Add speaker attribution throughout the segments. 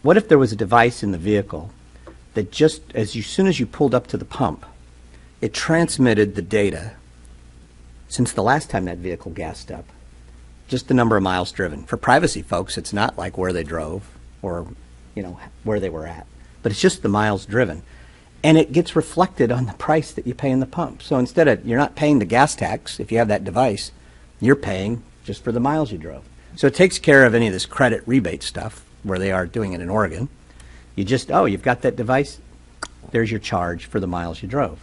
Speaker 1: What if there was a device in the vehicle that just soon as you pulled up to the pump, it transmitted the data since the last time that vehicle gassed up, just the number of miles driven. For privacy folks, it's not like where they drove or, where they were at, but it's just the miles driven. And it gets reflected on the price that you pay in the pump. So instead of, you're not paying the gas tax if you have that device, you're paying just for the miles you drove. So it takes care of any of this credit rebate stuff where they are doing it in Oregon. You just, you've got that device, there's your charge for the miles you drove.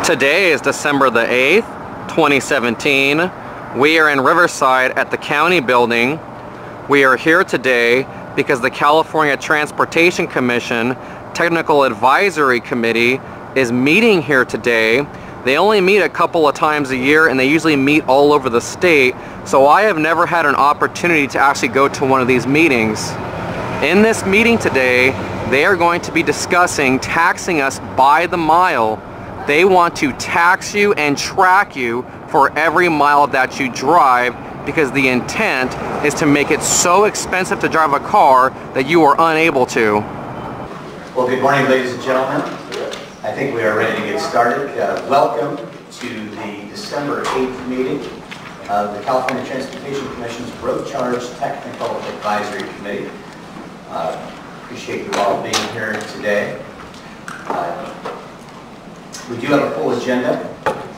Speaker 2: Today is December the 8th, 2017. We are in Riverside at the county building. We are here today because the California Transportation Commission Technical Advisory Committee is meeting here today. They only meet a couple of times a year and they usually meet all over the state, so I have never had an opportunity to actually go to one of these meetings. In this meeting today, they are going to be discussing taxing us by the mile. They want to tax you and track you for every mile that you drive, because the intent is to make it so expensive to drive a car that you are unable to.
Speaker 3: Well, good morning, ladies and gentlemen. I think we are ready to get started. Welcome to the December 8th meeting of the California Transportation Commission's Road Charge Technical Advisory Committee. Appreciate you all being here today. We do have a full agenda.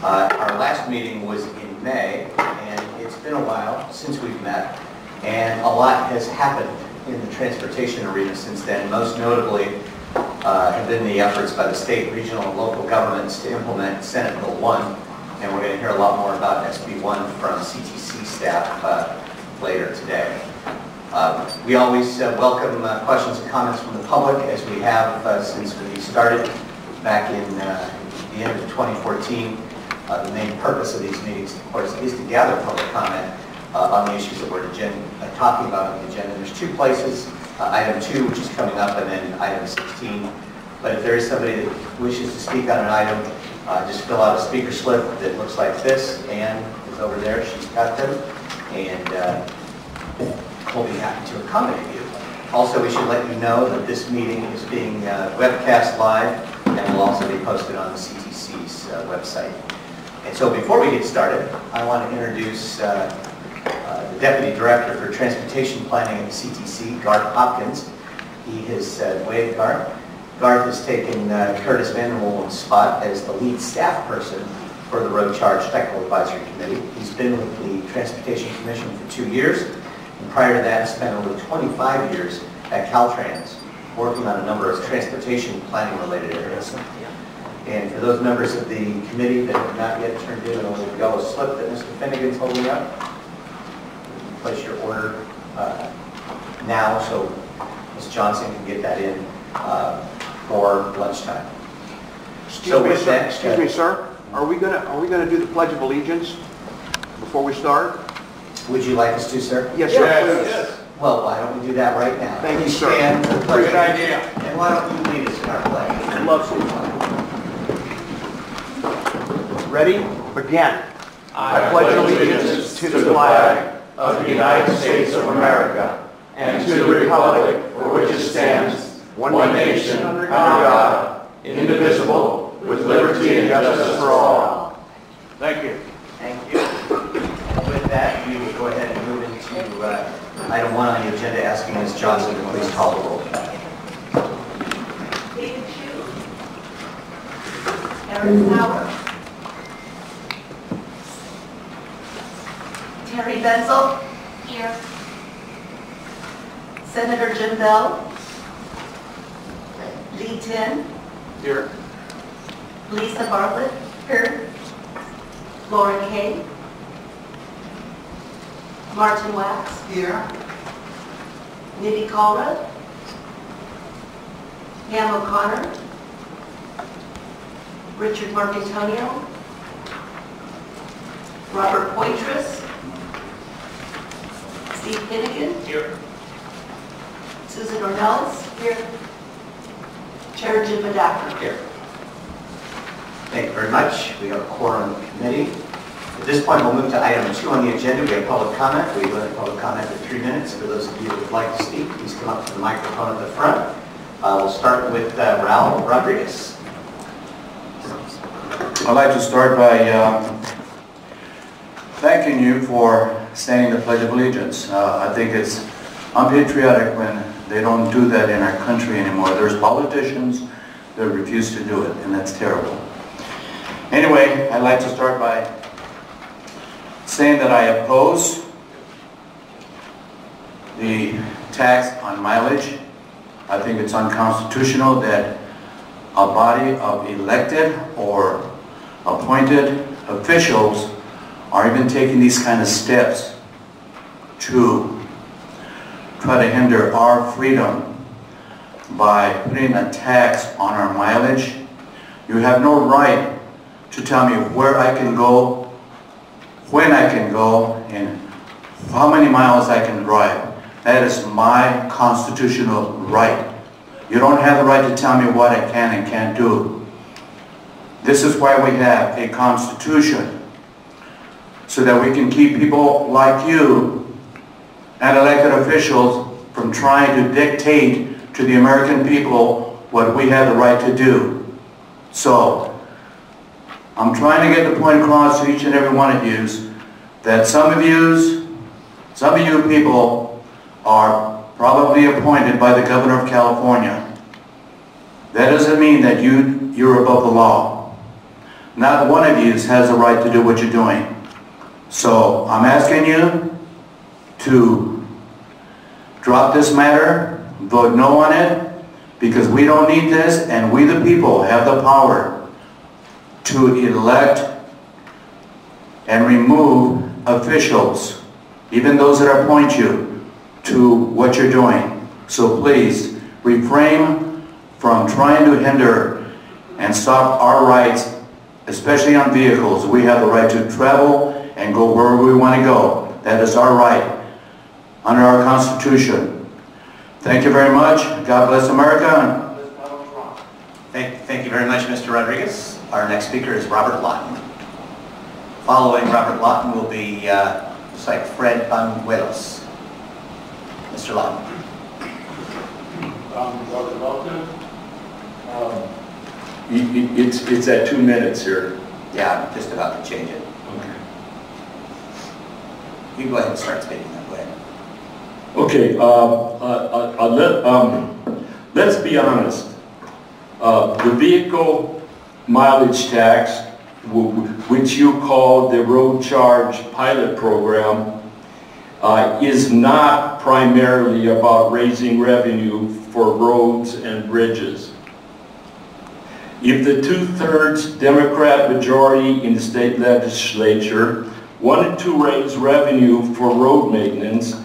Speaker 3: Our last meeting was in May, and it's been a while since we've met, and a lot has happened in the transportation arena since then. Most notably have been the efforts by the state, regional, and local governments to implement Senate Bill 1, and we're going to hear a lot more about SB 1 from CTC staff later today. We always welcome questions and comments from the public, as we have since we started back in the end of 2014. The main purpose of these meetings, of course, is to gather public comment on the issues that we're talking about on the agenda. There's two places, item 2, which is coming up, and then item 16. But if there is somebody that wishes to speak on an item, just fill out a speaker slip that looks like this. Ann is over there, she's got them, and we'll be happy to accommodate you. Also, we should let you know that this meeting is being webcast live and will also be posted on the CTC's website. And so before we get started, I want to introduce the Deputy Director for Transportation Planning at the CTC, Garth Hopkins. He has waved Garth. Garth has taken Curtis Vandermolen's spot as the lead staff person for the Road Charge Technical Advisory Committee. He's been with the Transportation Commission for 2 years, and prior to that spent over 25 years at Caltrans, working on a number of transportation planning related areas. And for those members of the committee that have not yet turned in a yellow slip that Mr. Finnegan's holding up, place your order now so Ms. Johnson can get that in for lunchtime.
Speaker 4: Excuse me, sir. Are we gonna do the Pledge of Allegiance before we start?
Speaker 3: Would you like us to, sir?
Speaker 4: Yes, sir.
Speaker 3: Yes. Well, why don't we do that right now?
Speaker 4: Thank you, sir.
Speaker 3: Stand for the pledge.
Speaker 4: Good idea.
Speaker 3: And why don't you lead us in our pledge?
Speaker 4: I'd love to. Ready? Begin. I pledge allegiance to the flag of the United States of America and to the republic for which it stands, one nation under God, indivisible, with liberty and justice for all. Thank you.
Speaker 3: Thank you. And with that, we will go ahead and move into item 1 on the agenda, asking Ms. Johnson to please call the roll.
Speaker 5: David Chu. Aaron Howard. Terry Benzel. Here. Senator Jim Bell. Lee Tin.
Speaker 4: Here.
Speaker 5: Lisa Bartlett. Here. Lauren Kay. Martin Wax. Here. Nibby Colrad. Pam O'Connor. Richard Marcantonio. Robert Poitras. Steve Finnegan.
Speaker 4: Here.
Speaker 5: Susan Ornelas. Here. Chair Jim Badaffer.
Speaker 3: Here. Thank you very much. We have a quorum of the committee. At this point, we'll move to item 2 on the agenda. We have public comment. We limit public comment to 3 minutes. For those of you who would like to speak, please come up to the microphone at the front. We'll start with Raul Rodriguez.
Speaker 6: I'd like to start by thanking you for saying the Pledge of Allegiance. I think it's unpatriotic when they don't do that in our country anymore. There's politicians that refuse to do it, and that's terrible. Anyway, I'd like to start by saying that I oppose the tax on mileage. I think it's unconstitutional that a body of elected or appointed officials are even taking these kind of steps to try to hinder our freedom by putting a tax on our mileage. You have no right to tell me where I can go, when I can go, and how many miles I can drive. That is my constitutional right. You don't have the right to tell me what I can and can't do. This is why we have a constitution, so that we can keep people like you and elected officials from trying to dictate to the American people what we have the right to do. So, I'm trying to get the point across to each and every one of you that some of you people are probably appointed by the governor of California. That doesn't mean that you're above the law. Not one of you has the right to do what you're doing. So I'm asking you to drop this matter, vote no on it, because we don't need this, and we the people have the power to elect and remove officials, even those that appoint you, to what you're doing. So please, refrain from trying to hinder and stop our rights, especially on vehicles. We have the right to travel and go wherever we want to go. That is our right under our Constitution. Thank you very much. God bless America.
Speaker 3: Thank you very much, Mr. Rodriguez. Our next speaker is Robert Lawton. Following Robert Lawton will be, looks like Fred Banuelos. Mr. Lawton.
Speaker 7: Robert Lawton. It's at 2 minutes here.
Speaker 3: Yeah, I'm just about to change it.
Speaker 7: Okay.
Speaker 3: You go ahead and start speaking then. Go ahead.
Speaker 7: Okay. Let's be honest. The vehicle mileage tax, which you call the road charge pilot program, is not primarily about raising revenue for roads and bridges. If the 2/3 Democrat majority in the state legislature wanted to raise revenue for road maintenance,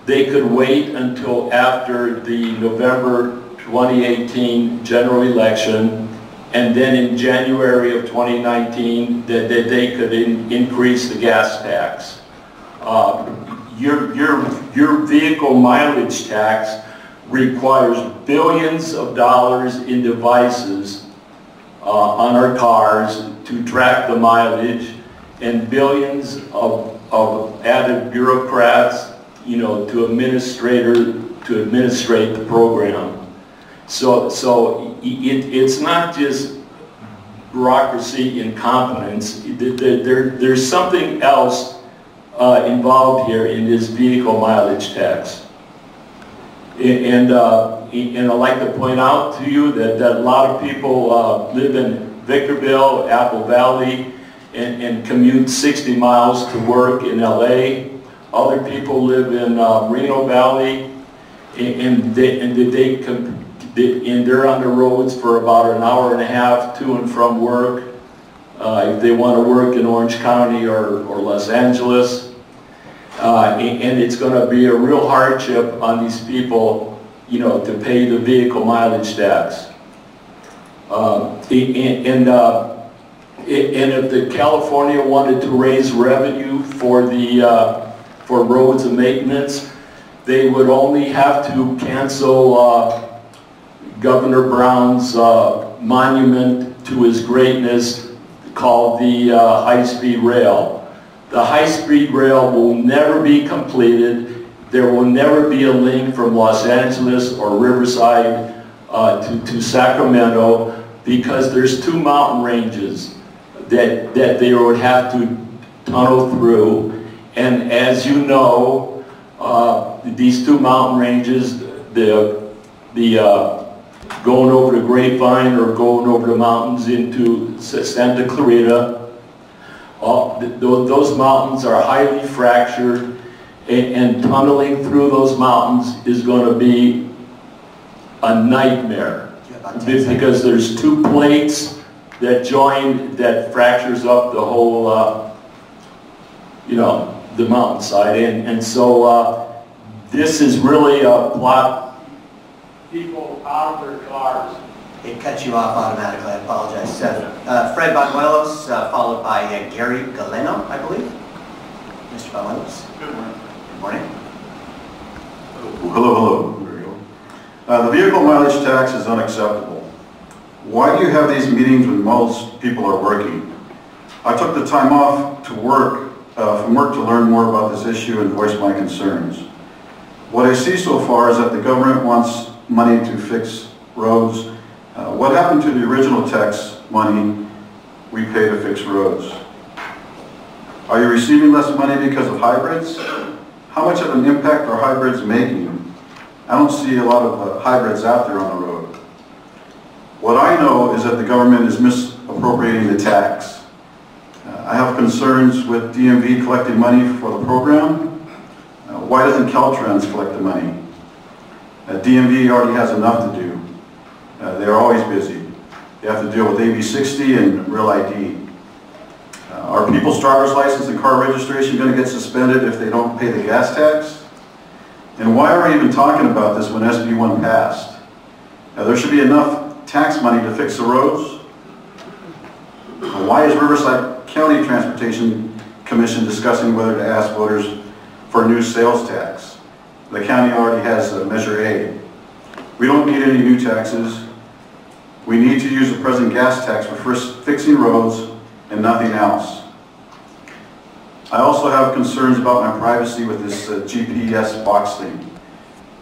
Speaker 7: they could wait until after the November 2018 general election, and then in January of 2019 that they could increase the gas tax. Your vehicle mileage tax requires billions of dollars in devices on our cars to track the mileage, and billions of added bureaucrats, you know, to administrate the program. So it's not just bureaucracy incompetence. There's something else involved here in this vehicle mileage tax. And I'd like to point out to you that a lot of people live in Victorville, Apple Valley, and commute 60 miles to work in LA. Other people live in Reno Valley, and they're on the roads for about an hour and a half to and from work. If they want to work in Orange County or Los Angeles. And it's going to be a real hardship on these people, you know, to pay the vehicle mileage tax. And if the California wanted to raise revenue for for roads and maintenance, they would only have to cancel Governor Brown's monument to his greatness called the high-speed rail. The high-speed rail will never be completed. There will never be a link from Los Angeles or Riverside to Sacramento, because there's two mountain ranges that they would have to tunnel through. And as you know, these two mountain ranges, going over the Grapevine or going over the mountains into Santa Clarita, those mountains are highly fractured, and tunneling through those mountains is going to be a nightmare, because there's two plates that join, that fractures up the whole, the mountainside, and so this is really a plot people out of their cars.
Speaker 3: It cut you off automatically, I apologize. Fred Banuelos, followed by Gary Galeno, I believe. Mr. Banuelos.
Speaker 8: Good morning.
Speaker 3: Good morning.
Speaker 8: Hello. There we go. The vehicle mileage tax is unacceptable. Why do you have these meetings when most people are working? I took the time off to work, from work to learn more about this issue and voice my concerns. What I see so far is that the government wants money to fix roads. What happened to the original tax money we pay to fix roads? Are you receiving less money because of hybrids? How much of an impact are hybrids making? I don't see a lot of hybrids out there on the road. What I know is that the government is misappropriating the tax. I have concerns with DMV collecting money for the program. Why doesn't Caltrans collect the money? DMV already has enough to do. They're always busy. They have to deal with AB 60 and Real ID. Are people's driver's license and car registration going to get suspended if they don't pay the gas tax? And why are we even talking about this when SB 1 passed? There should be enough tax money to fix the roads. Why is Riverside County Transportation Commission discussing whether to ask voters for a new sales tax? The county already has Measure A. We don't need any new taxes. We need to use the present gas tax for first fixing roads and nothing else. I also have concerns about my privacy with this GPS box thing.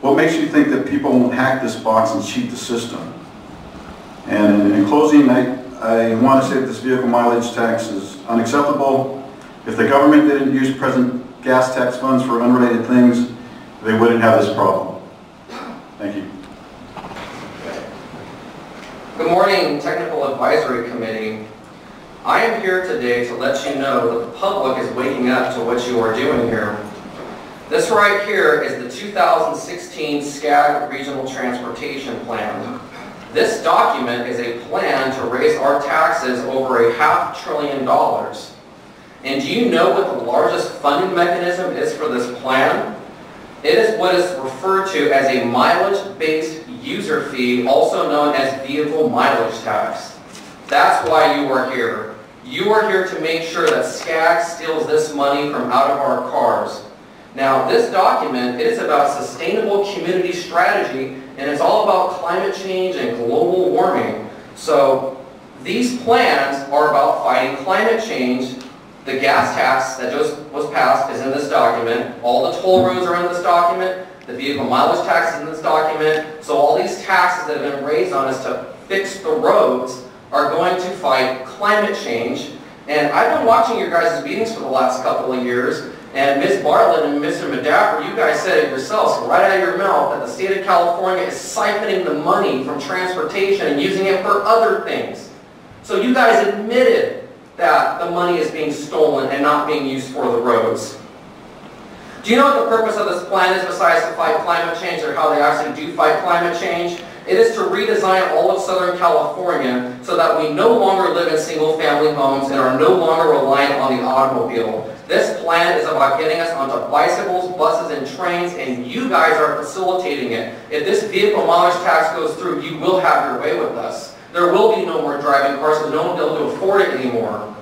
Speaker 8: What makes you think that people won't hack this box and cheat the system? And in closing, I want to say that this vehicle mileage tax is unacceptable. If the government didn't use present gas tax funds for unrelated things, they wouldn't have this problem. Thank you.
Speaker 2: Good morning, Technical Advisory Committee. I am here today to let you know that the public is waking up to what you are doing here. This right here is the 2016 SCAG Regional Transportation Plan. This document is a plan to raise our taxes over $500 billion. And do you know what the largest funding mechanism is for this plan? It is what is referred to as a mileage-based user fee, also known as vehicle mileage tax. That's why you are here. You are here to make sure that SCAG steals this money from out of our cars. Now, this document, it is about sustainable community strategy, and it's all about climate change and global warming. So, these plans are about fighting climate change. The gas tax that just was passed is in this document. All the toll roads are in this document. The vehicle mileage tax is in this document. So all these taxes that have been raised on us to fix the roads are going to fight climate change. And I've been watching your guys' meetings for the last couple of years, and Ms. Bartlett and Mr. Medapper, you guys said it yourselves right out of your mouth that the state of California is siphoning the money from transportation and using it for other things. So you guys admitted that the money is being stolen and not being used for the roads. Do you know what the purpose of this plan is besides to fight climate change, or how they actually do fight climate change? It is to redesign all of Southern California so that we no longer live in single-family homes and are no longer reliant on the automobile. This plan is about getting us onto bicycles, buses, and trains, and you guys are facilitating it. If this vehicle mileage tax goes through, you will have your way with us. There will be no more driving cars because no one will be able to afford it anymore.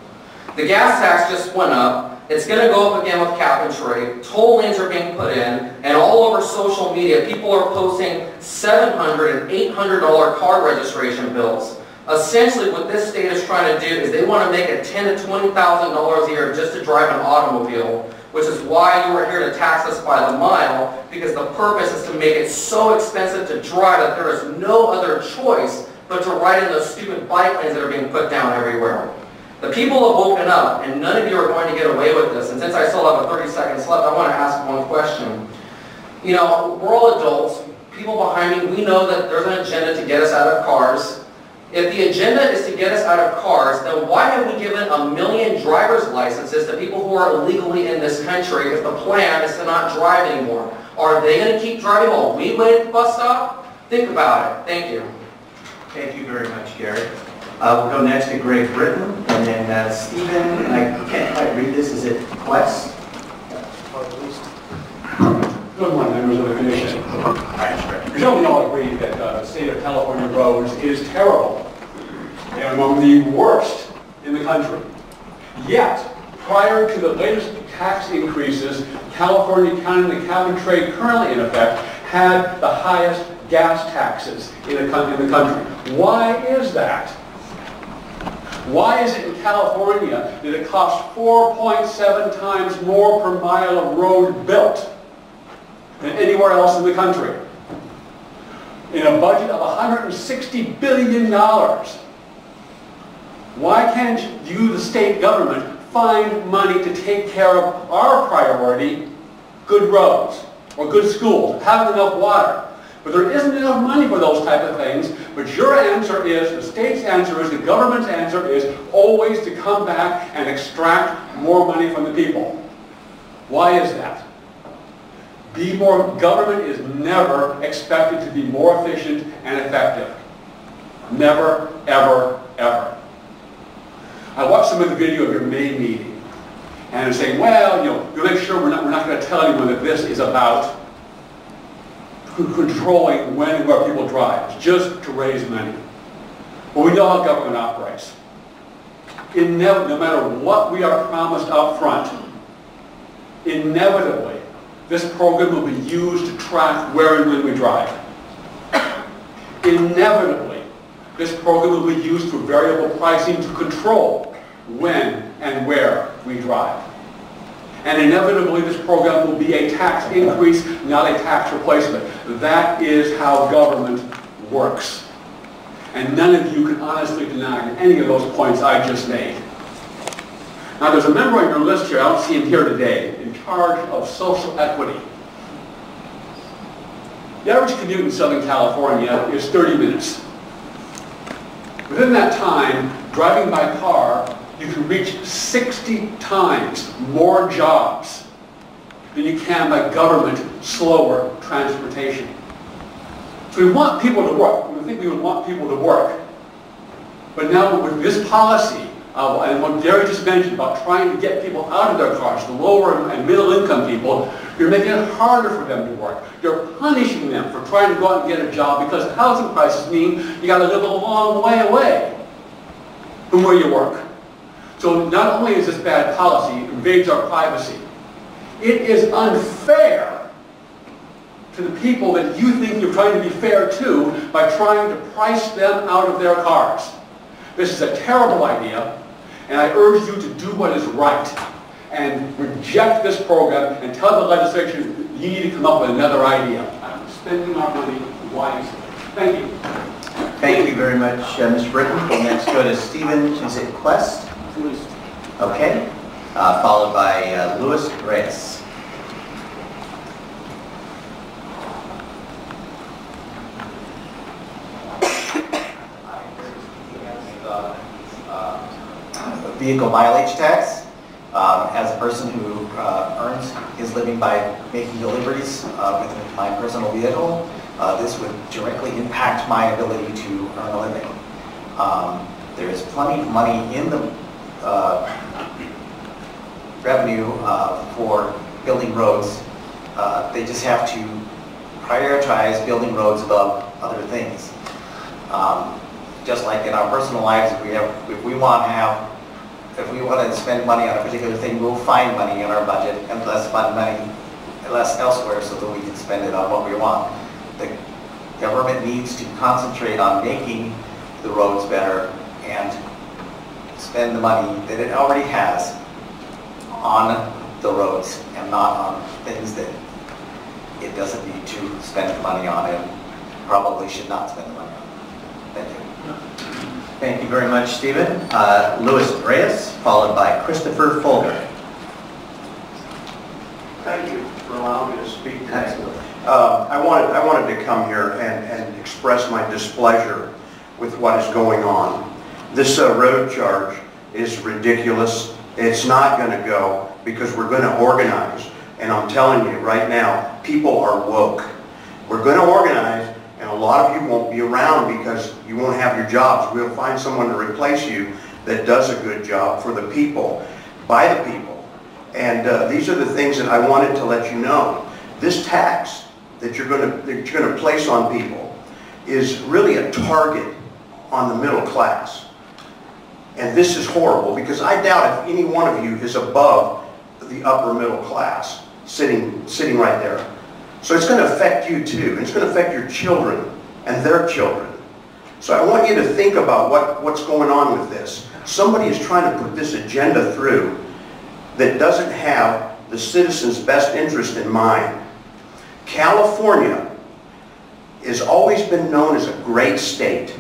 Speaker 2: The gas tax just went up. It's going to go up again with cap and trade. Toll lanes are being put in, and all over social media, people are posting $700 and $800 car registration bills. Essentially, what this state is trying to do is they want to make it $10,000 to $20,000 a year just to drive an automobile, which is why you are here to tax us by the mile, because the purpose is to make it so expensive to drive that there is no other choice but to ride in those stupid bike lanes that are being put down everywhere. The people have woken up, and none of you are going to get away with this. And since I still have a 30 seconds left, I want to ask one question. You know, we're all adults. People behind me, we know that there's an agenda to get us out of cars. If the agenda is to get us out of cars, then why have we given 1 million driver's licenses to people who are illegally in this country if the plan is to not drive anymore? Are they going to keep driving while we wait at the bus stop? Think about it. Thank you.
Speaker 3: Thank you very much, Gary. We'll go next to Greg Britton, and then Stephen, and I can't quite read this, is it Quest?
Speaker 9: Good morning, members of the Commission. Presumably all agree that the state of California roads is terrible. They are among the worst in the country. Yet, prior to the latest tax increases, California County and the Cap and Trade currently in effect had the highest gas taxes in the country. Why is that? Why is it in California that it costs 4.7 times more per mile of road built than anywhere else in the country? In a budget of $160 billion. Why can't you, the state government, find money to take care of our priority, good roads, or good schools, having enough water? But there isn't enough money for those type of things. But your answer is, the state's answer is, the government's answer is always to come back and extract more money from the people. Why is that? Government is never expected to be more efficient and effective. Never, ever, ever. I watched some of the video of your May meeting, and they're saying, well, you make sure we're not going to tell anyone that this is about controlling when and where people drive. It's just to raise money. But we know how government operates. No matter what we are promised up front, inevitably, this program will be used to track where and when we drive. Inevitably, this program will be used for variable pricing to control when and where we drive. And inevitably, this program will be a tax increase, not a tax replacement. That is how government works. And none of you can honestly deny any of those points I just made. Now, there's a member on your list here, I don't see him here today, in charge of social equity. The average commute in Southern California is 30 minutes. Within that time, driving by car, you can reach 60 times more jobs than you can by government slower transportation. So we want people to work. We think we would want people to work. But now with this policy, and what Gary just mentioned about trying to get people out of their cars, the lower and middle income people, you're making it harder for them to work. You're punishing them for trying to go out and get a job because housing prices mean you got to live a long way away from where you work. So not only is this bad policy, it invades our privacy, it is unfair to the people that you think you're trying to be fair to by trying to price them out of their cars. This is a terrible idea, and I urge you to do what is right and reject this program and tell the legislature you need to come up with another idea. I'm spending our money wisely. Thank you.
Speaker 3: Thank you very much, Mr. Britton. We'll next go to Stephen, is it Quest? Okay, followed by Louis Reyes. Vehicle mileage tax. As a person who earns his living by making deliveries with my personal vehicle, this would directly impact my ability to earn a living. There is plenty of money in the revenue for building roads. They just have to prioritize building roads above other things. Just like in our personal lives, if we want to spend money on a particular thing, we'll find money in our budget and less elsewhere so that we can spend it on what we want. The government needs to concentrate on making the roads better and spend the money that it already has on the roads and not on things that it doesn't need to spend the money on and probably should not spend the money on. Thank you. Thank you very much, Stephen. Louis Reyes, followed by Christopher Folger.
Speaker 4: Thank you for allowing me to speak today.
Speaker 3: Absolutely.
Speaker 4: I wanted to come here and express my displeasure with what is going on. This road charge is ridiculous. It's not going to go because we're going to organize. And I'm telling you right now, people are woke. We're going to organize, and a lot of you won't be around because you won't have your jobs. We'll find someone to replace you that does a good job for the people, by the people. And these are the things that I wanted to let you know. This tax that you're going to place on people is really a target on the middle class. And this is horrible because I doubt if any one of you is above the upper middle class sitting right there. So it's going to affect you too. And it's going to affect your children and their children. So I want you to think about what's going on with this. Somebody is trying to put this agenda through that doesn't have the citizens' best interest in mind. California has always been known as a great state.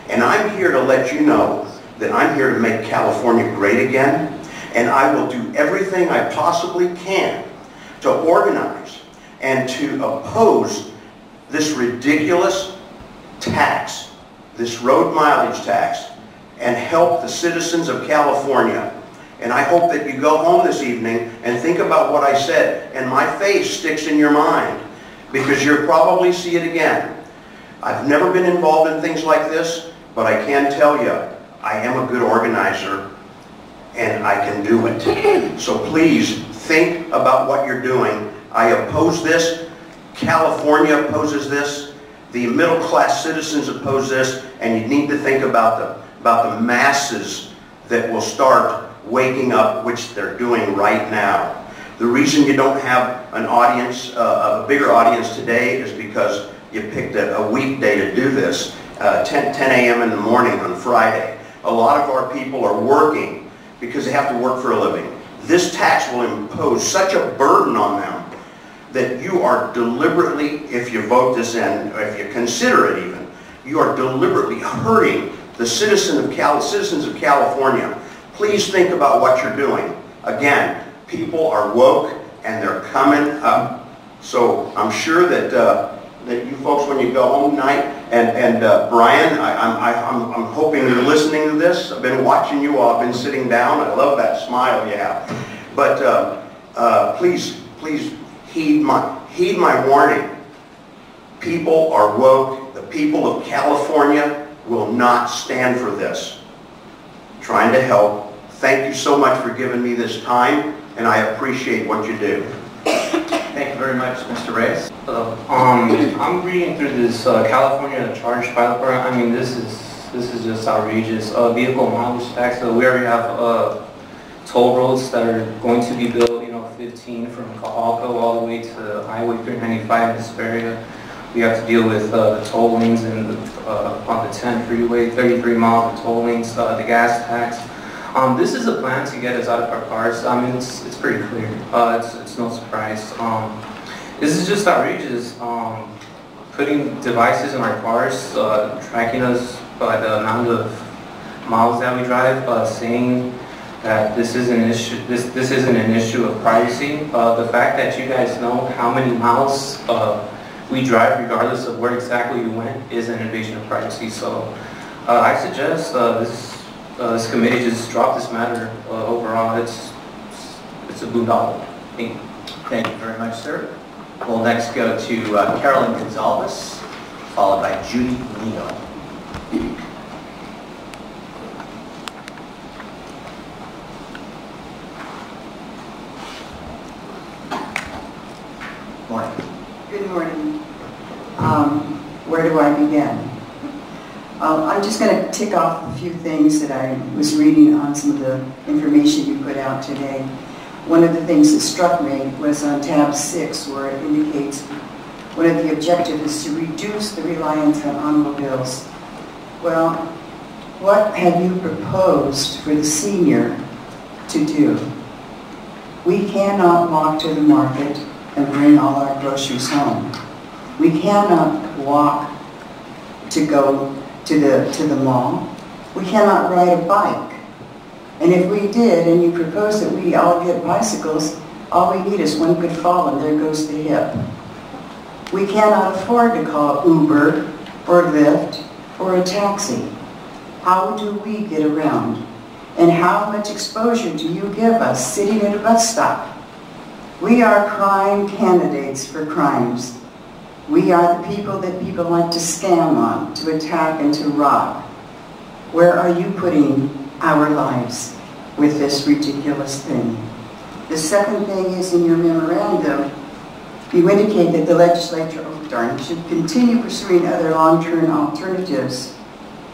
Speaker 4: And I'm here to let you know that I'm here to make California great again. And I will do everything I possibly can to organize and to oppose this ridiculous tax, this road mileage tax, and help the citizens of California. And I hope that you go home this evening and think about what I said, and my face sticks in your mind, because you'll probably see it again. I've never been involved in things like this, but I can tell you, I am a good organizer, and I can do it. So please, think about what you're doing. I oppose this. California opposes this. The middle-class citizens oppose this, and you need to think about the masses that will start waking up, which they're doing right now. The reason you don't have an audience, a bigger audience today, is because you picked a weekday to do this, 10 a.m. in the morning on Friday. A lot of our people are working because they have to work for a living. This tax will impose such a burden on them that you are deliberately, if you vote this in, or if you consider it even, you are deliberately hurting the citizens of California. Please think about what you're doing. Again, people are woke and they're coming up. So I'm sure that that you folks, when you go home tonight, and Brian, I'm hoping you're listening to this. I've been watching you while I've been sitting down. I love that smile you have. But please heed my warning. People are woke. The people of California will not stand for this. Trying to help. Thank you so much for giving me this time, and I appreciate what you do.
Speaker 3: Thank you very much, Mr. Reyes.
Speaker 10: I'm reading through this California charge pilot program. I mean, this is just outrageous. Vehicle mileage tax. We already have toll roads that are going to be built. 15 from Cajalco all the way to Highway 395 in this area. We have to deal with the toll lanes and on the 10 freeway, 33 miles of toll lanes, the gas tax. This is a plan to get us out of our cars. I mean, it's pretty clear. It's no surprise. This is just outrageous. Putting devices in our cars, tracking us by the amount of miles that we drive, saying that this isn't an issue. This isn't an issue of privacy. The fact that you guys know how many miles we drive, regardless of where exactly you went, is an invasion of privacy. So I suggest this committee just drop this matter overall. It's a boondoggle. Thank you.
Speaker 3: Thank you very much, sir. We'll next go to Carolyn Gonzalez, followed by Judy Leo. Morning.
Speaker 11: Good morning. Where do I begin? I'm just going to tick off a few things that I was reading on some of the information you put out today. One of the things that struck me was on tab 6, where it indicates one of the objectives is to reduce the reliance on automobiles. Well, what have you proposed for the senior to do? We cannot walk to the market and bring all our groceries home. We cannot walk to go to the mall. We cannot ride a bike. And if we did, and you propose that we all get bicycles, all we need is one good fall and there goes the hip. We cannot afford to call Uber or Lyft or a taxi. How do we get around? And how much exposure do you give us sitting at a bus stop? We are crime candidates for crimes. We are the people that people like to scam on, to attack and to rob. Where are you putting our lives with this ridiculous thing? The second thing is in your memorandum, you indicate that the legislature, should continue pursuing other long-term alternatives.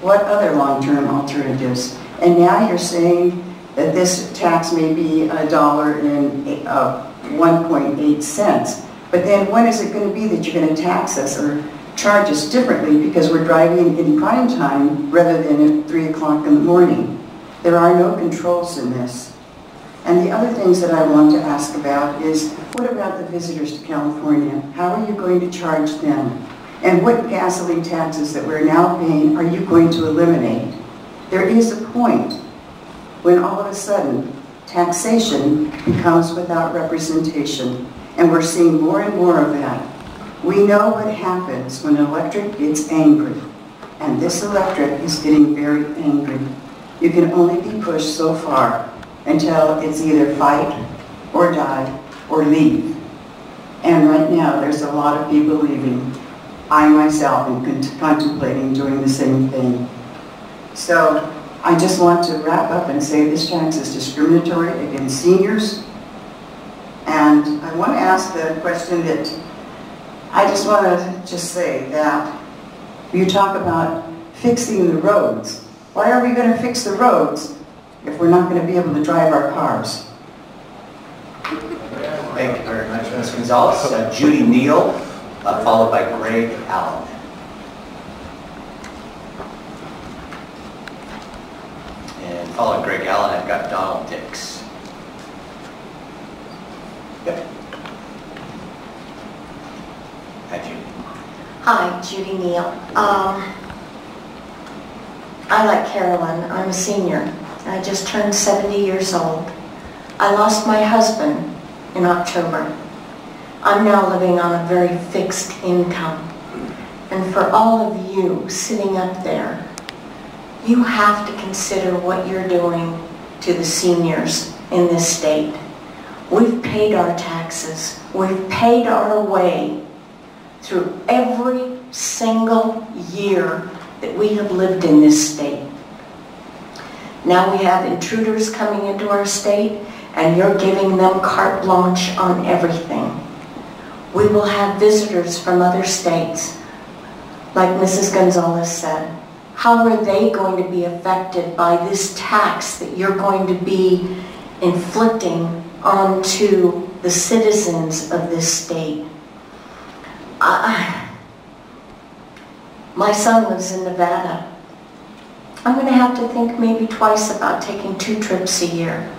Speaker 11: What other long-term alternatives? And now you're saying that this tax may be $1.08 cents. But then when is it going to be that you're going to tax us or charge us differently because we're driving in prime time rather than at 3 o'clock in the morning? There are no controls in this. And the other things that I want to ask about is, what about the visitors to California? How are you going to charge them? And what gasoline taxes that we're now paying are you going to eliminate? There is a point when all of a sudden taxation becomes without representation. And we're seeing more and more of that. We know what happens when an electorate gets angry. And this electorate is getting very angry. You can only be pushed so far until it's either fight or die or leave. And right now there's a lot of people leaving. I myself am contemplating doing the same thing. So I just want to wrap up and say this tax is discriminatory against seniors. And I want to ask the question that I just want to say that you talk about fixing the roads. Why are we going to fix the roads if we're not going to be able to drive our cars?
Speaker 3: Thank you very much, Ms. Gonzalez. Judy Neal, followed by Greg Allen. And following Greg Allen, I've got Donald Dix. Yep. Hi, Judy.
Speaker 12: Hi, Judy Neal. I, like Carolyn, I'm a senior. I just turned 70 years old. I lost my husband in October. I'm now living on a very fixed income. And for all of you sitting up there, you have to consider what you're doing to the seniors in this state. We've paid our taxes. We've paid our way through every single year that we have lived in this state. Now we have intruders coming into our state, and you're giving them carte blanche on everything. We will have visitors from other states, like Mrs. Gonzalez said. How are they going to be affected by this tax that you're going to be inflicting onto the citizens of this state? My son lives in Nevada. I'm going to have to think maybe twice about taking 2 trips a year.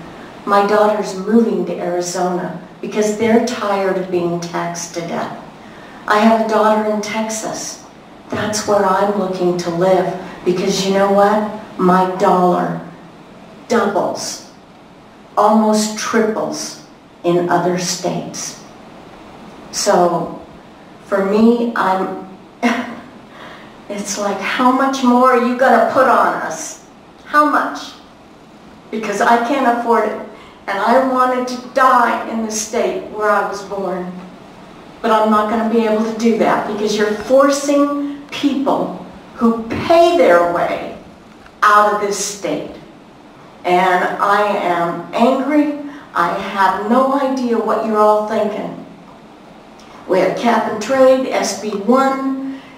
Speaker 12: My daughter's moving to Arizona because they're tired of being taxed to death. I have a daughter in Texas. That's where I'm looking to live because you know what? My dollar doubles, almost triples in other states. So for me, it's like, how much more are you going to put on us? How much? Because I can't afford it. And I wanted to die in the state where I was born. But I'm not going to be able to do that because you're forcing people who pay their way out of this state. And I am angry. I have no idea what you're all thinking. We have cap and trade, SB1.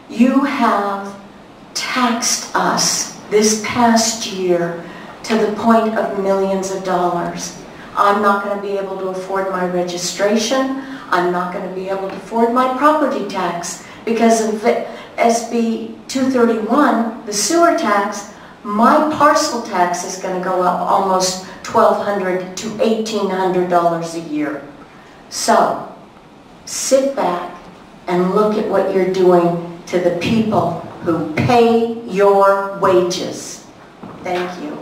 Speaker 12: You have taxed us this past year to the point of millions of dollars. I'm not going to be able to afford my registration. I'm not going to be able to afford my property tax because of SB 231, the sewer tax, my parcel tax is going to go up almost $1,200 to $1,800 a year. So, sit back and look at what you're doing to the people who pay your wages. Thank you.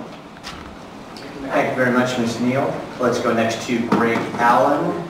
Speaker 3: Thank you very much, Ms. Neal. Let's go next to Greg Allen.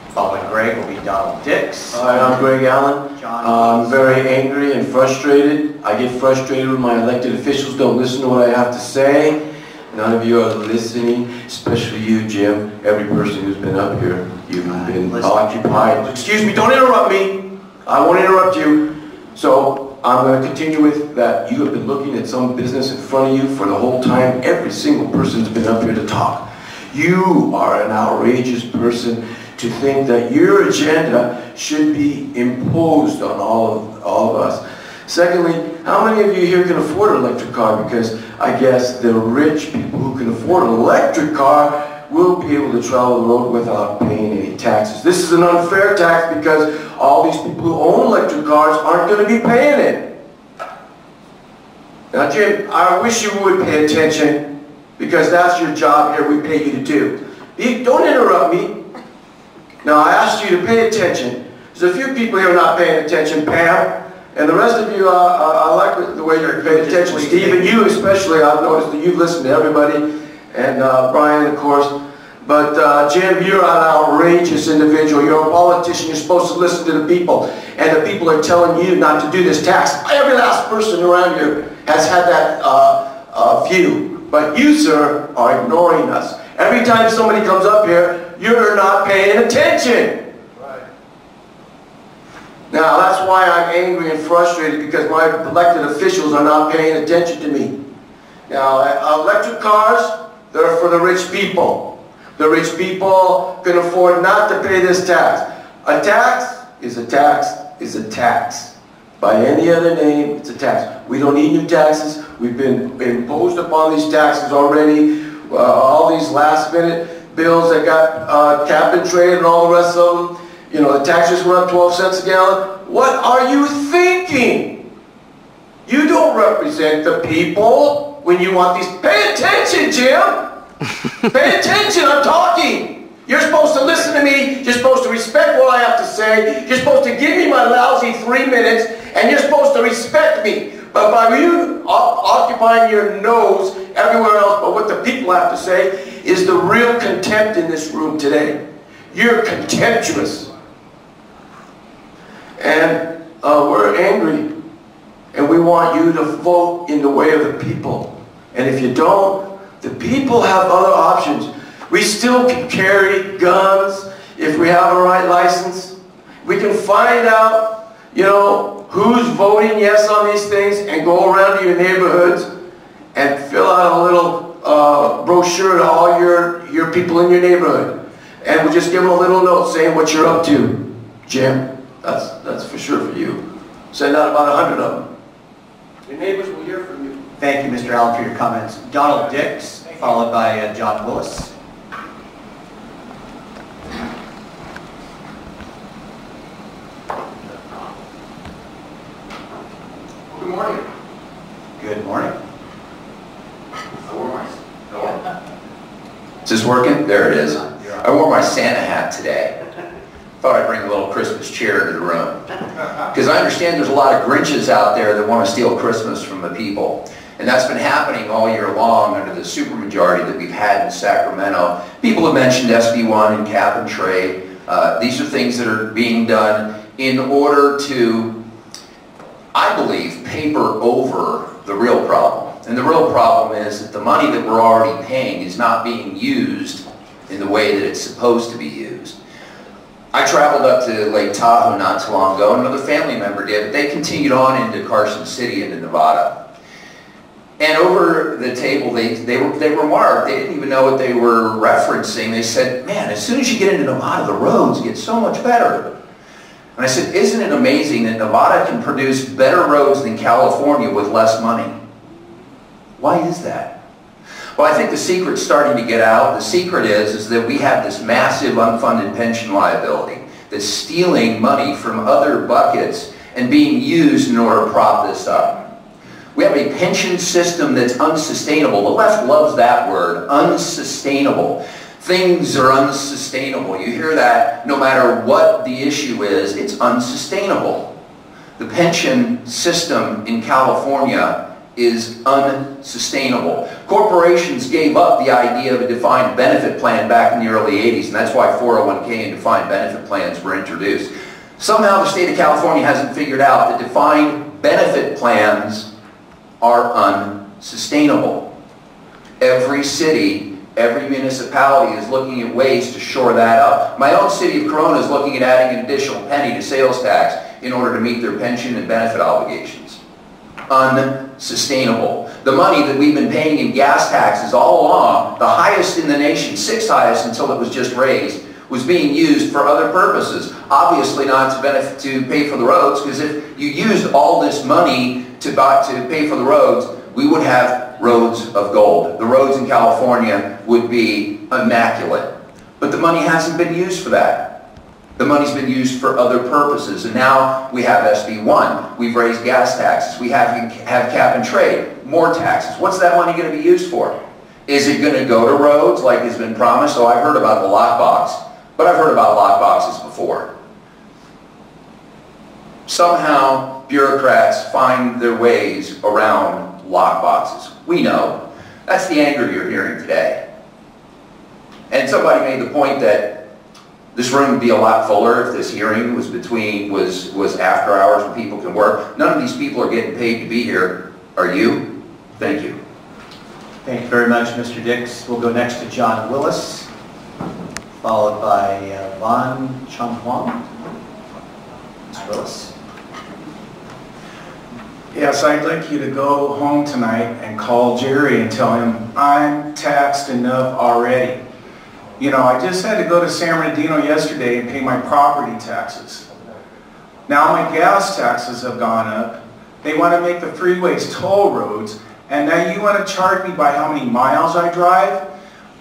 Speaker 3: Following Greg will be Donald Dix.
Speaker 13: Hi, I'm Greg Allen. I'm very angry and frustrated. I get frustrated when my elected officials don't listen to what I have to say. None of you are listening, especially you, Jim. Every person who's been up here, you've been occupied. Excuse me, don't interrupt me. I won't interrupt you. So I'm going to continue with that. You have been looking at some business in front of you for the whole time. Every single person's been up here to talk. You are an outrageous person to think that your agenda should be imposed on all of us. Secondly, how many of you here can afford an electric car? Because I guess the rich people who can afford an electric car will be able to travel the road without paying any taxes. This is an unfair tax because all these people who own electric cars aren't going to be paying it. Now, Jim, I wish you would pay attention because that's your job here. We pay you to do. Don't interrupt me. Now, I asked you to pay attention. There's a few people here not paying attention, Pam. And the rest of you, I like the way you're paying attention. Steve, and you especially, I've noticed that you've listened to everybody. And Brian, of course. But Jim, you're an outrageous individual. You're a politician. You're supposed to listen to the people. And the people are telling you not to do this tax. Every last person around here has had that view. But you, sir, are ignoring us. Every time somebody comes up here, you're not paying attention. Right. Now, that's why I'm angry and frustrated, because my elected officials are not paying attention to me. Now, electric cars, they're for the rich people. The rich people can afford not to pay this tax. A tax is a tax is a tax. By any other name, it's a tax. We don't need new taxes. We've been imposed upon these taxes already. All these last-minute bills that got cap and trade and all the rest of them. You know, the taxes went up 12 cents a gallon. What are you thinking? You don't represent the people when you want these. Pay attention, Jim. Pay attention, I'm talking. You're supposed to listen to me. You're supposed to respect what I have to say. You're supposed to give me my lousy 3 minutes, and you're supposed to respect me. But by you occupying your nose everywhere else but what the people have to say is the real contempt in this room today. You're contemptuous. And we're angry. And we want you to vote in the way of the people. And if you don't, the people have other options. We still can carry guns if we have a right license. We can find out, you know, who's voting yes on these things and go around to your neighborhoods and fill out a little brochure to all your people in your neighborhood. And we'll just give them a little note saying what you're up to. Jim, that's for sure for you. Send out about 100 of them. Your neighbors will hear from you.
Speaker 3: Thank you, Mr. Allen, for your comments. Donald Dix, followed by John Willis.
Speaker 14: Good morning.
Speaker 3: Good morning.
Speaker 14: I wore my... Is this working? There it is. I wore my Santa hat today. Thought I'd bring a little Christmas cheer into the room. Because I understand there's a lot of Grinches out there that want to steal Christmas from the people. And that's been happening all year long under the supermajority that we've had in Sacramento. People have mentioned SB 1 and cap and trade. These are things that are being done in order to, I believe, paper over the real problem. And the real problem is that the money that we're already paying is not being used in the way that it's supposed to be used. I traveled up to Lake Tahoe not too long ago, and another family member did, but they continued on into Carson City, into Nevada. And over the table, they remarked, they didn't even know what they were referencing. They said, man, as soon as you get into Nevada, the roads get so much better. And I said, isn't it amazing that Nevada can produce better roads than California with less money? Why is that? Well, I think the secret's starting to get out. The secret is that we have this massive unfunded pension liability that's stealing money from other buckets and being used in order to prop this up. We have a pension system that's unsustainable. The left loves that word, unsustainable. Things are unsustainable. You hear that no matter what the issue is, it's unsustainable. The pension system in California is unsustainable. Corporations gave up the idea of a defined benefit plan back in the early 80s, and that's why 401k and defined benefit plans were introduced. Somehow the state of California hasn't figured out that defined benefit plans are unsustainable. Every city, every municipality is looking at ways to shore that up. My own city of Corona is looking at adding an additional penny to sales tax in order to meet their pension and benefit obligations. Unsustainable. The money that we've been paying in gas taxes all along, the highest in the nation, 6th highest until it was just raised, was being used for other purposes. Obviously not to pay for the roads, because if you used all this money to pay for the roads, we would have roads of gold. The roads in California would be immaculate. But the money hasn't been used for that. The money's been used for other purposes, and now we have SB 1. We've raised gas taxes. We have cap and trade, more taxes. What's that money going to be used for? Is it going to go to roads like has been promised? Oh, I've heard about the lockbox, but I've heard about lockboxes before. Somehow, bureaucrats find their ways around lockboxes. We know. That's the anger you're hearing today. And somebody made the point that this room would be a lot fuller if this hearing was after hours when people can work. None of these people are getting paid to be here. Are you? Thank you.
Speaker 3: Thank you very much, Mr. Dix. We'll go next to John Willis, followed by Von Chung Huang. Mr. Willis.
Speaker 15: Yes, I'd like you to go home tonight and call Jerry and tell him I'm taxed enough already. You know, I just had to go to San Bernardino yesterday and pay my property taxes. Now my gas taxes have gone up. They want to make the freeways toll roads, and now you want to charge me by how many miles I drive?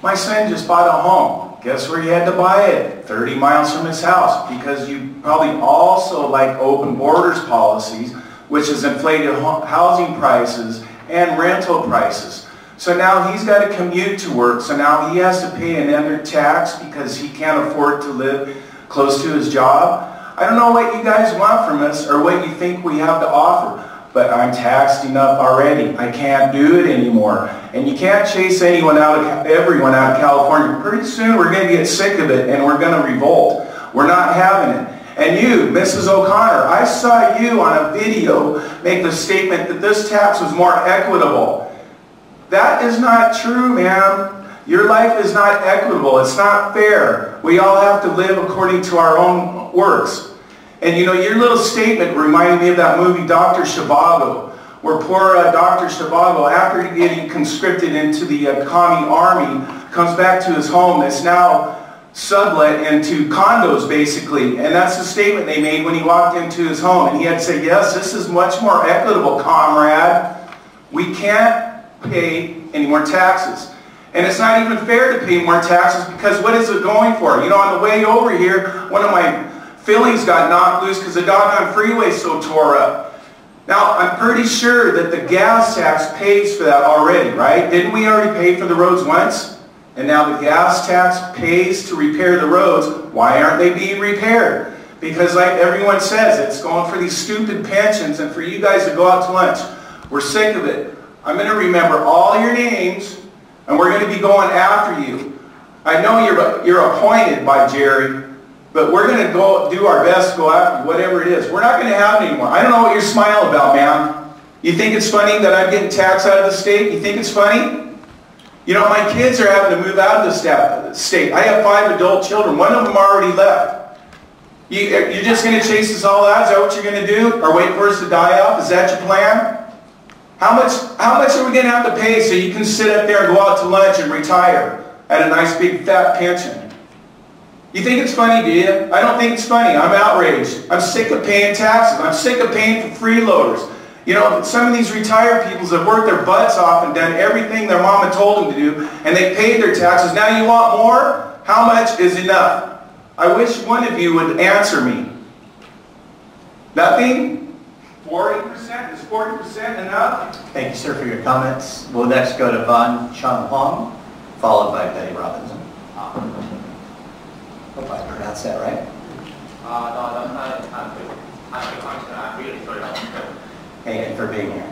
Speaker 15: My son just bought a home. Guess where he had to buy it? 30 miles from his house, because you probably also like open borders policies, which has inflated housing prices and rental prices. So now he's got to commute to work, so now he has to pay another tax because he can't afford to live close to his job. I don't know what you guys want from us or what you think we have to offer, but I'm taxed enough already. I can't do it anymore. And you can't chase everyone out of California. Pretty soon we're going to get sick of it and we're going to revolt. We're not having it. And you, Mrs. O'Connor, I saw you on a video make the statement that this tax was more equitable. That is not true, ma'am. Your life is not equitable. It's not fair. We all have to live according to our own works. And you know, your little statement reminded me of that movie Dr. Zhivago, where poor Dr. Zhivago, after getting conscripted into the commie army, comes back to his home that's now sublet into condos, basically. And that's the statement they made when he walked into his home. And he had to say, yes, this is much more equitable, comrade. We can't pay any more taxes. And it's not even fair to pay more taxes, because what is it going for? You know, on the way over here, one of my Phillies got knocked loose because the doggone freeway's so tore up. Now, I'm pretty sure that the gas tax pays for that already, right? Didn't we already pay for the roads once? And now the gas tax pays to repair the roads. Why aren't they being repaired? Because like everyone says, it's going for these stupid pensions and for you guys to go out to lunch. We're sick of it. I'm going to remember all your names, and we're going to be going after you. I know you're appointed by Jerry, but we're going to go do our best to go after you, whatever it is. We're not going to have it anymore. I don't know what you're smiling about, ma'am. You think it's funny that I'm getting taxed out of the state? You think it's funny? You know, my kids are having to move out of the state. I have 5 adult children. One of them already left. You're just going to chase us all out? Is that what you're going to do? Or wait for us to die off? Is that your plan? How much are we going to have to pay so you can sit up there and go out to lunch and retire at a nice big fat pension? You think it's funny, do you? I don't think it's funny. I'm outraged. I'm sick of paying taxes. I'm sick of paying for freeloaders. You know, some of these retired people have worked their butts off and done everything their mama told them to do, and they paid their taxes. Now you want more? How much is enough? I wish one of you would answer me. Nothing? 40%? Is 40% enough?
Speaker 3: Thank you, sir, for your comments. We'll next go to Van Chung Hong, followed by Betty Robinson. Hope I pronounced that right.
Speaker 16: I'm really sorry.
Speaker 3: Thank you for being here.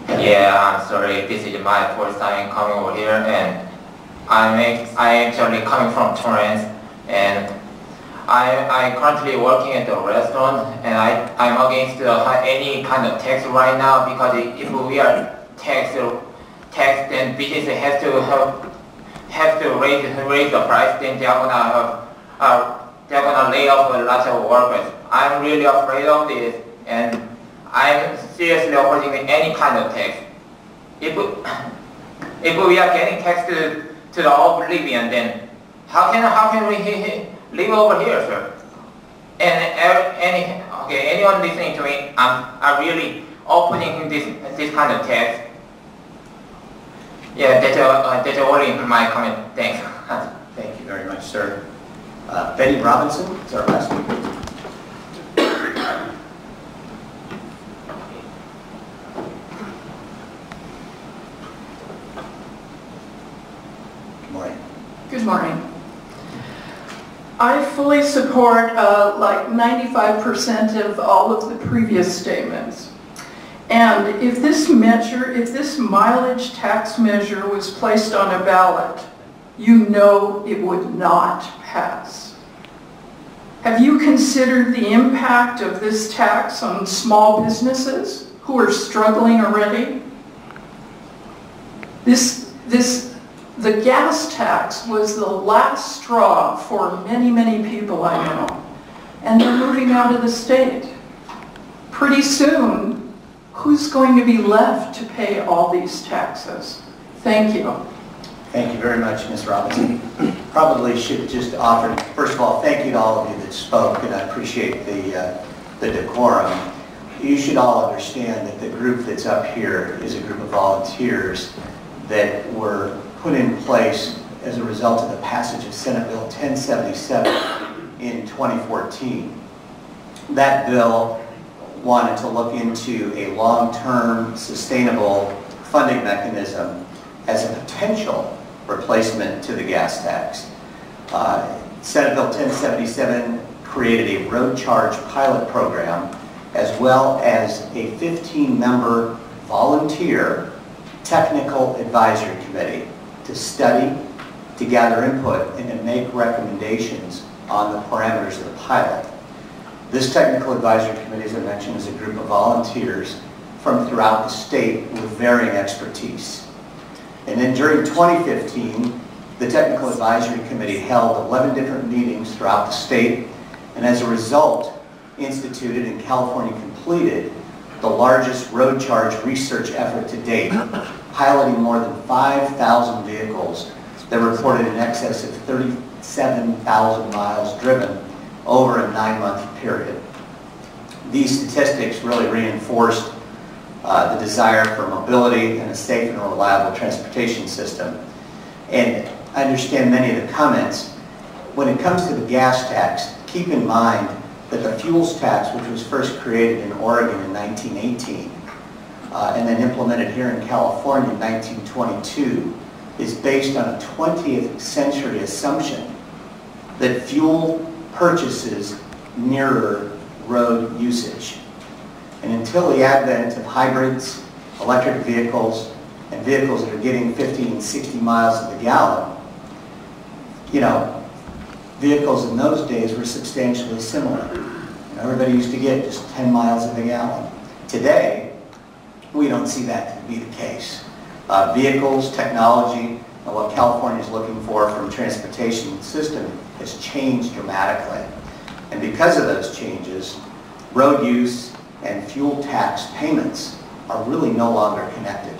Speaker 16: Yeah, I'm sorry. This is my first time coming over here, and I actually coming from Torrance, and I currently working at the restaurant, and I'm against any kind of tax right now, because if we are tax, then business have to raise the price, then they're gonna lay off a lot of workers. I'm really afraid of this, and I'm seriously opposing any kind of tax. If we are getting taxed to the oblivion, then how can we live over here, sir? And anyone listening to me, I'm really opposing this kind of tax. Yeah, that's only my comment. Thanks.
Speaker 3: Thank you very much, sir. Betty Robinson is our last speaker. Good morning.
Speaker 17: Good morning. I fully support like 95% of all of the previous statements. And if this mileage tax measure was placed on a ballot, you know it would not pass. Have you considered the impact of this tax on small businesses who are struggling already? The gas tax was the last straw for many, many people I know, and they're moving out of the state. Pretty soon, who's going to be left to pay all these taxes? Thank you.
Speaker 3: Thank you very much, Ms. Robinson. Probably should just offer, first of all, thank you to all of you that spoke, and I appreciate the decorum. You should all understand that the group that's up here is a group of volunteers that were put in place as a result of the passage of Senate Bill 1077 in 2014. That bill wanted to look into a long-term sustainable funding mechanism as a potential replacement to the gas tax. Senate Bill 1077 created a road charge pilot program as well as a 15-member volunteer technical advisory committee to study, to gather input, and to make recommendations on the parameters of the pilot. This technical advisory committee, as I mentioned, is a group of volunteers from throughout the state with varying expertise. And then during 2015, the Technical Advisory Committee held 11 different meetings throughout the state, and as a result, instituted and California completed the largest road charge research effort to date, piloting more than 5,000 vehicles that reported in excess of 37,000 miles driven over a 9-month period. These statistics really reinforced the desire for mobility and a safe and reliable transportation system. And I understand many of the comments. When it comes to the gas tax, keep in mind that the fuels tax, which was first created in Oregon in 1918 and then implemented here in California in 1922, is based on a 20th century assumption that fuel purchases mirror road usage. And until the advent of hybrids, electric vehicles, and vehicles that are getting 50 and 60 miles to the gallon, you know, vehicles in those days were substantially similar. Everybody used to get just 10 miles to the gallon. Today, we don't see that to be the case. Vehicles, technology, and what California is looking for from transportation system has changed dramatically. And because of those changes, road use and fuel tax payments are really no longer connected.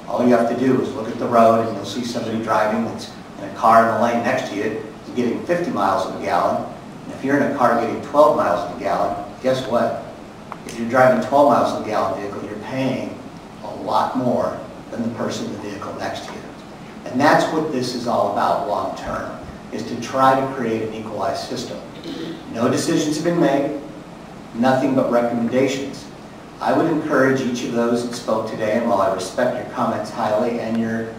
Speaker 3: All you have to do is look at the road and you'll see somebody driving that's in a car in the lane next to you is getting 50 miles to the gallon. And if you're in a car getting 12 miles to the gallon, guess what? If you're driving 12 miles to the gallon vehicle, you're paying a lot more than the person in the vehicle next to you. And that's what this is all about long term, is to try to create an equalized system. No decisions have been made, nothing but recommendations. I would encourage each of those that spoke today, and while I respect your comments highly and your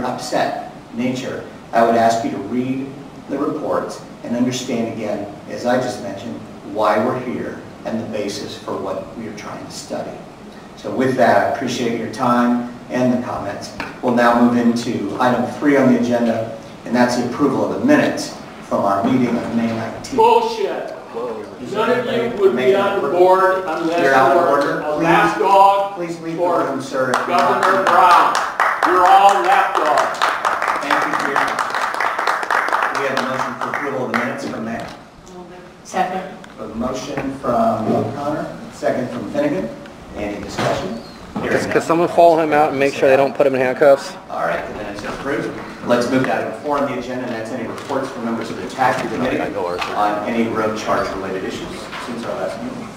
Speaker 3: upset nature, I would ask you to read the reports and understand again, as I just mentioned, why we're here and the basis for what we are trying to study. So with that, I appreciate your time and the comments. We'll now move into item 3 on the agenda, and that's the approval of the minutes from our meeting of May 19th.
Speaker 9: Bullshit. None of you would be on the board unless
Speaker 3: You're out of
Speaker 9: you
Speaker 3: order.
Speaker 9: were a lapdog.
Speaker 3: Please leave the
Speaker 9: for
Speaker 3: room, sir.
Speaker 9: Governor Brown. You're all lapdogs.
Speaker 3: Thank you for your time. We have a motion for approval of the minutes from May.
Speaker 12: Second.
Speaker 3: A motion from O'Connor, second from Finnegan. Any discussion?
Speaker 2: Could someone follow him out and make sure they don't put him in handcuffs?
Speaker 3: All right, the minutes are approved. Let's move to item 4 on the agenda, and that's any reports from members of the tax committee on any road charge related issues since our last meeting.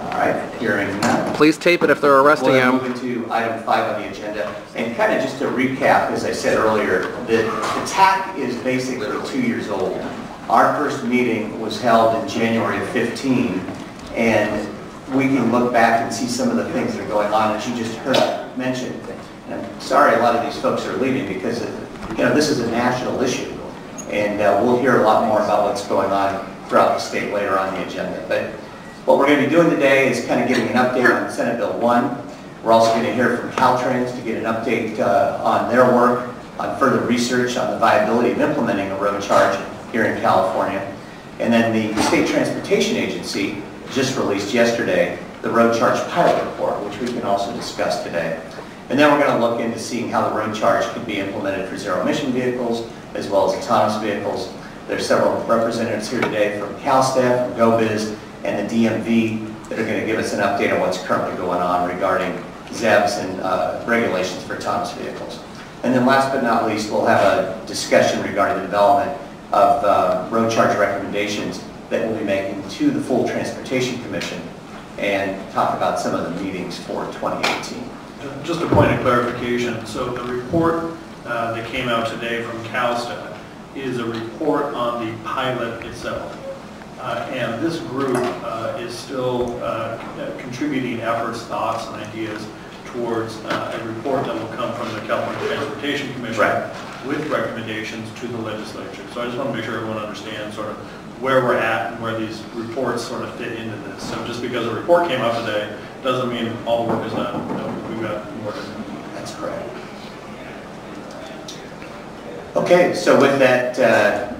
Speaker 3: All right, hearing none.
Speaker 2: Please tape it if they're arresting
Speaker 3: We'll
Speaker 2: him.
Speaker 3: move into item 5 on the agenda. And kind of just to recap, as I said earlier, the TAC is basically 2 years old. Our first meeting was held in January of 15, and we can look back and see some of the things that are going on, as you just heard mentioned. And I'm sorry a lot of these folks are leaving because this is a national issue, and we'll hear a lot more about what's going on throughout the state later on the agenda. But what we're going to be doing today is kind of giving an update on Senate Bill 1. We're also going to hear from Caltrans to get an update on their work, on further research on the viability of implementing a road charge here in California. And then the State Transportation Agency just released yesterday the road charge pilot report, which we can also discuss today. And then we're going to look into seeing how the road charge can be implemented for zero-emission vehicles as well as autonomous vehicles. There's several representatives here today from CalStaff, from GoBiz, and the DMV that are going to give us an update on what's currently going on regarding ZEVs and regulations for autonomous vehicles. And then last but not least, we'll have a discussion regarding the development of road charge recommendations that we'll be making to the full Transportation Commission and talk about some of the meetings for 2018.
Speaker 18: Just a point of clarification. So the report that came out today from CalStaff is a report on the pilot itself. And this group is still contributing efforts, thoughts, and ideas towards a report that will come from the California Transportation Commission with recommendations to the legislature. So I just want to make sure everyone understands sort of where we're at and where these reports sort of fit into this. So just because a report came out today doesn't mean all the work is done. No, we've got more to do.
Speaker 3: That's correct. Okay, so with that,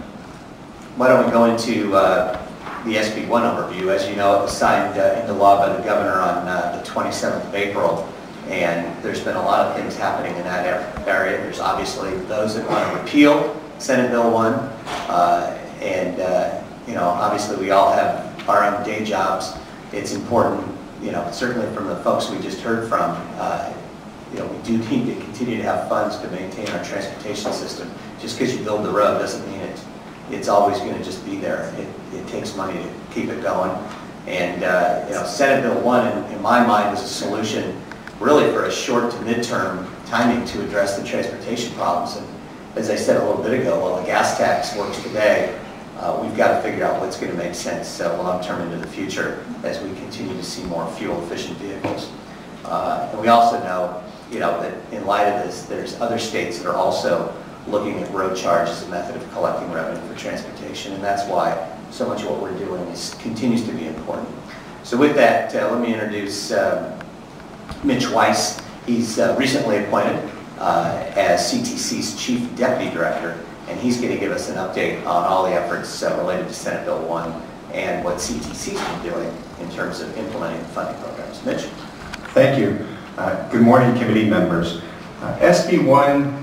Speaker 3: why don't we go into the SB 1 overview. As you know, it was signed into law by the governor on the 27th of April, and there's been a lot of things happening in that area. There's obviously those that want to repeal Senate Bill 1, obviously we all have our own day jobs. It's important, certainly from the folks we just heard from, we do need to continue to have funds to maintain our transportation system. Just because you build the road doesn't mean it's always going to just be there. It takes money to keep it going. And, Senate Bill 1, in my mind, is a solution really for a short to midterm timing to address the transportation problems. And as I said a little bit ago, while the gas tax works today, we've got to figure out what's going to make sense long-term into the future as we continue to see more fuel-efficient vehicles. And we also know, that in light of this, there's other states that are also looking at road charge as a method of collecting revenue for transportation, and that's why so much of what we're doing continues to be important. So with that, let me introduce Mitch Weiss. He's recently appointed as CTC's Chief Deputy Director, and he's going to give us an update on all the efforts related to Senate Bill 1 and what CTC's been doing in terms of implementing the funding programs. Mitch?
Speaker 19: Thank you. Good morning, committee members. SB 1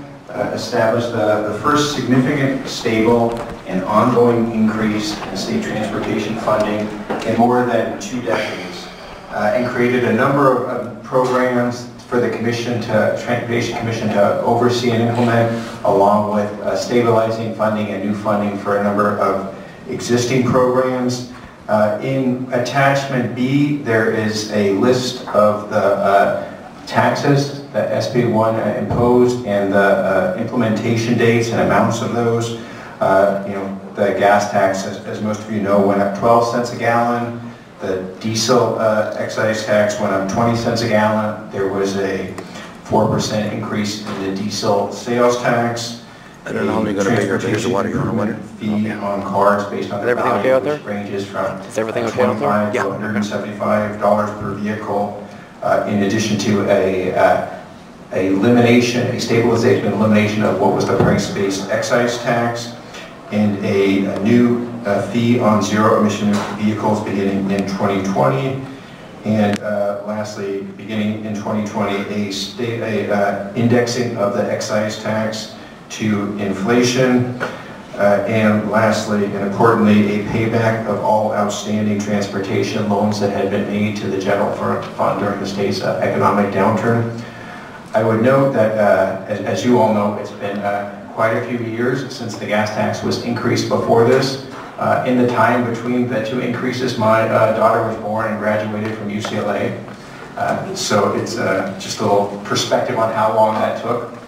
Speaker 19: established the first significant, stable, and ongoing increase in state transportation funding in more than 2 decades, and created a number of programs for the Transportation Commission to oversee and implement, along with stabilizing funding and new funding for a number of existing programs. In attachment B, there is a list of the taxes that SB 1 imposed and the implementation dates and amounts of those. the gas tax, as most of you know, went up 12 cents a gallon. The diesel excise tax went up 20 cents a gallon. There was a 4% increase in the diesel sales tax.
Speaker 13: I don't know how many going to be here, but here's the water. You want a water?
Speaker 19: Fee on cards based on the value, which ranges from $25 to $175 per vehicle, in addition to a stabilization and elimination of what was the price-based excise tax, and a new fee on zero-emission vehicles beginning in 2020. And lastly, beginning in 2020, a indexing of the excise tax to inflation. And lastly, and importantly, a payback of all outstanding transportation loans that had been made to the general fund during the state's economic downturn. I would note that, as you all know, it's been quite a few years since the gas tax was increased before this. In the time between the two increases, my daughter was born and graduated from UCLA. So it's just a little perspective on how long that took.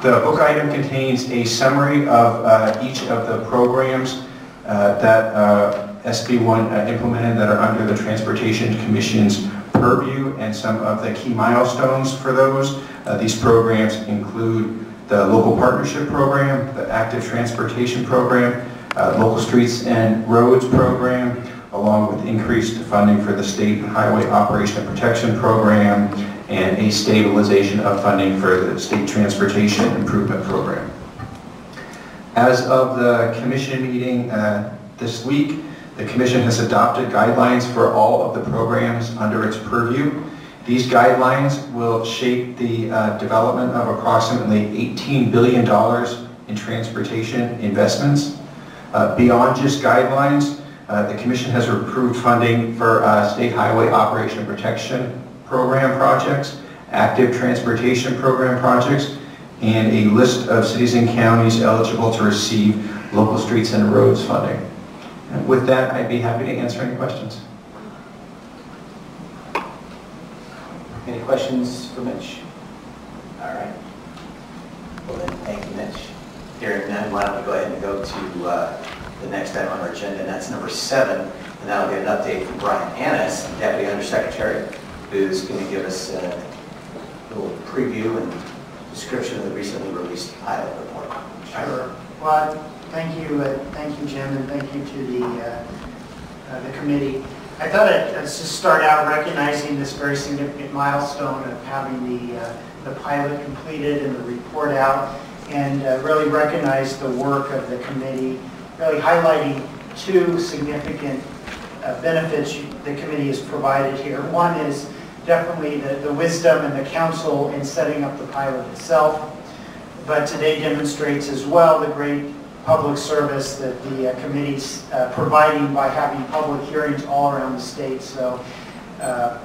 Speaker 19: The book item contains a summary of each of the programs that SB1 implemented that are under the Transportation Commission's purview and some of the key milestones for those. These programs include the Local Partnership Program, the Active Transportation Program, Local Streets and Roads Program, along with increased funding for the State Highway Operation and Protection Program, and a stabilization of funding for the State Transportation Improvement Program. As of the Commission meeting this week, the Commission has adopted guidelines for all of the programs under its purview. These guidelines will shape the development of approximately $18 billion in transportation investments. Beyond just guidelines, the Commission has approved funding for State Highway Operation and Protection Program projects, Active Transportation Program projects, and a list of cities and counties eligible to receive Local Streets and Roads funding. And with that, I'd be happy to answer any questions.
Speaker 3: Any questions for Mitch? All right. Well then, thank you, Mitch. Hearing none, why don't we go ahead and go to the next item on our agenda, and that's number 7, and that'll get an update from Brian Annis, Deputy Undersecretary, who's going to give us a little preview and description of the recently released pilot report.
Speaker 20: Sure. Well, thank you, Jim, and thank you to the committee. I thought I'd just start out recognizing this very significant milestone of having the pilot completed and the report out, and really recognize the work of the committee, really highlighting 2 significant benefits the committee has provided here. One is definitely the wisdom and the counsel in setting up the pilot itself, but today demonstrates as well the great public service that the committee's providing by having public hearings all around the state, so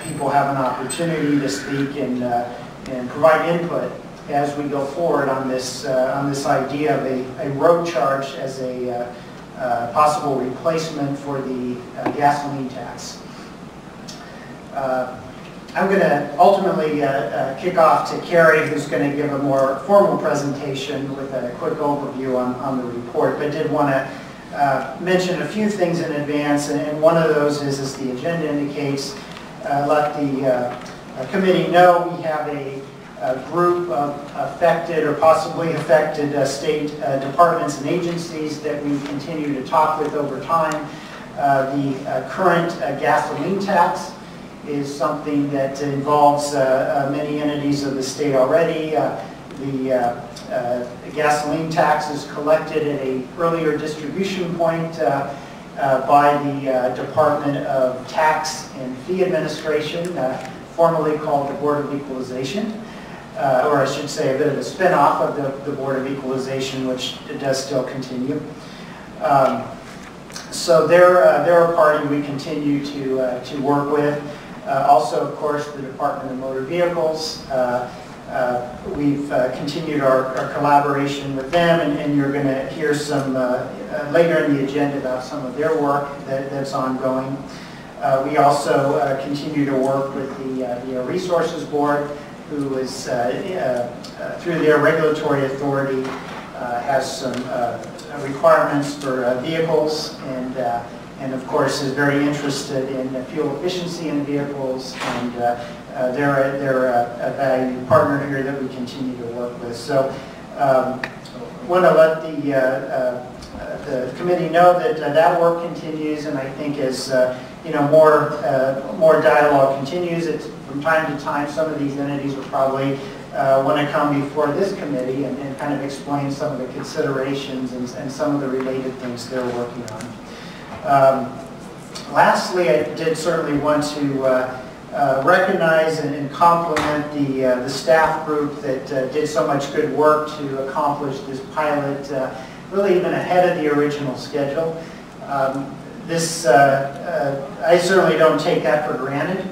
Speaker 20: people have an opportunity to speak and provide input as we go forward on this idea of a road charge as a possible replacement for the gasoline tax. I'm going to ultimately kick off to Carrie, who's going to give a more formal presentation with a quick overview on the report, but did want to mention a few things in advance, and one of those is, as the agenda indicates, let the committee know we have a group of affected or possibly affected state departments and agencies that we continue to talk with over time. The current gasoline tax is something that involves many entities of the state already. The gasoline tax is collected at an earlier distribution point by the Department of Tax and Fee Administration, formerly called the Board of Equalization, or I should say a bit of a spin-off of the Board of Equalization, which does still continue. So they're a party we continue to work with. Also, of course, the Department of Motor Vehicles. We've continued our collaboration with them, and you're going to hear some later in the agenda about some of their work that's ongoing. We also continue to work with the Resources Board, who is, through their regulatory authority, has some requirements for vehicles, and of course is very interested in fuel efficiency in vehicles, and they're a valued partner here that we continue to work with. So want to let the committee know that that work continues, and I think as more dialogue continues, from time to time some of these entities will probably want to come before this committee and kind of explain some of the considerations and some of the related things they're working on. Lastly, I did certainly want to recognize and compliment the staff group that did so much good work to accomplish this pilot, really even ahead of the original schedule. I certainly don't take that for granted.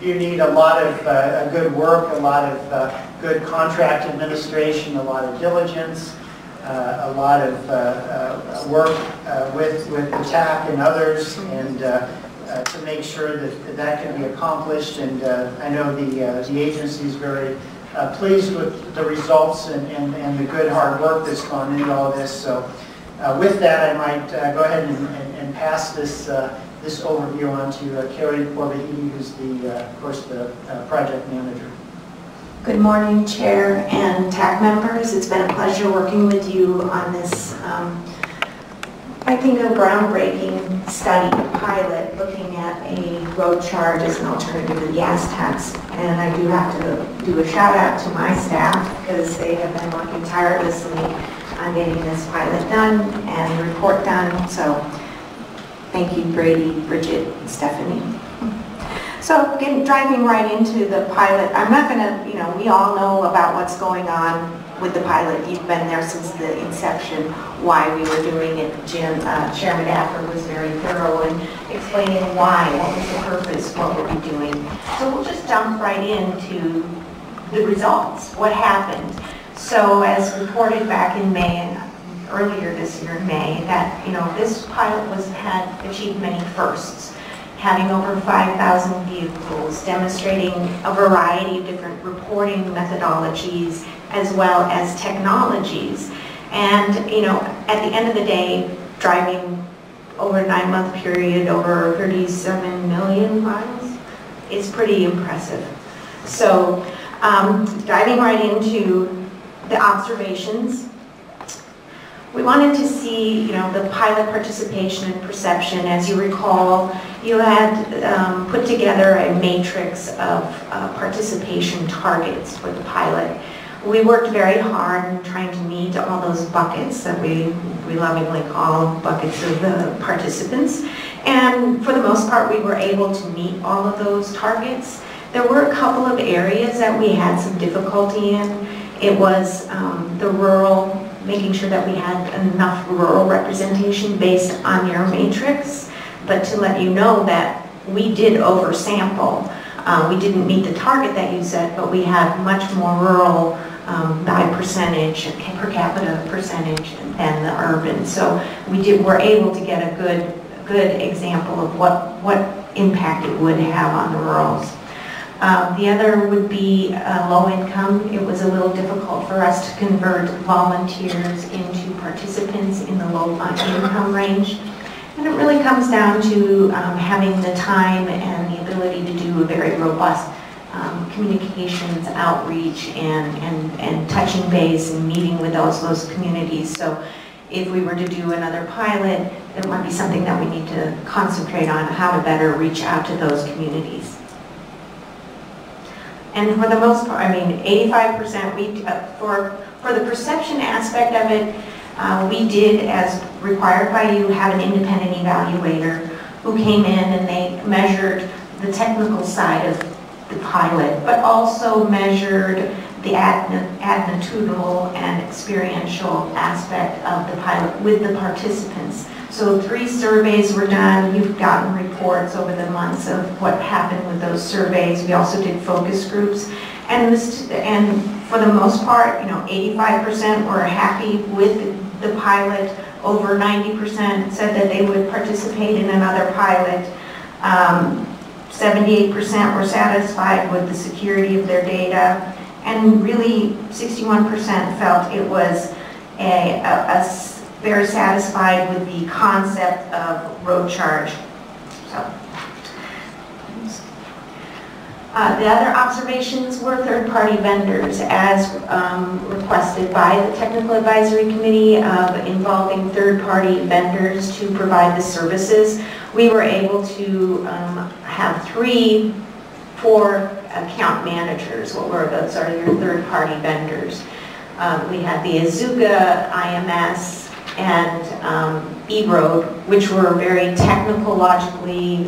Speaker 20: You need a lot of good work, a lot of good contract administration, a lot of diligence, a lot of work with the TAC and others, and to make sure that can be accomplished. And I know the agency is very pleased with the results and the good hard work that's gone into all this. So with that, I might go ahead and pass this overview on to Carrie Corbahidi, who's of course the project manager.
Speaker 21: Good morning, Chair and TAC members. It's been a pleasure working with you on this, I think, a groundbreaking study pilot looking at a road charge as an alternative to the gas tax. And I do have to do a shout out to my staff because they have been working tirelessly on getting this pilot done and the report done. So thank you, Brady, Bridget, and Stephanie. So again, driving right into the pilot, I'm not going to, we all know about what's going on with the pilot. You've been there since the inception, why we were doing it. Chairman Affer was very thorough in explaining why, what was the purpose, what were we doing. So we'll just jump right into the results, what happened. So as reported back in May, and earlier this year in May, that this pilot had achieved many firsts, having over 5,000 vehicles, demonstrating a variety of different reporting methodologies as well as technologies. And at the end of the day, driving over a 9-month period over 37 million miles is pretty impressive. So diving right into the observations, we wanted to see, the pilot participation and perception. As you recall, you had put together a matrix of participation targets for the pilot. We worked very hard in trying to meet all those buckets that we lovingly call buckets of the participants. And for the most part, we were able to meet all of those targets. There were a couple of areas that we had some difficulty in. It was the rural, making sure that we had enough rural representation based on your matrix. But to let you know that we did oversample. We didn't meet the target that you set, but we had much more rural by percentage, per capita percentage than the urban. So we're able to get a good example of what impact it would have on the rurals. The other would be low income. It was a little difficult for us to convert volunteers into participants in the low income range. And it really comes down to having the time and the ability to do a very robust communications, outreach, and touching base and meeting with those communities. So if we were to do another pilot, it might be something that we need to concentrate on, how to better reach out to those communities. And for the most part, 85%, for the perception aspect of it, we did, as required by you, have an independent evaluator who came in and they measured the technical side of the pilot, but also measured the attitudinal and experiential aspect of the pilot with the participants. So 3 surveys were done. You've gotten reports over the months of what happened with those surveys. We also did focus groups. And for the most part, 85% were happy with the pilot. Over 90% said that they would participate in another pilot. 78% were satisfied with the security of their data. And really, 61% felt it was very satisfied with the concept of road charge. So, the other observations were third-party vendors, as requested by the Technical Advisory Committee, involving third-party vendors to provide the services. We were able to have 4 account managers. Those are your third-party vendors. We had the Azuga, IMS, and eRoad, which were very technologically,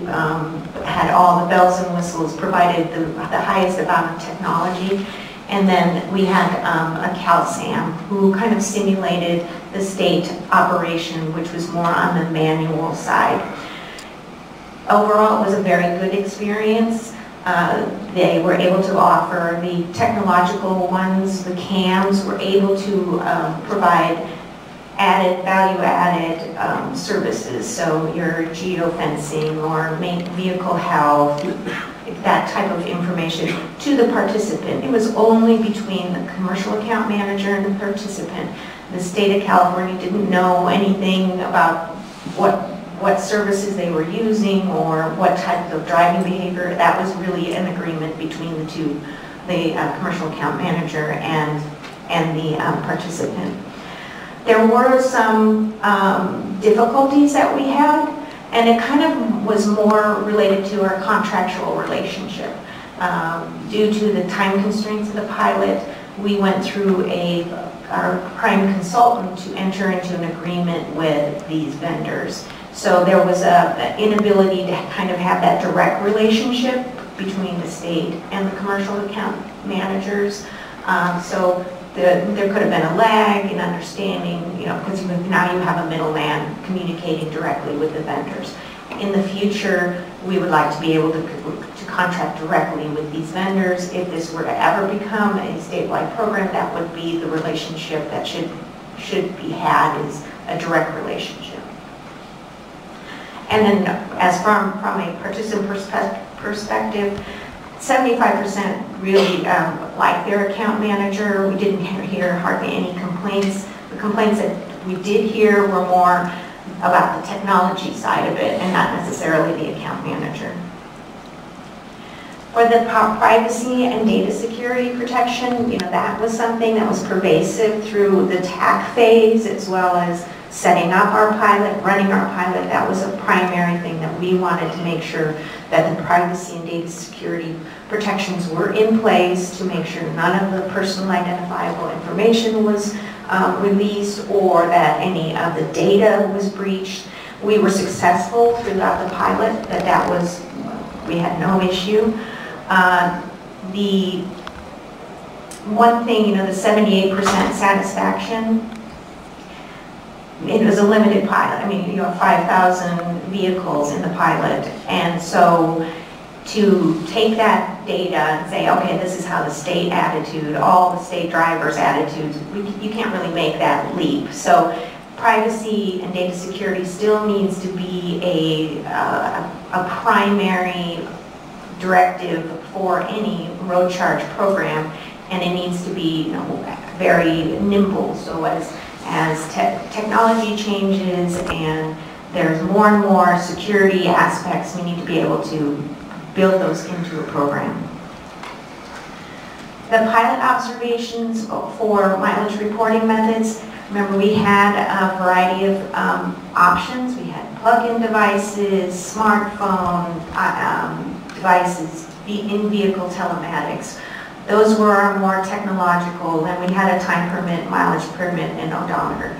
Speaker 21: had all the bells and whistles, provided the highest amount of technology. And then we had a CalSAM, who kind of simulated the state operation, which was more on the manual side. Overall, it was a very good experience. They were able to offer the technological ones, the CAMs were able to provide value-added services, so your geofencing or vehicle health, that type of information to the participant. It was only between the commercial account manager and the participant. The state of California didn't know anything about what services they were using or what type of driving behavior. That was really an agreement between the two, the commercial account manager and the participant. There were some difficulties that we had, and it kind of was more related to our contractual relationship. Due to the time constraints of the pilot, we went through our prime consultant to enter into an agreement with these vendors. So there was an inability to kind of have that direct relationship between the state and the commercial account managers. So there could have been a lag in understanding, because now you have a middleman communicating directly with the vendors. In the future, we would like to be able to contract directly with these vendors. If this were to ever become a statewide program, that would be the relationship that should be had, is a direct relationship. And then, as from a participant perspective, 75% really liked their account manager. We didn't hear hardly any complaints. The complaints that we did hear were more about the technology side of it and not necessarily the account manager. For the privacy and data security protection, that was something that was pervasive through the TAC phase, as well as setting up our pilot, running our pilot. That was a primary thing that we wanted to make sure that the privacy and data security protections were in place to make sure none of the personal identifiable information was released or that any of the data was breached. We were successful throughout the pilot, we had no issue. The one thing, the 78% satisfaction, it was a limited pilot. I mean, you have 5,000 vehicles in the pilot, and so to take that data and say, okay, this is how the state attitude, all the state drivers' attitudes, you can't really make that leap. So privacy and data security still needs to be a primary directive for any road charge program, and it needs to be very nimble. So as technology changes and there's more and more security aspects, we need to be able to build those into a program. The pilot observations for mileage reporting methods, remember we had a variety of options. We had plug-in devices, smartphone devices, in-vehicle telematics. Those were our more technological, and we had a time permit, mileage permit, and odometer.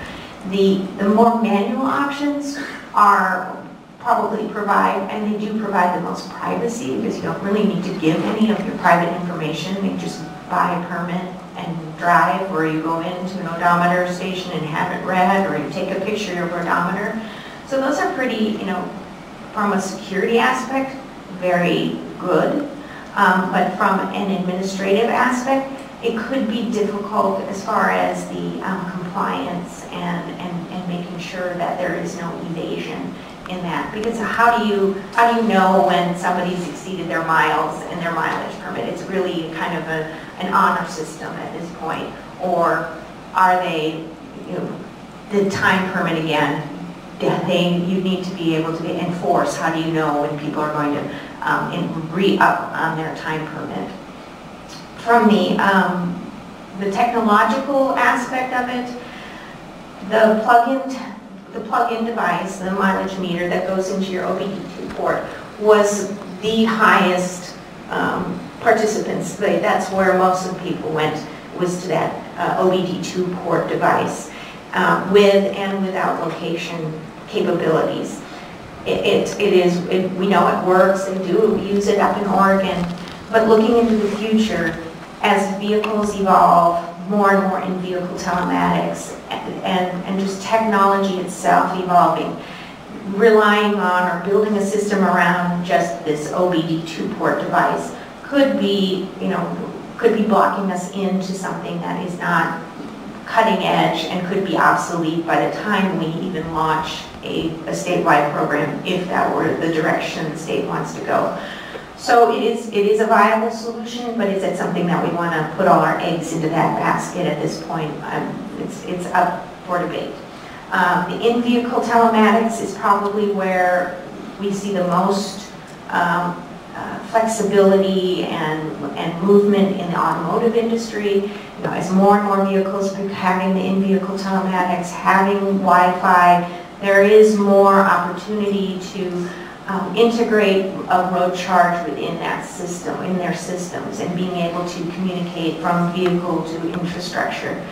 Speaker 21: The more manual options are probably and they do provide the most privacy, because you don't really need to give any of your private information. You just buy a permit and drive, or you go into an odometer station and have it read, or you take a picture of your odometer. So those are pretty, from a security aspect, very good. But from an administrative aspect, it could be difficult as far as the compliance and making sure that there is no evasion in that. Because how do you know when somebody's exceeded their miles and their mileage permit? It's really kind of an honor system at this point. Or are they, the time permit again, you need to be able to enforce. How do you know when people are going to re-up on their time permit? From the technological aspect of it, the plug-in device, the mileage meter that goes into your OBD2 port, was the highest participants. That's where most of the people went, was to that OBD2 port device, with and without location capabilities. We know it works. They do use it up in Oregon, but looking into the future, as vehicles evolve, more and more in vehicle telematics, and just technology itself evolving, relying on or building a system around just this OBD2 port device could be blocking us into something that is not cutting edge and could be obsolete by the time we even launch a statewide program, if that were the direction the state wants to go. So it is a viable solution, but is it something that we want to put all our eggs into that basket at this point? It's up for debate. The in-vehicle telematics is probably where we see the most flexibility and movement in the automotive industry. As more and more vehicles having the in-vehicle telematics, having Wi-Fi, there is more opportunity to integrate a road charge within that system, in their systems, and being able to communicate from vehicle to infrastructure.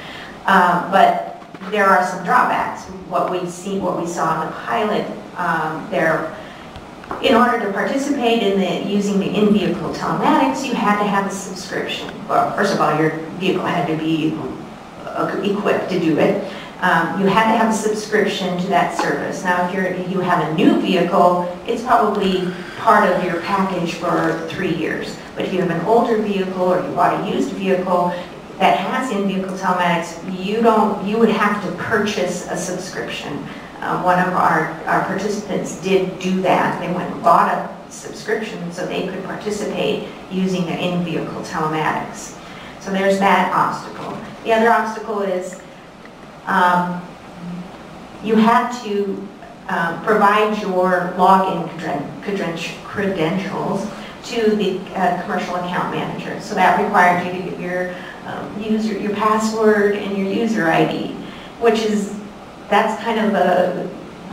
Speaker 21: But there are some drawbacks. What we saw in the pilot, in order to participate in using the in-vehicle telematics, you had to have a subscription. Well, first of all, your vehicle had to be equipped to do it. You had to have a subscription to that service. Now, if you have a new vehicle, it's probably part of your package for 3 years. But if you have an older vehicle or you bought a used vehicle that has in-vehicle telematics, you would have to purchase a subscription. One of our participants did do that. They went and bought a subscription so they could participate using the in-vehicle telematics. So there's that obstacle. The other obstacle is you had to provide your login credentials to the commercial account manager. So that required you to get your password and your user ID, which is,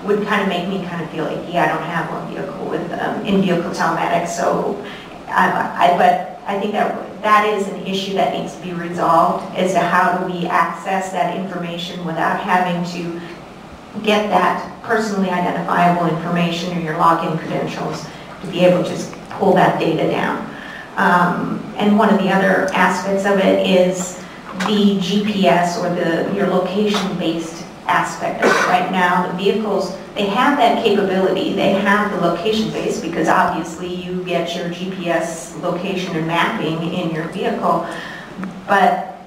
Speaker 21: would kind of make me kind of feel like, yeah, I don't have one vehicle with in-vehicle telematics. So, but I think that is an issue that needs to be resolved, as to how do we access that information without having to get that personally identifiable information or your login credentials to be able to just pull that data down. And one of the other aspects of it is the GPS, or your location-based aspect of it. Right now, the vehicles, they have that capability. They have the location base because obviously you get your GPS location and mapping in your vehicle, but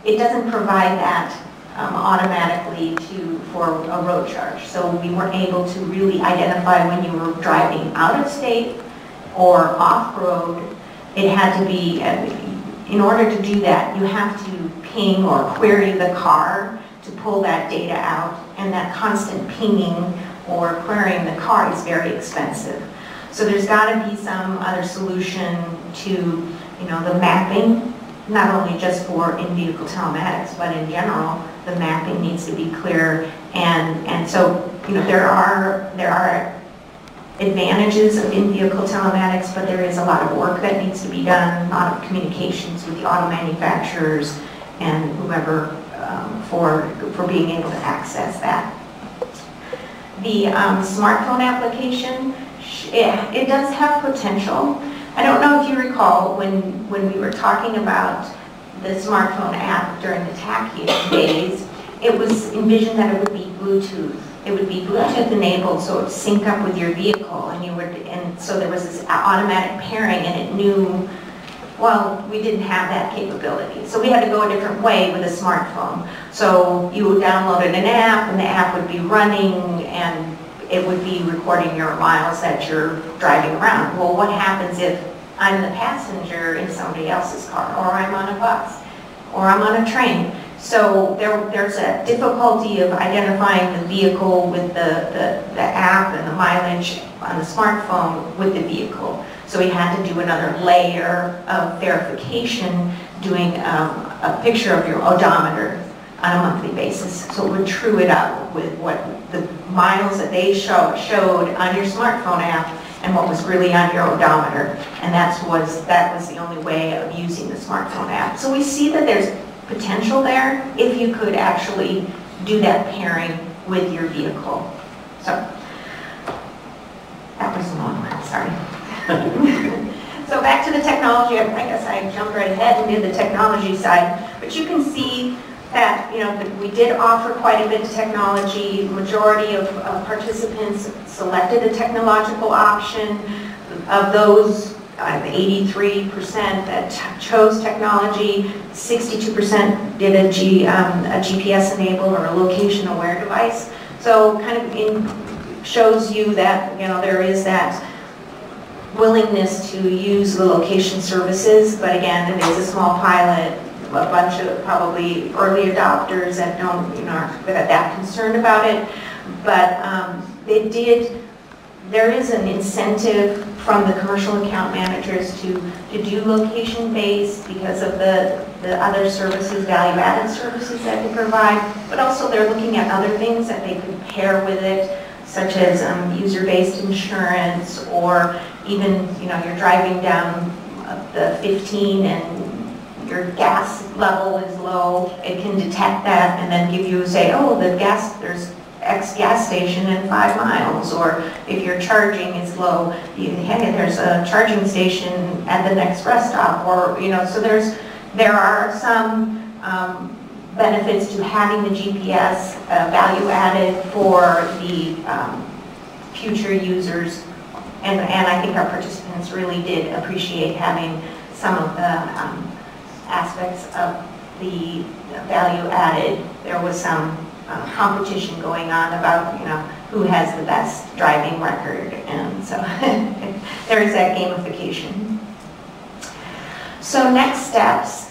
Speaker 21: it doesn't provide that automatically for a road charge. So we weren't able to really identify when you were driving out of state or off-road. It had to be, in order to do that, you have to ping or query the car to pull that data out, and that constant pinging or querying the car is very expensive. So there's got to be some other solution to, the mapping, not only just for in-vehicle telematics, but in general, the mapping needs to be clear. And so, there are advantages of in-vehicle telematics, but there is a lot of work that needs to be done, a lot of communications with the auto manufacturers and whoever for being able to access that. The smartphone application, it does have potential. I don't know if you recall when we were talking about the smartphone app during the TAC days, it was envisioned that it would be Bluetooth. It would be Bluetooth enabled, so it would sync up with your vehicle, and so there was this automatic pairing, and it knew. Well, we didn't have that capability, so we had to go a different way with a smartphone. So you downloaded an app, and the app would be running, and it would be recording your miles that you're driving around. Well, what happens if I'm the passenger in somebody else's car, or I'm on a bus, or I'm on a train? So there's a difficulty of identifying the vehicle with the app and the mileage on the smartphone with the vehicle. So we had to do another layer of verification, doing a picture of your odometer on a monthly basis. So it would true it up with what the miles that they showed on your smartphone app and what was really on your odometer. And that was the only way of using the smartphone app. So we see that there's potential there if you could actually do that pairing with your vehicle. So that was a long one, sorry. So back to the technology, I guess I jumped right ahead and did the technology side, but you can see that, we did offer quite a bit of technology. The majority of participants selected a technological option. Of those, 83% that chose technology, 62% did a GPS enabled or a location aware device. So kind of shows you that, there is that willingness to use the location services, but again, it is a small pilot, a bunch of probably early adopters that aren't that concerned about it, but there is an incentive from the commercial account managers to do location-based because of the other services, value-added services that they provide, but also they're looking at other things that they could pair with it, such as user-based insurance, or even, you're driving down the 15 and your gas level is low, it can detect that and then give you, say, oh, there's X gas station in 5 miles, or if your charging is low, hey, there's a charging station at the next rest stop, or, so there are some benefits to having the GPS value added for the future users, and I think our participants really did appreciate having some of the aspects of the value added. There was some competition going on about who has the best driving record, and so there is that gamification. So next steps.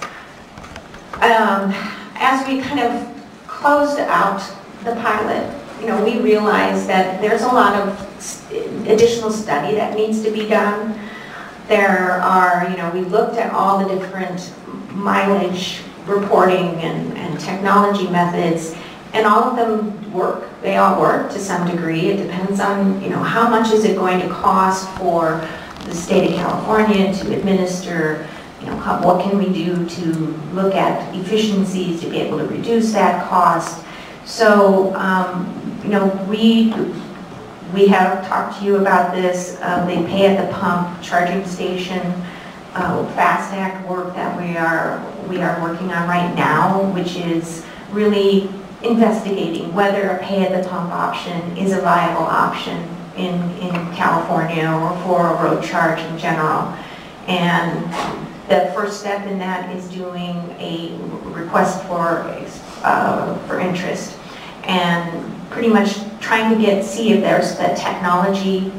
Speaker 21: As we kind of closed out the pilot, we realized that there's a lot of additional study that needs to be done. There are, we looked at all the different mileage reporting and technology methods, and all of them work. They all work to some degree. It depends on, how much is it going to cost for the state of California to administer. What can we do to look at efficiencies to be able to reduce that cost? So, we have talked to you about this, the pay at the pump charging station, FAST Act work that we are working on right now, which is really investigating whether a pay at the pump option is a viable option in California or for a road charge in general. And the first step in that is doing a request for interest, and pretty much trying to see if there's a technology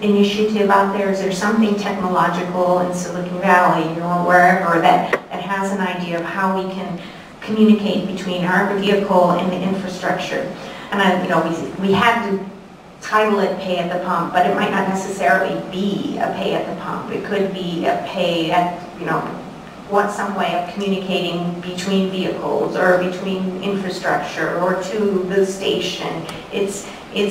Speaker 21: initiative out there. Is there something technological in Silicon Valley or wherever that has an idea of how we can communicate between our vehicle and the infrastructure? And we had to title it pay at the pump, but it might not necessarily be a pay at the pump. It could be a pay at, some way of communicating between vehicles or between infrastructure or to the station. It's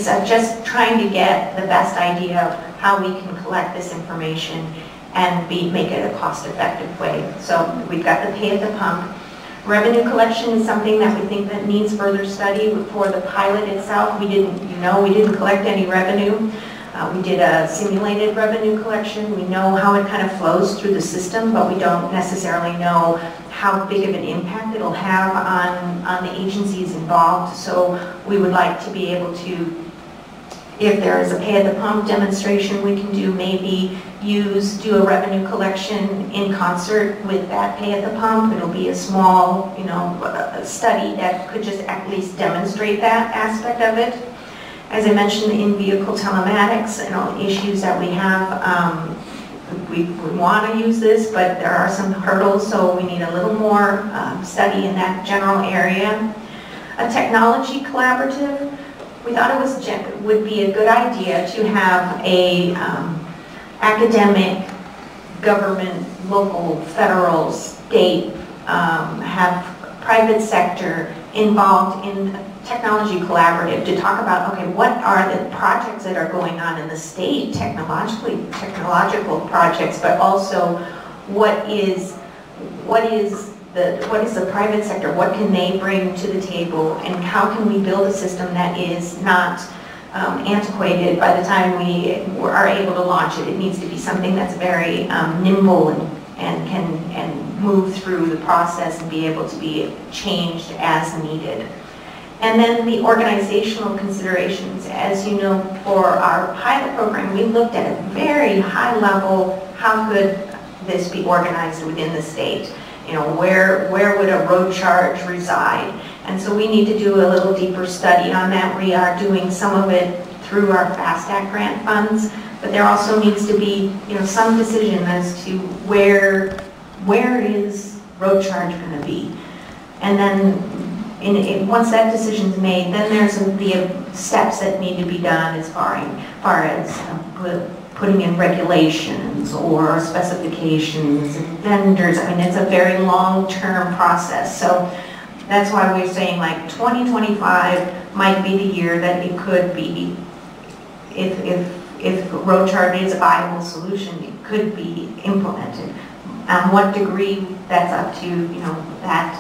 Speaker 21: just trying to get the best idea of how we can collect this information and make it a cost-effective way. So we've got the pay at the pump. Revenue collection is something that we think that needs further study. For the pilot itself, we didn't collect any revenue. We did a simulated revenue collection. We know how it kind of flows through the system, but we don't necessarily know how big of an impact it'll have on the agencies involved. So we would like to be able to, if there is a pay at the pump demonstration we can do, maybe do a revenue collection in concert with that pay at the pump. It'll be a small, study that could just at least demonstrate that aspect of it. As I mentioned, in-vehicle telematics, issues that we have we want to use this, but there are some hurdles, so we need a little more study in that general area. A technology collaborative, we thought it would be a good idea to have a academic, government, local, federal, state, have private sector involved in technology collaborative to talk about, okay, what are the projects that are going on in the state, technological projects, but also what is the private sector, what can they bring to the table, and how can we build a system that is not antiquated by the time we are able to launch it. It needs to be something that's very nimble and can move through the process and be able to be changed as needed. And then the organizational considerations. As you know, for our pilot program, we looked at a very high level, how could this be organized within the state? You know, where would a road charge reside? And so we need to do a little deeper study on that. We are doing some of it through our FAST Act grant funds, but there also needs to be, you know, some decision as to where is road charge going to be. And then once that decision is made, then there's the steps that need to be done as far as putting in regulations or specifications and vendors. I mean, it's a very long-term process. So that's why we're saying like 2025 might be the year that it could be, if road charge is a viable solution, it could be implemented. What degree, that's up to, you know, that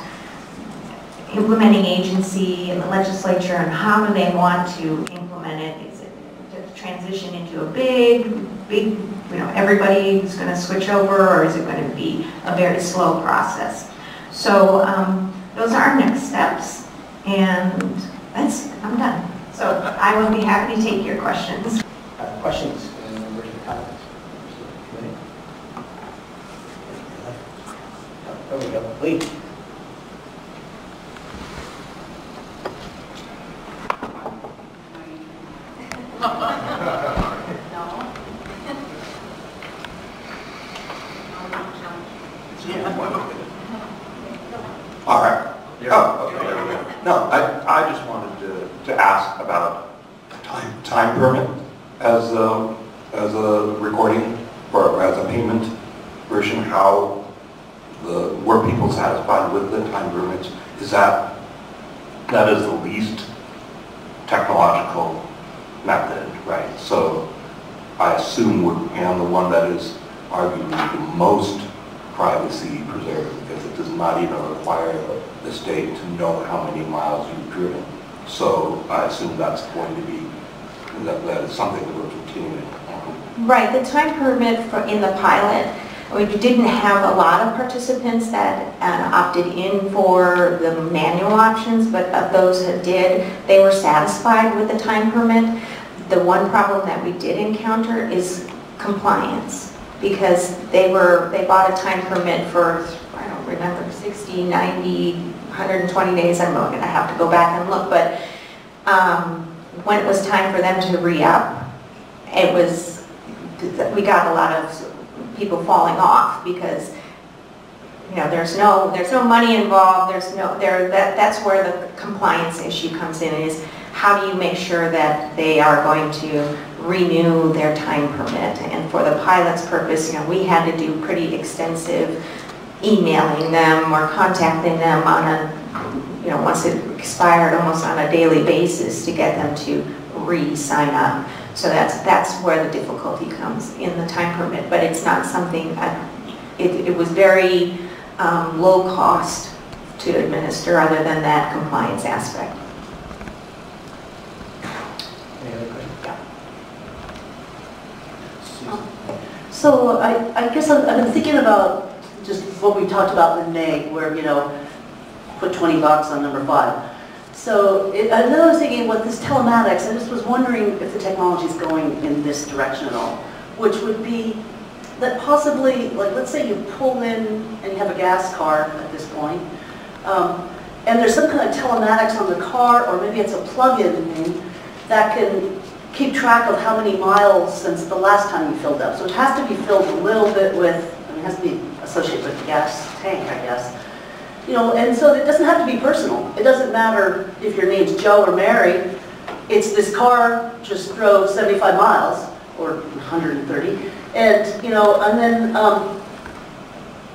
Speaker 21: implementing agency and the legislature, and how do they want to implement it. Is it to transition into a big, you know, everybody's going to switch over, or is it going to be a very slow process? So those are our next steps, and I'm done. So I will be happy to take your questions.
Speaker 3: Questions and members of comments? There we go, please.
Speaker 1: All right. Oh, okay, there we go. No, I just wanted to ask about time permit as a recording or as a payment version. How were people satisfied with the time permits? Is that is the least technological method, right? So I assume and the one that is arguably the most privacy preserved, because it does not even require the state to know how many miles you've driven. So I assume that's going to be, that is something that we're continuing on.
Speaker 21: Right, the time permit in the pilot, we didn't have a lot of participants that opted in for the manual options, but of those that did, they were satisfied with the time permit. The one problem that we did encounter is compliance, because they bought a time permit for, I don't remember, 60, 90, 120 days. I'm going to have to go back and look, but when it was time for them to re-up, we got a lot of people falling off, because you know there's no money involved. That's where the compliance issue comes in, is how do you make sure that they are going to renew their time permit. And for the pilot's purpose, you know, we had to do pretty extensive emailing them or contacting them on a, you know, once it expired, almost on a daily basis to get them to re-sign up. So that's where the difficulty comes in the time permit, but it's not something, it was very low cost to administer, other than that compliance aspect.
Speaker 3: Any other questions? Yeah.
Speaker 22: So I guess I've been thinking about just what we talked about in May, where, you know, put 20 bucks on number 5. So I was thinking with this telematics, I just was wondering if the technology is going in this direction at all, which would be that possibly, like, let's say you pull in and you have a gas car at this point, and there's some kind of telematics on the car, or maybe it's a plug-in thing that can keep track of how many miles since the last time you filled up. So it has to be filled a little bit with, I mean, it has to be associated with the gas tank, I guess. You know, and so it doesn't have to be personal. It doesn't matter if your name's Joe or Mary. It's this car just drove 75 miles, or 130, and, you know, and then,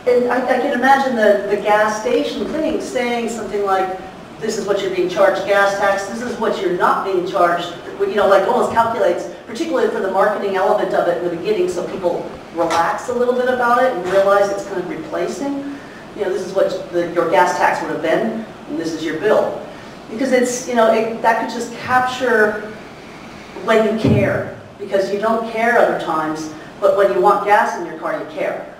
Speaker 22: and I can imagine the gas station thing saying something like, this is what you're being charged, gas tax, this is what you're not being charged, you know, like almost calculates, particularly for the marketing element of it in the beginning, so people relax a little bit about it and realize it's kind of replacing. You know, this is what your gas tax would have been, and this is your bill. Because it's, you know, that could just capture when you care. Because you don't care other times, but when you want gas in your car, you care.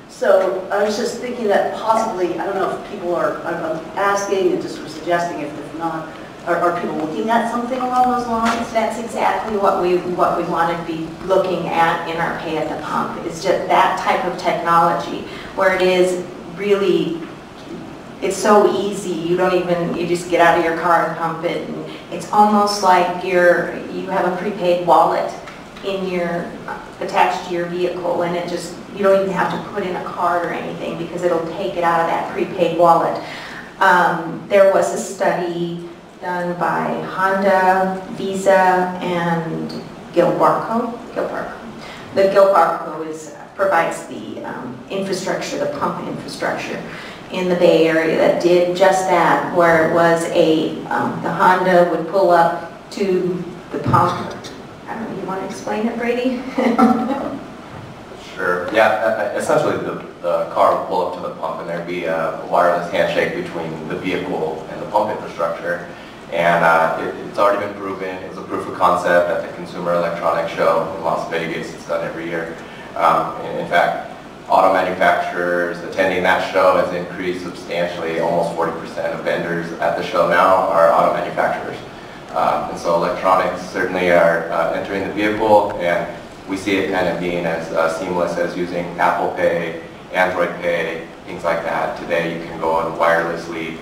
Speaker 22: So I was just thinking that possibly, I don't know if people are, I'm asking and just suggesting if not, are people looking at something along those lines?
Speaker 21: That's exactly what we want to be looking at in our pay at the pump. It's just that type of technology where it is really, it's so easy. You just get out of your car and pump it, and it's almost like you have a prepaid wallet attached to your vehicle, and it just, you don't even have to put in a card or anything because it'll take it out of that prepaid wallet. There was a study done by Honda, Visa, and Gilbarco. The Gilbarco provides the infrastructure, the pump infrastructure in the Bay Area that did just that, where it was the Honda would pull up to the pump. I don't know, you want to explain it, Brady?
Speaker 5: Sure. Yeah, essentially the car would pull up to the pump and there'd be a wireless handshake between the vehicle and the pump infrastructure. And it's already been proven. It was a proof of concept at the Consumer Electronics Show in Las Vegas. It's done every year. In fact, auto manufacturers attending that show has increased substantially. Almost 40% of vendors at the show now are auto manufacturers. And so electronics certainly are entering the vehicle, and we see it kind of being as seamless as using Apple Pay, Android Pay, things like that. Today you can go and wirelessly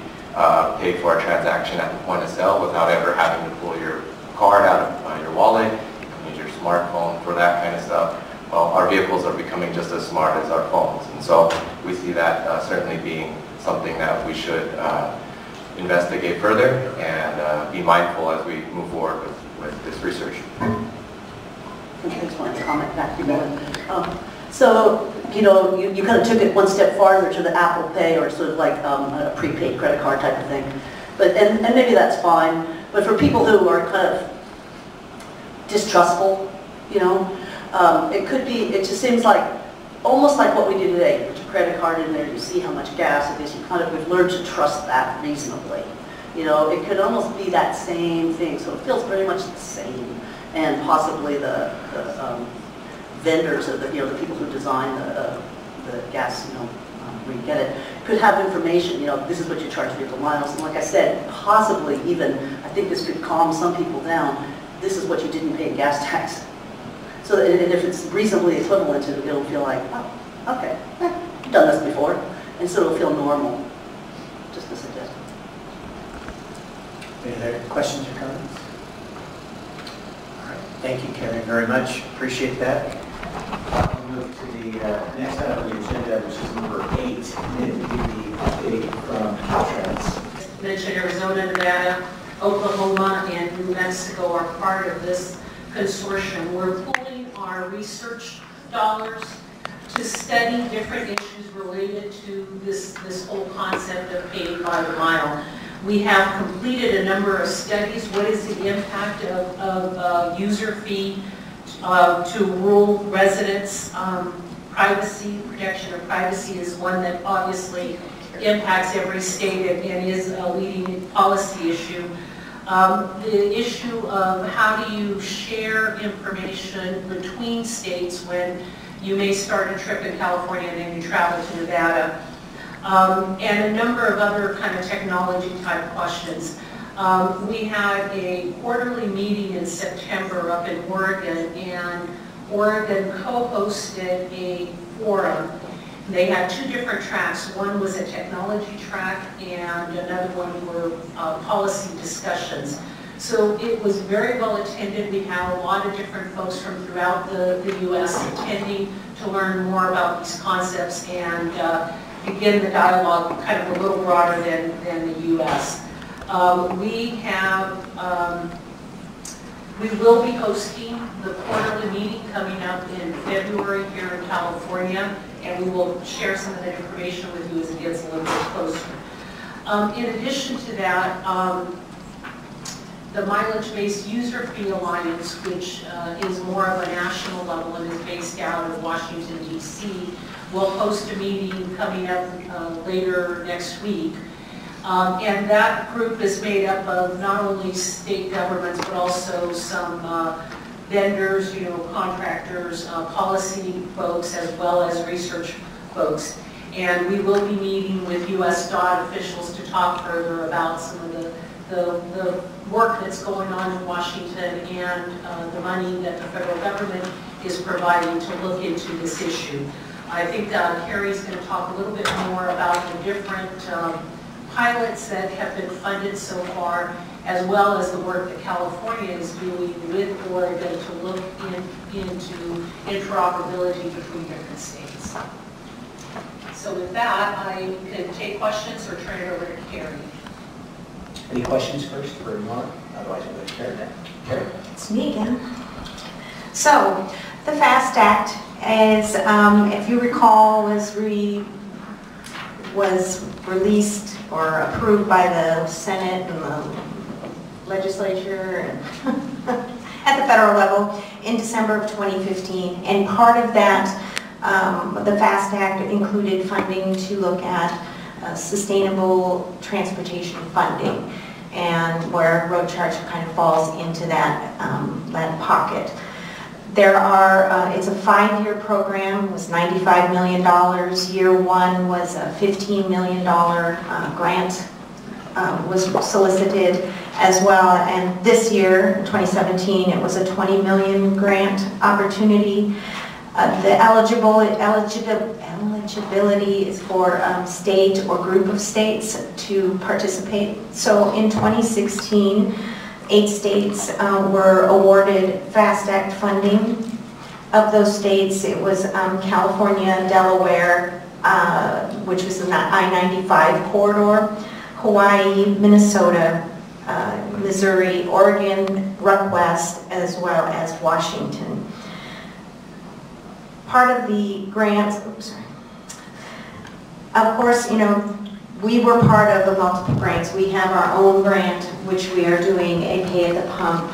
Speaker 5: pay for a transaction at the point of sale without ever having to pull your card out of your wallet. You can use your smartphone for that kind of stuff. Well, our vehicles are becoming just as smart as our phones, and so we see that certainly being something that we should investigate further and be mindful as we move forward with this research.
Speaker 22: I just wanted to comment back to you. So, you know, you kind of took it one step farther to the Apple Pay or sort of like a prepaid credit card type of thing. But, and maybe that's fine, but for people who are kind of distrustful, you know, it could be, it just seems like, almost like what we do today. You put your credit card in there, you see how much gas it is, we've learned to trust that reasonably. You know, it could almost be that same thing, so it feels very much the same. And possibly the vendors, or the people who design the gas, you know, where you get it, could have information, you know, this is what you charge vehicle miles. And like I said, possibly even, I think this could calm some people down, this is what you didn't pay in gas tax. So that, and if it's reasonably equivalent, it'll feel like, oh, okay, I've done this before. And so it'll feel normal, just a suggestion.
Speaker 20: Any other questions or comments? All right, thank you, Karen, very much. Appreciate that. We'll move to the next item on the agenda, which is number 8, and it will be the update from Caltrans.
Speaker 6: Mentioned Arizona, Nevada, Oklahoma, and New Mexico are part of this consortium. We're pooling our research dollars to study different issues related to this whole concept of paid by the mile. We have completed a number of studies. What is the impact of user fee to rural residents? Privacy, protection of privacy is one that obviously impacts every state and is a leading policy issue. The issue of how do you share information between states when you may start a trip in California and then you travel to Nevada. And a number of other kind of technology type questions. We had a quarterly meeting in September up in Oregon, and Oregon co-hosted a forum. They had 2 different tracks. One was a technology track and another one were policy discussions. So it was very well attended. We had a lot of different folks from throughout the U.S. attending to learn more about these concepts and begin the dialogue kind of a little broader than the U.S. We will be hosting the quarterly meeting coming up in February here in California, and we will share some of that information with you as it gets a little bit closer. In addition to that, the Mileage-Based User Fee Alliance, which is more of a national level and is based out of Washington, D.C., will host a meeting coming up later next week. And that group is made up of not only state governments, but also some vendors, contractors, policy folks, as well as research folks. And we will be meeting with U.S. DOT officials to talk further about some of the work that's going on in Washington and the money that the federal government is providing to look into this issue. I think Carrie's going to talk a little bit more about the different pilots that have been funded so far, as well as the work that California is doing with Oregon to look into interoperability between different states. So with that, I could take questions or turn it over to Carrie.
Speaker 3: Any questions first for Mark? Otherwise, we'll go to Carrie then. Carrie?
Speaker 21: It's me again. So, the FAST Act, as if you recall, was released or approved by the Senate and the legislature and at the federal level in December of 2015. And part of that, the FAST Act included funding to look at sustainable transportation funding, and where road charge kind of falls into that pocket. There are, it's a 5-year program, it was $95 million. Year one was a $15 million grant was solicited as well. And this year, 2017, it was a $20 million grant opportunity. The eligibility is for state or group of states to participate. So in 2016, 8 states were awarded FAST Act funding. Of those states, it was California, Delaware, which was the I-95 corridor, Hawaii, Minnesota, Missouri, Oregon, West, as well as Washington. Part of the grants, of course, we were part of the multiple grants. We have our own grant, which we are doing a pay-at-the-pump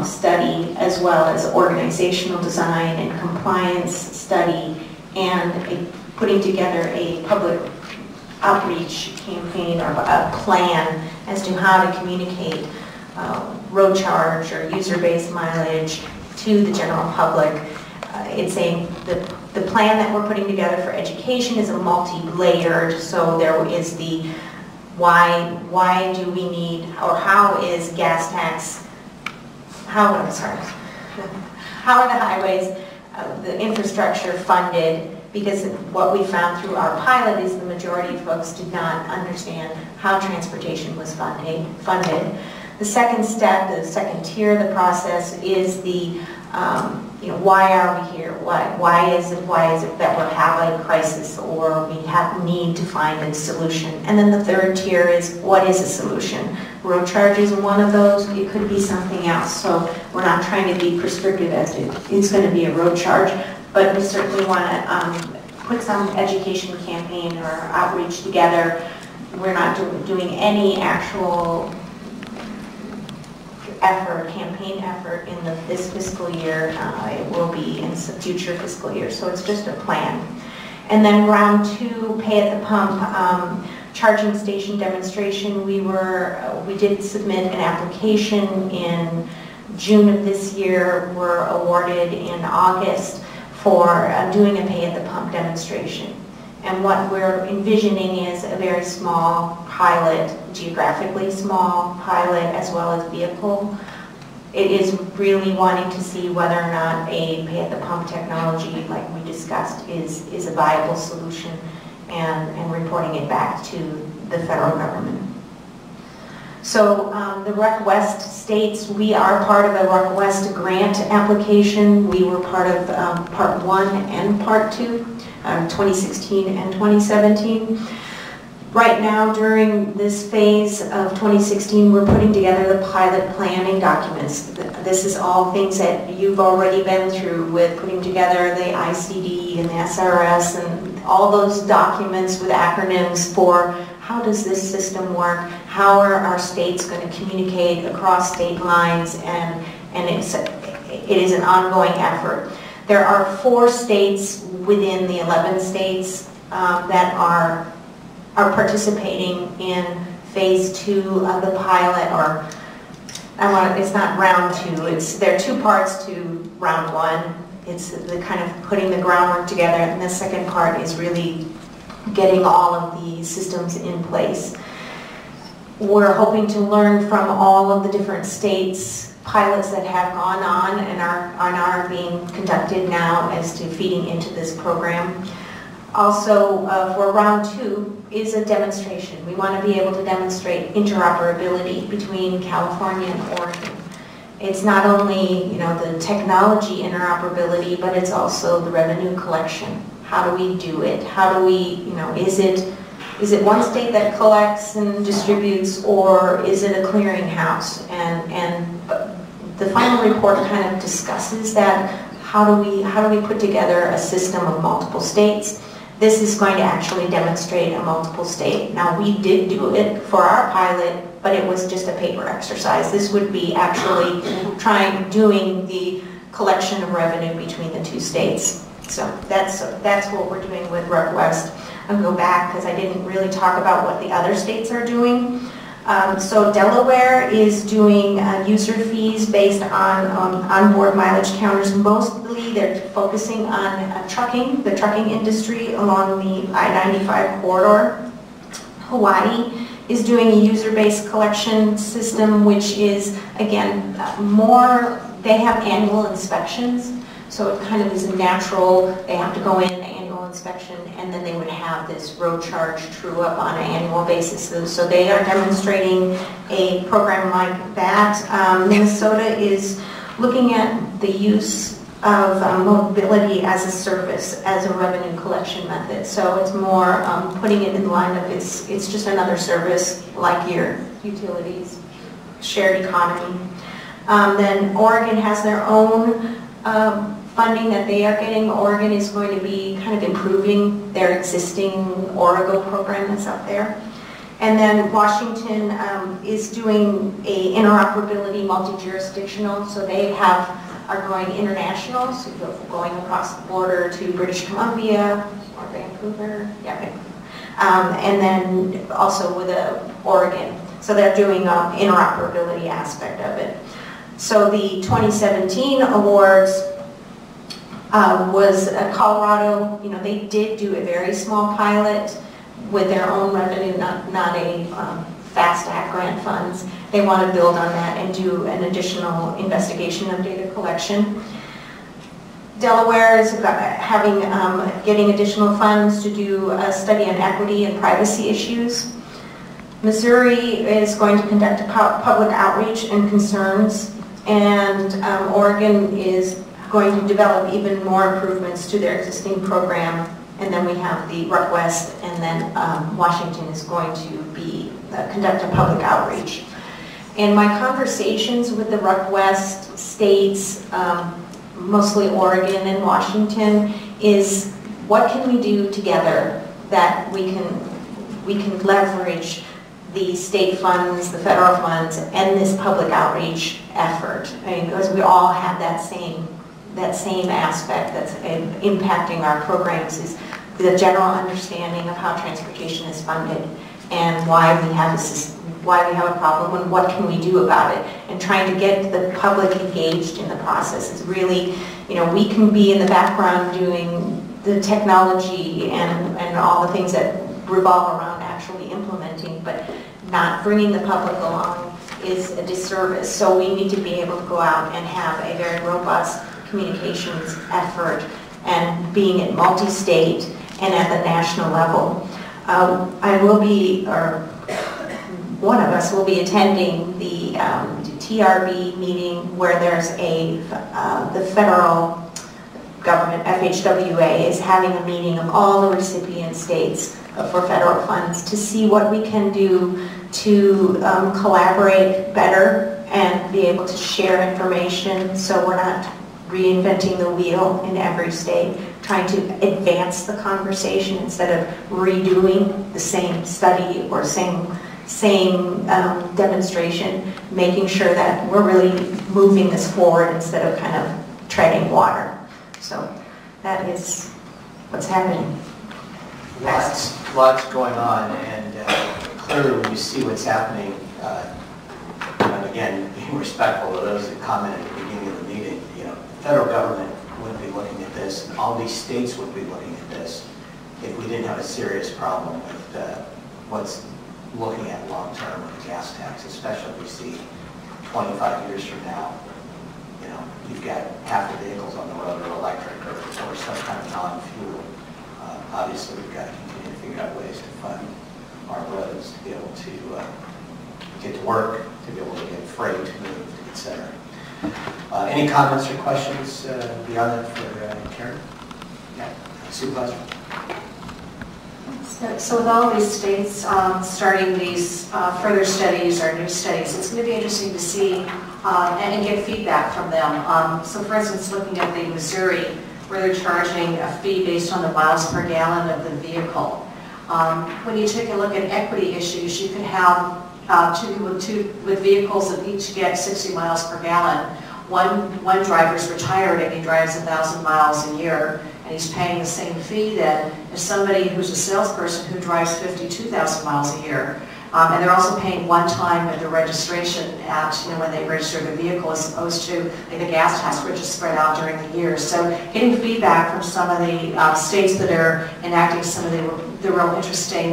Speaker 21: study, as well as organizational design and compliance study, and putting together a public outreach campaign or a plan as to how to communicate road charge or user-based mileage to the general public. The plan that we're putting together for education is a multi-layered, so there is the why do we need, or how is gas tax, how are the highways, the infrastructure funded, because what we found through our pilot is the majority of folks did not understand how transportation was funded. The second step, the second tier of the process is the why are we here? Why is it that we're having a crisis, or we need to find a solution? And then the third tier is, what is a solution? Road charge is one of those. It could be something else. So we're not trying to be prescriptive as to it's going to be a road charge, but we certainly want to put some education campaign or outreach together. We're not doing any actual campaign effort in this fiscal year. It will be in some future fiscal years, so it's just a plan. And then round 2, pay at the pump, charging station demonstration. We did submit an application in June of this year. We're awarded in August for doing a pay at the pump demonstration. And what we're envisioning is a very small pilot, geographically small pilot, as well as vehicle. It is really wanting to see whether or not a pay-at-the-pump technology, like we discussed, is a viable solution, and reporting it back to the federal government. So the Rec West states we are part of a Rec West grant application. We were part of Part 1 and Part 2, 2016 and 2017. Right now, during this phase of 2016, we're putting together the pilot planning documents. This is all things that you've already been through with putting together the ICD and the SRS and all those documents with acronyms for how does this system work, how are our states going to communicate across state lines, and it is an ongoing effort. There are 4 states within the 11 states that are participating in phase 2 of the pilot, or it's not round 2. There are 2 parts to round 1. It's the kind of putting the groundwork together, and the second part is really getting all of the systems in place. We're hoping to learn from all of the different states, pilots that have gone on and are being conducted now as to feeding into this program. Also, for round 2 is a demonstration. We want to be able to demonstrate interoperability between California and Oregon. It's not only, the technology interoperability, but it's also the revenue collection. How do we do it? How do we, is it one state that collects and distributes, or is it a clearinghouse? And the final report kind of discusses that. How do we put together a system of multiple states? This is going to actually demonstrate a multiple state. Now, we did do it for our pilot, but it was just a paper exercise. This would be actually doing the collection of revenue between the 2 states. So that's what we're doing with Rec West. I'll go back because I didn't really talk about what the other states are doing. So Delaware is doing user fees based on onboard mileage counters. Mostly they're focusing on the trucking industry along the I-95 corridor. Hawaii is doing a user-based collection system, which is, again, they have annual inspections. So it kind of is a natural, they have to go in, annual inspection, and then they would have this road charge true up on an annual basis. So they are demonstrating a program like that. Minnesota is looking at the use of mobility as a service, as a revenue collection method. So it's more putting it in the line of it's just another service like your utilities, shared economy. Then Oregon has their own funding that they are getting. Oregon is going to be kind of improving their existing Origo program that's up there. And then Washington is doing a interoperability multi-jurisdictional, so they are going international, so going across the border to British Columbia or Vancouver, and then also with Oregon. So they're doing interoperability aspect of it. So the 2017 awards was Colorado. They did do a very small pilot with their own revenue, not a FAST Act grant funds. They want to build on that and do an additional investigation of data collection. Delaware is getting additional funds to do a study on equity and privacy issues. Missouri is going to conduct a public outreach and concerns, and Oregon is going to develop even more improvements to their existing program. And then we have the Rec West, and then Washington is going to conduct a public outreach. And my conversations with the Rec West states, mostly Oregon and Washington, is what can we do together that we can leverage the state funds, the federal funds, and this public outreach effort. Because we all have that same aspect that's impacting our programs, is the general understanding of how transportation is funded and why we have a problem and what can we do about it, and trying to get the public engaged in the process. Is really, we can be in the background doing the technology and all the things that revolve around actually implementing, but not bringing the public along is a disservice. So we need to be able to go out and have a very robust communications effort, and being at multi-state and at the national level. I will be one of us will be attending the TRB meeting where there's the federal government, FHWA, is having a meeting of all the recipient states for federal funds to see what we can do to collaborate better and be able to share information so we're not reinventing the wheel in every state, trying to advance the conversation instead of redoing the same study or same demonstration, making sure that we're really moving this forward instead of kind of treading water. So that is what's happening.
Speaker 3: Lots going on, and clearly when you see what's happening, and again, being respectful of those that commented at the beginning of the meeting, the federal government wouldn't be looking at this, and all these states would be looking at this if we didn't have a serious problem with what's looking at long-term with the gas tax, especially if we see 25 years from now, you've got half the vehicles on the road are electric or some kind of non-fuel. Obviously, we've got to continue to figure out ways to fund our roads to be able to get to work, to be able to get freight moved, etc. Any comments or questions beyond that for Karen? Yeah, Supervisor.
Speaker 7: So with all these states starting these further studies or new studies, it's going to be interesting to see and get feedback from them. So for instance, looking at the Missouri, where they're charging a fee based on the miles per gallon of the vehicle. When you take a look at equity issues, you could have two people with vehicles that each get 60 miles per gallon. One driver's retired and he drives 1,000 miles a year, and he's paying the same fee then as somebody who's a salesperson who drives 52,000 miles a year. And they're also paying one time at the registration at, when they register the vehicle, as opposed to the gas tax, which is spread out during the year. So getting feedback from some of the states that are enacting some of the real interesting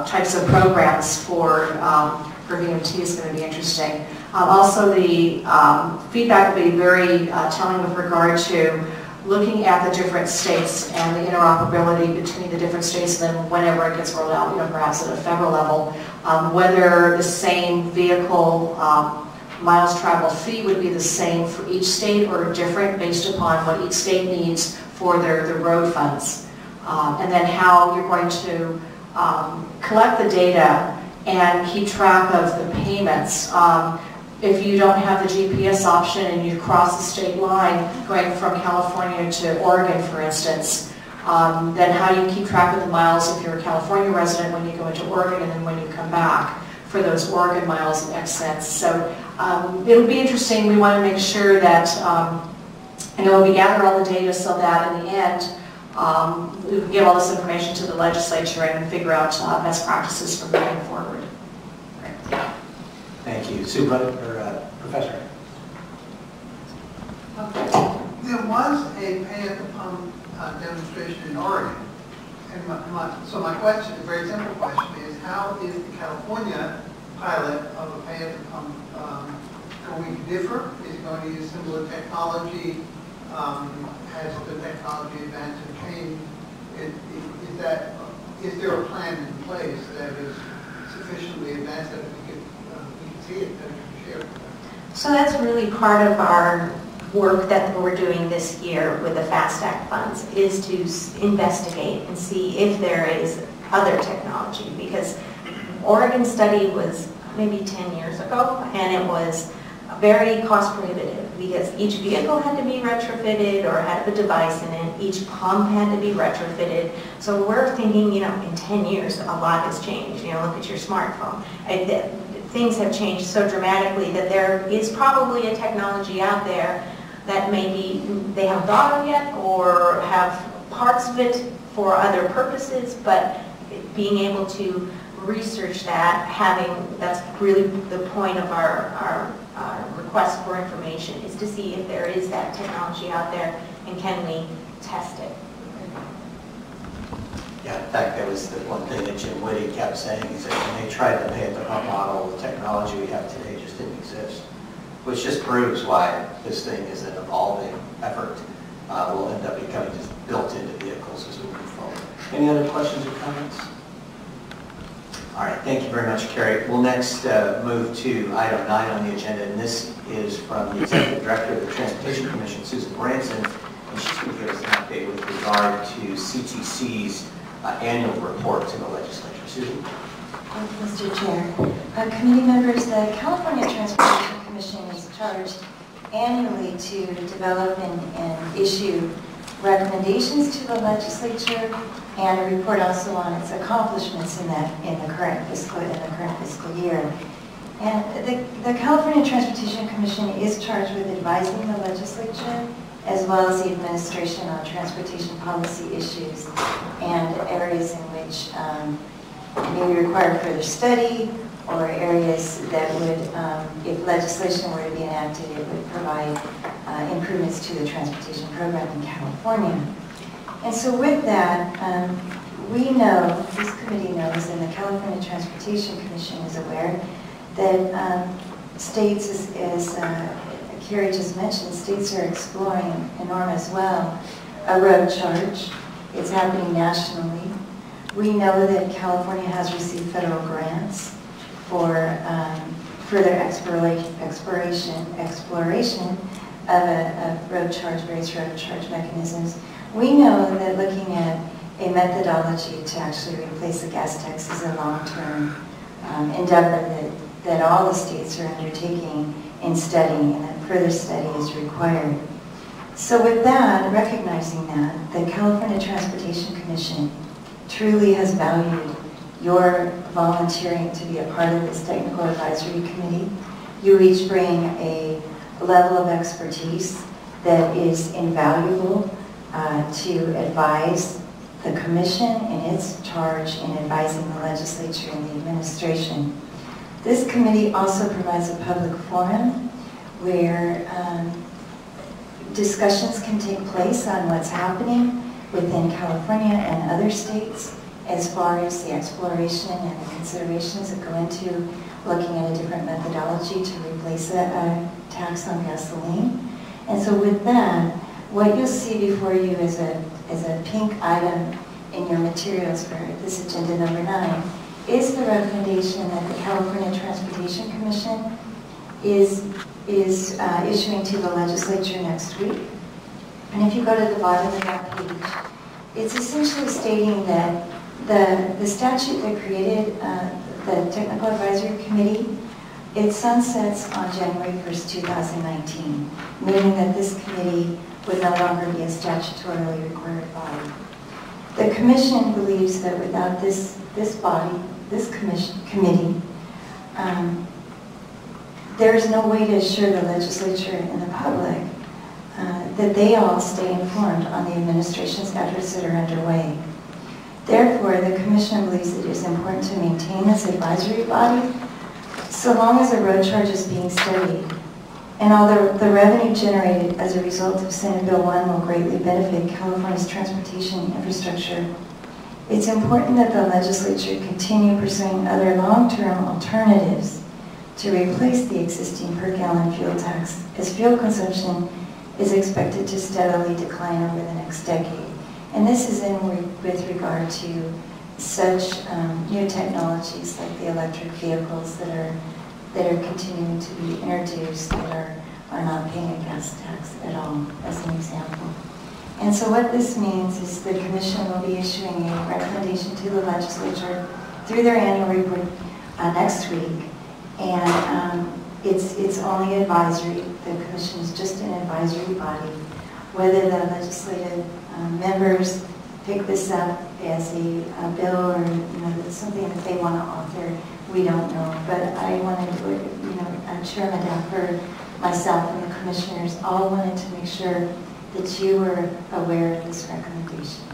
Speaker 7: types of programs for VMT is going to be interesting. Also, the feedback will be very telling with regard to looking at the different states and the interoperability between the different states, and then whenever it gets rolled out, perhaps at a federal level, whether the same vehicle miles traveled fee would be the same for each state or different based upon what each state needs for their road funds. And then how you're going to collect the data and keep track of the payments. If you don't have the GPS option and you cross the state line going from California to Oregon, for instance, then how do you keep track of the miles if you're a California resident when you go into Oregon and then when you come back for those Oregon miles in X cents? So it'll be interesting. We want to make sure that, we gather all the data so that in the end, we can give all this information to the legislature and figure out best practices from moving forward.
Speaker 3: Thank you. Supervisor, Professor.
Speaker 8: There was a pay-at-the-pump demonstration in Oregon. And so my question, a very simple question, is how is the California pilot of a pay-at-the-pump going to differ? Is it going to use similar technology? Has the technology advanced or changed? Is there a plan in place that is sufficiently advanced that we can see it and share it?
Speaker 21: So that's really part of our work that we're doing this year with the FAST Act funds, is to investigate and see if there is other technology, because Oregon study was maybe 10 years ago, and it was very cost prohibitive because each vehicle had to be retrofitted or had a device in it. Each pump had to be retrofitted. So we're thinking, in 10 years, a lot has changed. Look at your smartphone. Things have changed so dramatically that there is probably a technology out there that maybe they haven't thought of yet or have parts of it for other purposes, but being able to research that, that's really the point of our request for information, is to see if there is that technology out there and can we test it.
Speaker 3: Yeah, in fact, that was the one thing that Jim Whitty kept saying, is that when they tried to pay-at-the-pump model, the technology we have today just didn't exist, which just proves why this thing is an evolving effort. Will end up becoming just built into vehicles as we move forward. Any other questions or comments? All right, thank you very much, Carrie. We'll next move to item 9 on the agenda, and this is from the Executive Director of the Transportation Commission, Susan Branson, and she's going to give us an update with regard to CTC's annual report to the legislature. Susan?
Speaker 4: Thank you, Mr. Chair. Committee members, the California Transportation Commission is charged annually to develop and issue recommendations to the legislature and a report also on its accomplishments in the current fiscal year. And the California Transportation Commission is charged with advising the legislature as well as the administration on transportation policy issues and areas in which may require further study or areas that would, if legislation were to be enacted, it would provide improvements to the transportation program in California. And so with that, we know, this committee knows, and the California Transportation Commission is aware, that states, as Carrie just mentioned, states are exploring, and Norm as well, a road charge. It's happening nationally. We know that California has received federal grants for further exploration of a road charge, various road charge mechanisms. We know that looking at a methodology to actually replace the gas tax is a long-term endeavor that all the states are undertaking in studying, and that further study is required. So with that, recognizing that, the California Transportation Commission truly has valued your volunteering to be a part of this technical advisory committee. You each bring a level of expertise that is invaluable to advise the commission in its charge in advising the legislature and the administration. This committee also provides a public forum where discussions can take place on what's happening within California and other states as far as the exploration and the considerations that go into looking at a different methodology to replace a tax on gasoline. And so with that, what you'll see before you is a pink item in your materials for this agenda number 9 is the recommendation that the California Transportation Commission is issuing to the legislature next week. And if you go to the bottom of that page, it's essentially stating that the statute that created the Technical Advisory Committee, it sunsets on January 1st, 2019, meaning that this committee would no longer be a statutorily required body. The Commission believes that without this body, this committee, there is no way to assure the legislature and the public that they all stay informed on the administration's efforts that are underway. Therefore, the Commission believes it is important to maintain this advisory body so long as a road charge is being studied. And although the revenue generated as a result of Senate Bill 1 will greatly benefit California's transportation infrastructure, it's important that the legislature continue pursuing other long-term alternatives to replace the existing per-gallon fuel tax, as fuel consumption is expected to steadily decline over the next decade. And this is with regard to such new technologies like the electric vehicles that are continuing to be introduced that are not paying a gas tax at all, as an example. And so what this means is the Commission will be issuing a recommendation to the legislature through their annual report next week. And it's only advisory. The Commission is just an advisory body. Whether the legislative members pick this up as a bill or something that they want to author, we don't know. But I wanted to, Chairman Dapper, myself, and the commissioners all wanted to make sure that you were aware of this recommendation.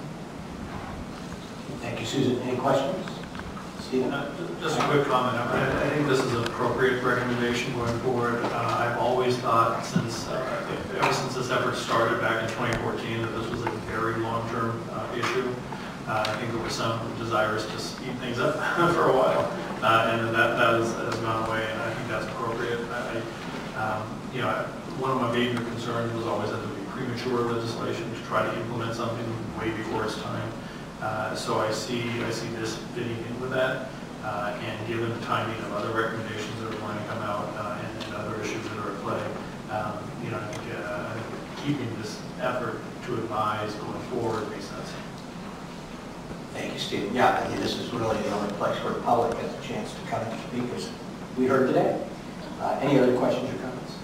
Speaker 3: Thank you, Susan. Any questions? Stephen?
Speaker 18: Just a quick comment. I think this is an appropriate recommendation going forward. I've always thought ever since this effort started back in 2014 that this was a very long-term issue. I think there was some desires to speed things up for a while, and that has gone away, and I think that's appropriate. One of my major concerns was always that there would be premature legislation to try to implement something way before its time. So I see this fitting in with that. and given the timing of other recommendations that are going to come out and other issues that are at play, you know, I think keeping this effort to advise going forward makes sense.
Speaker 3: Thank you, Stephen. Yeah, I think this is really the only place where the public has a chance to come and speak, as we heard today. Any other questions or comments?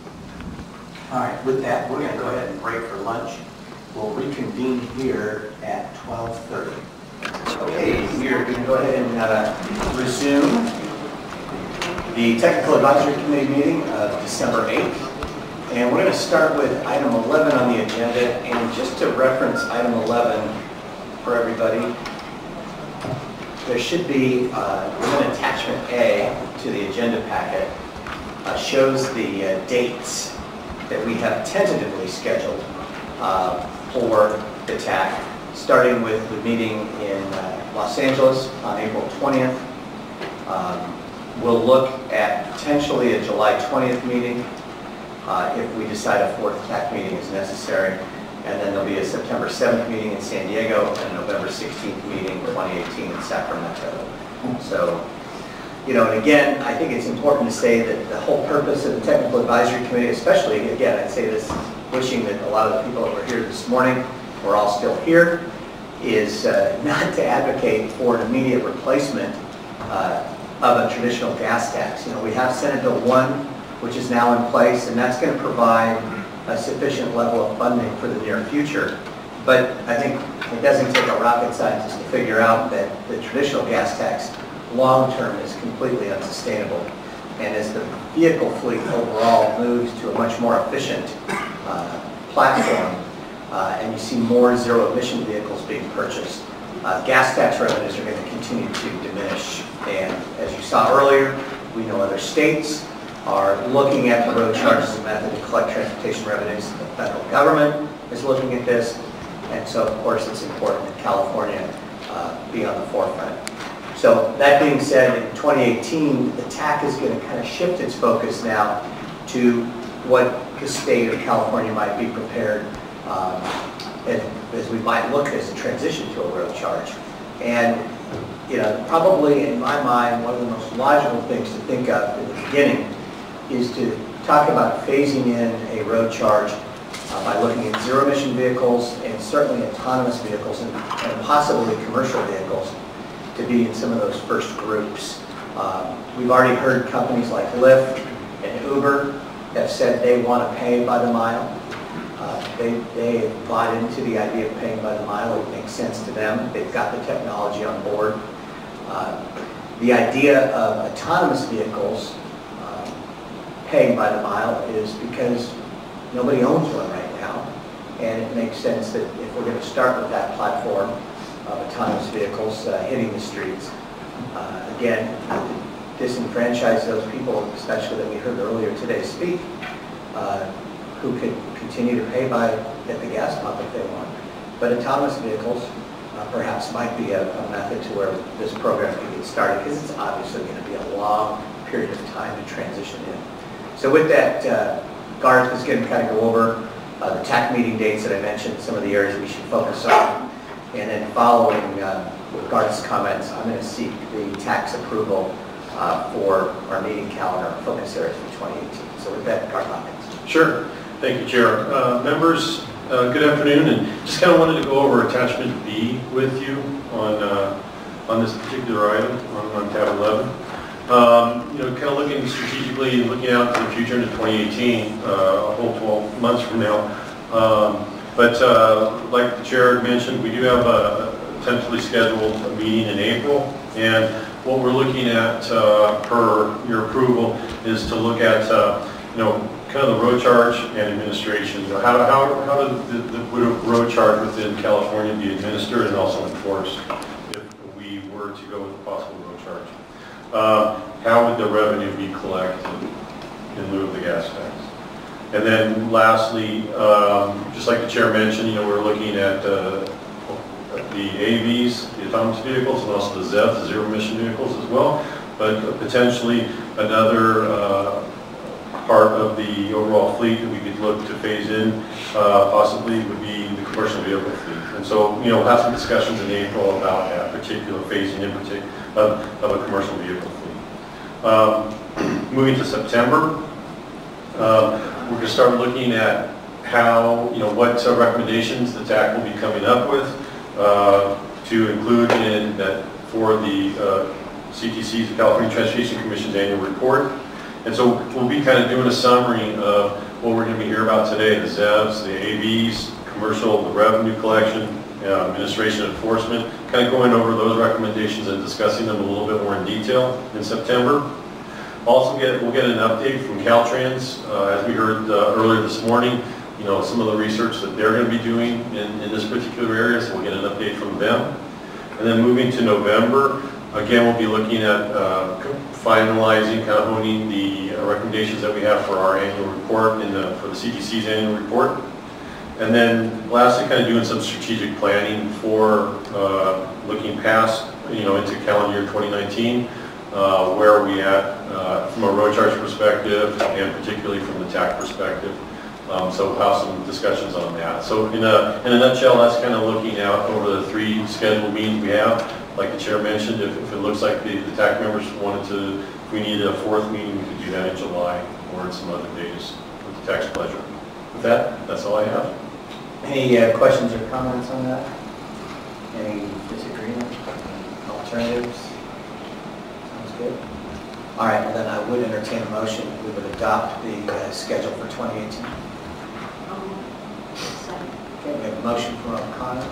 Speaker 3: All right, with that, we're going to go ahead and break for lunch. We'll reconvene here at 12:30. Okay, we are going to go ahead and resume the Technical Advisory Committee meeting of December 8th. And we're going to start with item 11 on the agenda. And just to reference item 11 for everybody, there should be an attachment A to the agenda packet. Shows the dates that we have tentatively scheduled for the TAC, starting with the meeting in Los Angeles on April 20th. We'll look at potentially a July 20th meeting if we decide a fourth TAC meeting is necessary. And then there'll be a September 7th meeting in San Diego and a November 16th meeting 2018 in Sacramento. So, you know, and again, I think it's important to say that the whole purpose of the Technical Advisory Committee, especially, again, I'd say this, wishing that a lot of the people that were here this morning were all still here, is not to advocate for an immediate replacement of a traditional gas tax. You know, we have Senate Bill 1, which is now in place, and that's going to provide a sufficient level of funding for the near future. But I think it doesn't take a rocket scientist to figure out that the traditional gas tax long-term is completely unsustainable. And as the vehicle fleet overall moves to a much more efficient platform, and you see more zero-emission vehicles being purchased, gas tax revenues are going to continue to diminish. And as you saw earlier, we know other states are looking at the road charge as a method to collect transportation revenues. The federal government is looking at this, and so of course it's important that California be on the forefront. So that being said, in 2018, the TAC is going to kind of shift its focus now to what the state of California might be prepared as we might look as a transition to a road charge. And you know, probably in my mind, one of the most logical things to think of in the beginning is to talk about phasing in a road charge by looking at zero-emission vehicles and certainly autonomous vehicles and possibly commercial vehicles to be in some of those first groups. We've already heard companies like Lyft and Uber have said they want to pay by the mile. They have bought into the idea of paying by the mile. It makes sense to them. They've got the technology on board. The idea of autonomous vehicles paying by the mile is because nobody owns one right now, and it makes sense that if we're going to start with that platform of autonomous vehicles hitting the streets, again, disenfranchise those people, especially that we heard earlier today speak, who could continue to pay by at the gas pump if they want. But autonomous vehicles perhaps might be a method to where this program can get started, because it's obviously going to be a long period of time to transition in. So with that, Garth is going to kind of go over the TAC meeting dates that I mentioned, some of the areas we should focus on. And then following with Garth's comments, I'm going to seek the tax approval for our meeting calendar focus areas for 2018. So with that, Garth Hopkins.
Speaker 10: Sure. Thank you, Chair. Members, good afternoon. And just kind of wanted to go over attachment B with you on this particular item on tab 11. You know, kind of looking strategically and looking out to the future into 2018, a whole 12 months from now. But like the Chair mentioned, we do have a tentatively scheduled meeting in April, and what we're looking at per your approval is to look at you know, kind of the road charge and administration. You know, how would a road charge within California be administered and also enforced if we were to go with a possible road charge? How would the revenue be collected in lieu of the gas tax? And then lastly, just like the Chair mentioned, you know, we're looking at the AVs, the autonomous vehicles, and also the ZEVs, the zero-emission vehicles as well, but potentially another part of the overall fleet that we could look to phase in possibly would be the commercial vehicle fleet. And so, we'll have some discussions in April about that particular phasing in of a commercial vehicle fleet. Moving to September, we're going to start looking at how, what recommendations the TAC will be coming up with to include in that for the CTC's, the California Transportation Commission's annual report. And so we'll be kind of doing a summary of what we're going to be hearing about today, the ZEVs, the AVs, commercial, the revenue collection, administration and enforcement, kind of going over those recommendations and discussing them a little bit more in detail in September. Also, we'll get an update from Caltrans, as we heard earlier this morning, some of the research that they're going to be doing in this particular area, so we'll get an update from them. And then moving to November, again, we'll be looking at finalizing, kind of honing the recommendations that we have for our annual report for the CTC's annual report. And then lastly, kind of doing some strategic planning for looking past, into calendar year 2019, where are we at from a road charge perspective and particularly from the TAC perspective. So we'll have some discussions on that. So in a nutshell, that's kind of looking out over the 3 scheduled meetings we have. Like the chair mentioned, if it looks like the TAC members wanted to, if we needed a 4th meeting, we could do that in July or in some other days with the TAC's pleasure. With that, that's all I have.
Speaker 3: Any questions or comments on that? Any disagreement? Any alternatives? Sounds good. All right, well then I would entertain a motion that we would adopt the schedule for 2018. Okay, we have a motion from O'Connor.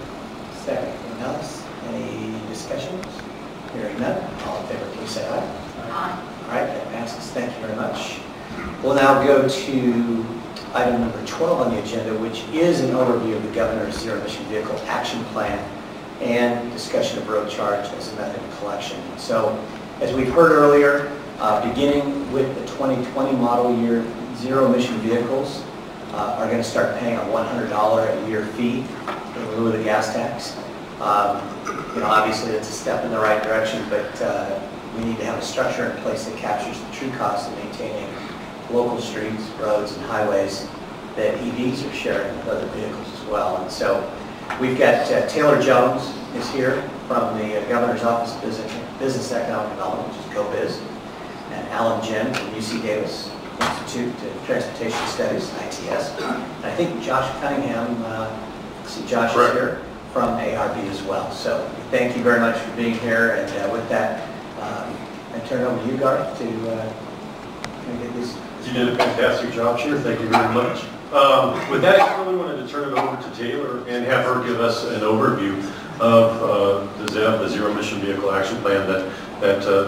Speaker 3: Second. Anyone else? Any discussions? Hearing none. All in favor, please say aye. Aye. All right, that passes. Thank you very much. We'll now go to item number 12 on the agenda, which is an overview of the Governor's Zero Emission Vehicle Action Plan and discussion of road charge as a method of collection. So, as we've heard earlier, beginning with the 2020 model year, zero emission vehicles are going to start paying a $100 a year fee in lieu of the gas tax. Obviously it's a step in the right direction, but we need to have a structure in place that captures the true cost of maintaining local streets, roads, and highways that EVs are sharing with other vehicles as well. And so we've got Taylor Jones is here from the Governor's Office of Business Economic Development, which is GoBiz, and Alan Jen from UC Davis Institute of Transportation Studies, ITS. And I think Josh Cunningham, see Josh is here, from ARB as well. So thank you very much for being here, and with that, I turn it over to you, Garth, to get these.
Speaker 10: You did a fantastic job, Chair. Thank you very much. With that, I really wanted to turn it over to Taylor and have her give us an overview of the ZEV, the Zero Emission Vehicle Action Plan that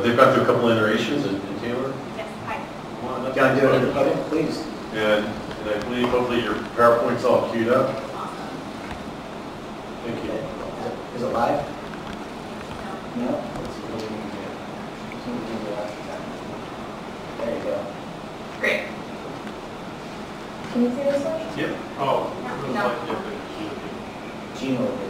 Speaker 10: they've got through a couple iterations. And Taylor?
Speaker 7: Yes, hi.
Speaker 3: Do you want to do it at the podium, please?
Speaker 10: And I believe hopefully your PowerPoint's all queued up. Thank you.
Speaker 3: Is it live? No? There you go.
Speaker 7: Great. Can you see this one?
Speaker 10: Yep. Oh,
Speaker 7: No.
Speaker 3: Gina will do it.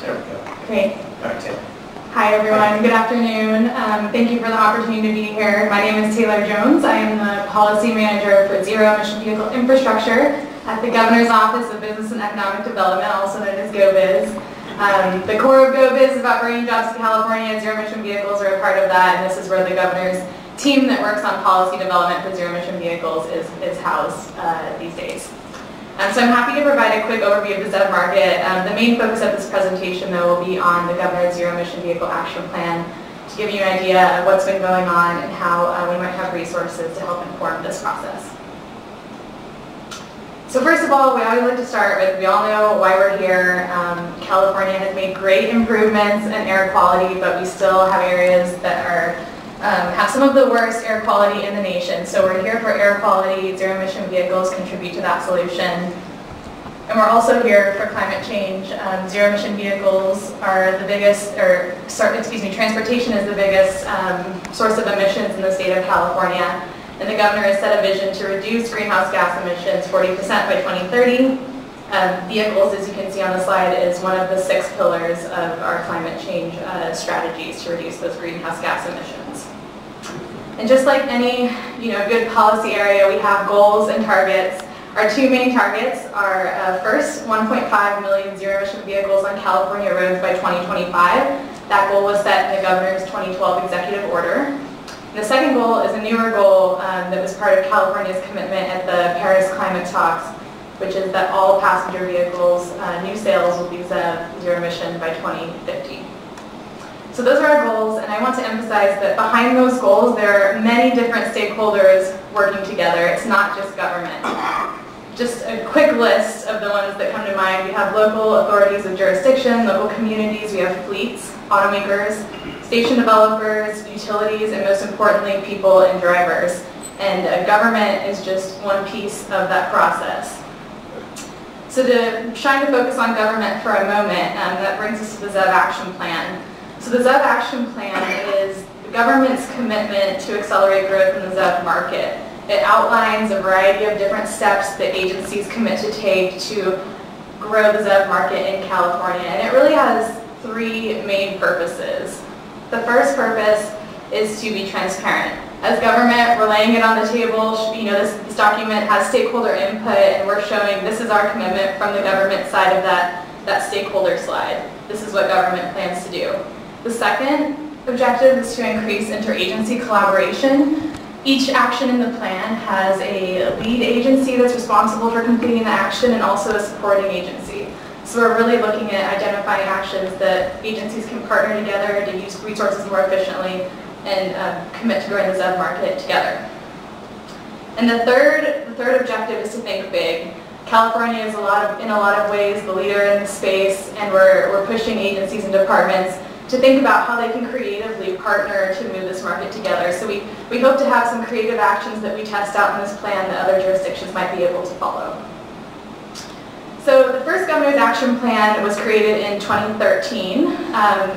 Speaker 3: There we go.
Speaker 11: Great.
Speaker 3: All right, Taylor.
Speaker 11: Hi everyone, good afternoon. Thank you for the opportunity to be here. My name is Taylor Jones. I am the Policy Manager for Zero Emission Vehicle Infrastructure at the Governor's Office of Business and Economic Development, also known as GoBiz. The core of GoBiz is about bringing jobs to California, and zero emission vehicles are a part of that, and this is where the Governor's team that works on policy development for zero emission vehicles is housed these days. So I'm happy to provide a quick overview of the ZEV market. The main focus of this presentation, though, will be on the Governor's Zero Emission Vehicle Action Plan to give you an idea of what's been going on and how we might have resources to help inform this process. So first of all, we always like to start with, we all know why we're here. California has made great improvements in air quality, but we still have areas that are have some of the worst air quality in the nation. So we're here for air quality. Zero emission vehicles contribute to that solution. And we're also here for climate change. Zero emission vehicles are the biggest, transportation is the biggest source of emissions in the state of California. And the governor has set a vision to reduce greenhouse gas emissions 40% by 2030. Vehicles, as you can see on the slide, is one of the 6 pillars of our climate change strategies to reduce those greenhouse gas emissions. And just like any good policy area, we have goals and targets. Our 2 main targets are first, 1.5 million zero-emission vehicles on California roads by 2025. That goal was set in the governor's 2012 executive order. The second goal is a newer goal that was part of California's commitment at the Paris climate talks, which is that all passenger vehicles, new sales will be zero emission by 2050. So those are our goals, and I want to emphasize that behind those goals there are many different stakeholders working together. It's not just government. Just a quick list of the ones that come to mind. We have local authorities of jurisdiction, local communities, we have fleets, automakers, station developers, utilities, and most importantly, people and drivers. And government is just one piece of that process. So to shine the focus on government for a moment, that brings us to the ZEV Action Plan. So the ZEV Action Plan is the government's commitment to accelerate growth in the ZEV market. It outlines a variety of different steps that agencies commit to take to grow the ZEV market in California. And it really has 3 main purposes. The first purpose is to be transparent. As government, we're laying it on the table. This document has stakeholder input, and we're showing this is our commitment from the government side of that stakeholder slide. This is what government plans to do. The second objective is to increase interagency collaboration. Each action in the plan has a lead agency that's responsible for completing the action and also a supporting agency. So we're really looking at identifying actions that agencies can partner together to use resources more efficiently and commit to growing the ZEV market together. And the third objective is to think big. California is in a lot of ways the leader in the space, and we're pushing agencies and departments to think about how they can creatively partner to move this market together. So we hope to have some creative actions that we test out in this plan that other jurisdictions might be able to follow. So the first Governor's Action Plan was created in 2013.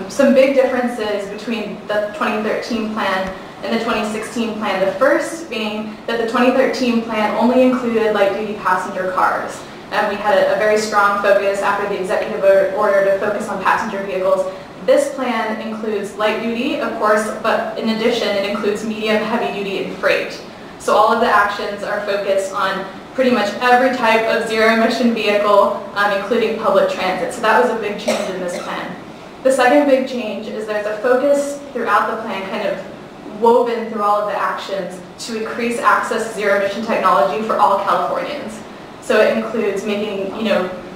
Speaker 11: Some big differences between the 2013 plan and the 2016 plan. The first being that the 2013 plan only included light-duty passenger cars. We had a very strong focus after the executive order to focus on passenger vehicles. This plan includes light duty, of course, but in addition it includes medium, heavy duty, and freight. So all of the actions are focused on pretty much every type of zero-emission vehicle, including public transit. So that was a big change in this plan. The second big change is there's a focus throughout the plan, kind of woven through all of the actions, to increase access to zero-emission technology for all Californians. So it includes making,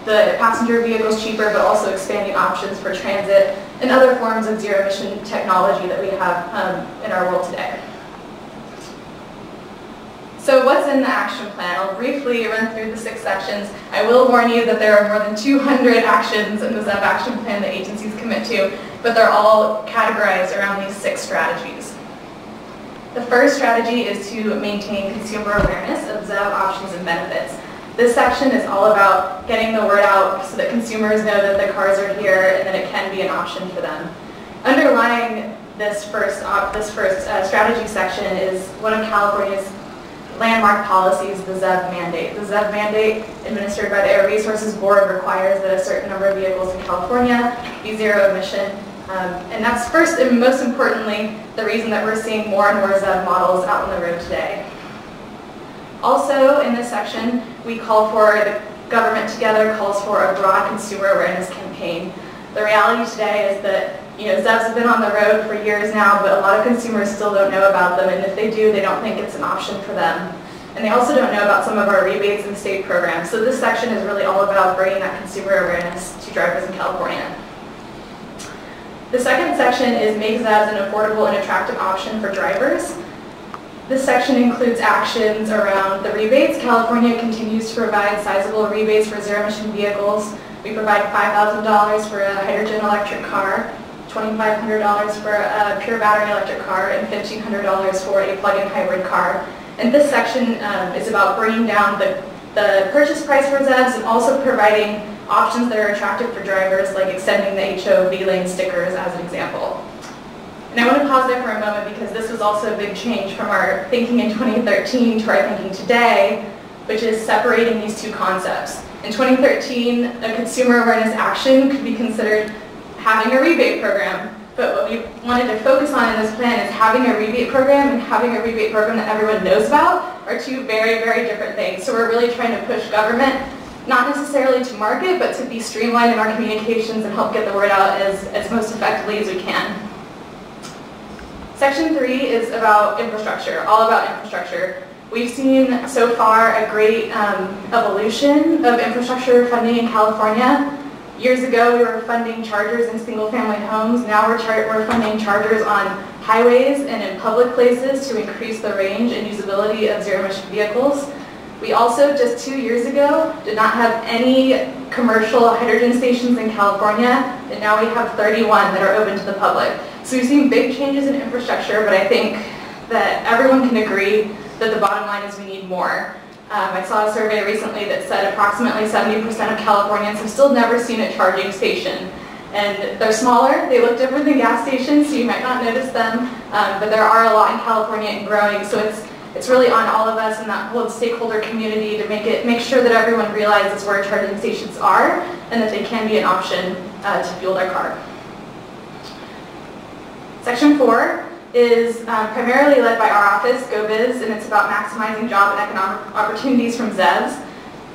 Speaker 11: the passenger vehicles cheaper, but also expanding options for transit and other forms of zero-emission technology that we have in our world today. So what's in the action plan? I'll briefly run through the 6 sections. I will warn you that there are more than 200 actions in the ZEV Action Plan that agencies commit to, but they're all categorized around these 6 strategies. The first strategy is to maintain consumer awareness of ZEV options and benefits. This section is all about getting the word out so that consumers know that the cars are here and that it can be an option for them. Underlying this first strategy section is one of California's landmark policies, the ZEV mandate. The ZEV mandate, administered by the Air Resources Board, requires that a certain number of vehicles in California be zero emission. And that's first and most importantly the reason that we're seeing more and more ZEV models out on the road today. Also in this section, we call for, the government together calls for a broad consumer awareness campaign. The reality today is that ZEVs have been on the road for years now, but a lot of consumers still don't know about them, and if they do, they don't think it's an option for them. And they also don't know about some of our rebates and state programs. So this section is really all about bringing that consumer awareness to drivers in California. The second section is make ZEVs an affordable and attractive option for drivers. This section includes actions around the rebates. California continues to provide sizable rebates for zero-emission vehicles. We provide $5,000 for a hydrogen electric car, $2,500 for a pure battery electric car, and $1,500 for a plug-in hybrid car. And this section is about bringing down the the purchase price for ZEVs and also providing options that are attractive for drivers, like extending the HOV lane stickers as an example. And I want to pause there for a moment because this was also a big change from our thinking in 2013 to our thinking today, which is separating these two concepts. In 2013, a consumer awareness action could be considered having a rebate program. But what we wanted to focus on in this plan is having a rebate program and having a rebate program that everyone knows about are two very, very different things. So we're really trying to push government, not necessarily to market, but to be streamlined in our communications and help get the word out as most effectively as we can. Section 3 is about infrastructure, all about infrastructure. We've seen so far a great evolution of infrastructure funding in California. Years ago, we were funding chargers in single-family homes. Now we're funding chargers on highways and in public places to increase the range and usability of zero-emission vehicles. We also, just 2 years ago, did not have any commercial hydrogen stations in California, and now we have 31 that are open to the public. So we've seen big changes in infrastructure, but I think that everyone can agree that the bottom line is we need more. I saw a survey recently that said approximately 70% of Californians have still never seen a charging station. And they're smaller, they look different than gas stations, so you might not notice them, but there are a lot in California and growing, so it's really on all of us and that whole stakeholder community to make sure that everyone realizes where charging stations are and that they can be an option to fuel their car. Section 4 is primarily led by our office, GoBiz, and it's about maximizing job and economic opportunities from ZEVs.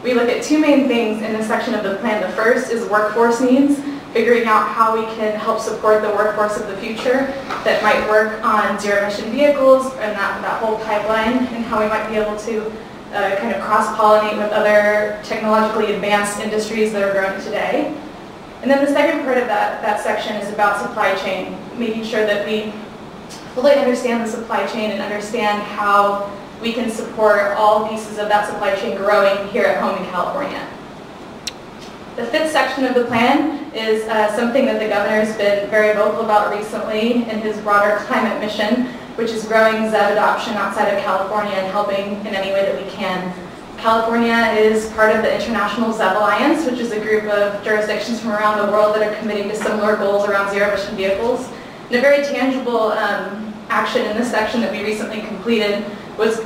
Speaker 11: We look at two main things in this section of the plan. The first is workforce needs, figuring out how we can help support the workforce of the future that might work on zero-emission vehicles and that whole pipeline, and how we might be able to kind of cross-pollinate with other technologically advanced industries that are growing today. And then the second part of that section is about supply chain, making sure that we fully understand the supply chain and understand how we can support all pieces of that supply chain growing here at home in California. The fifth section of the plan is something that the governor has been very vocal about recently in his broader climate mission, which is growing ZEV adoption outside of California and helping in any way that we can. California is part of the International ZEV Alliance, which is a group of jurisdictions from around the world that are committing to similar goals around zero-emission vehicles. And a very tangible action in this section that we recently completed was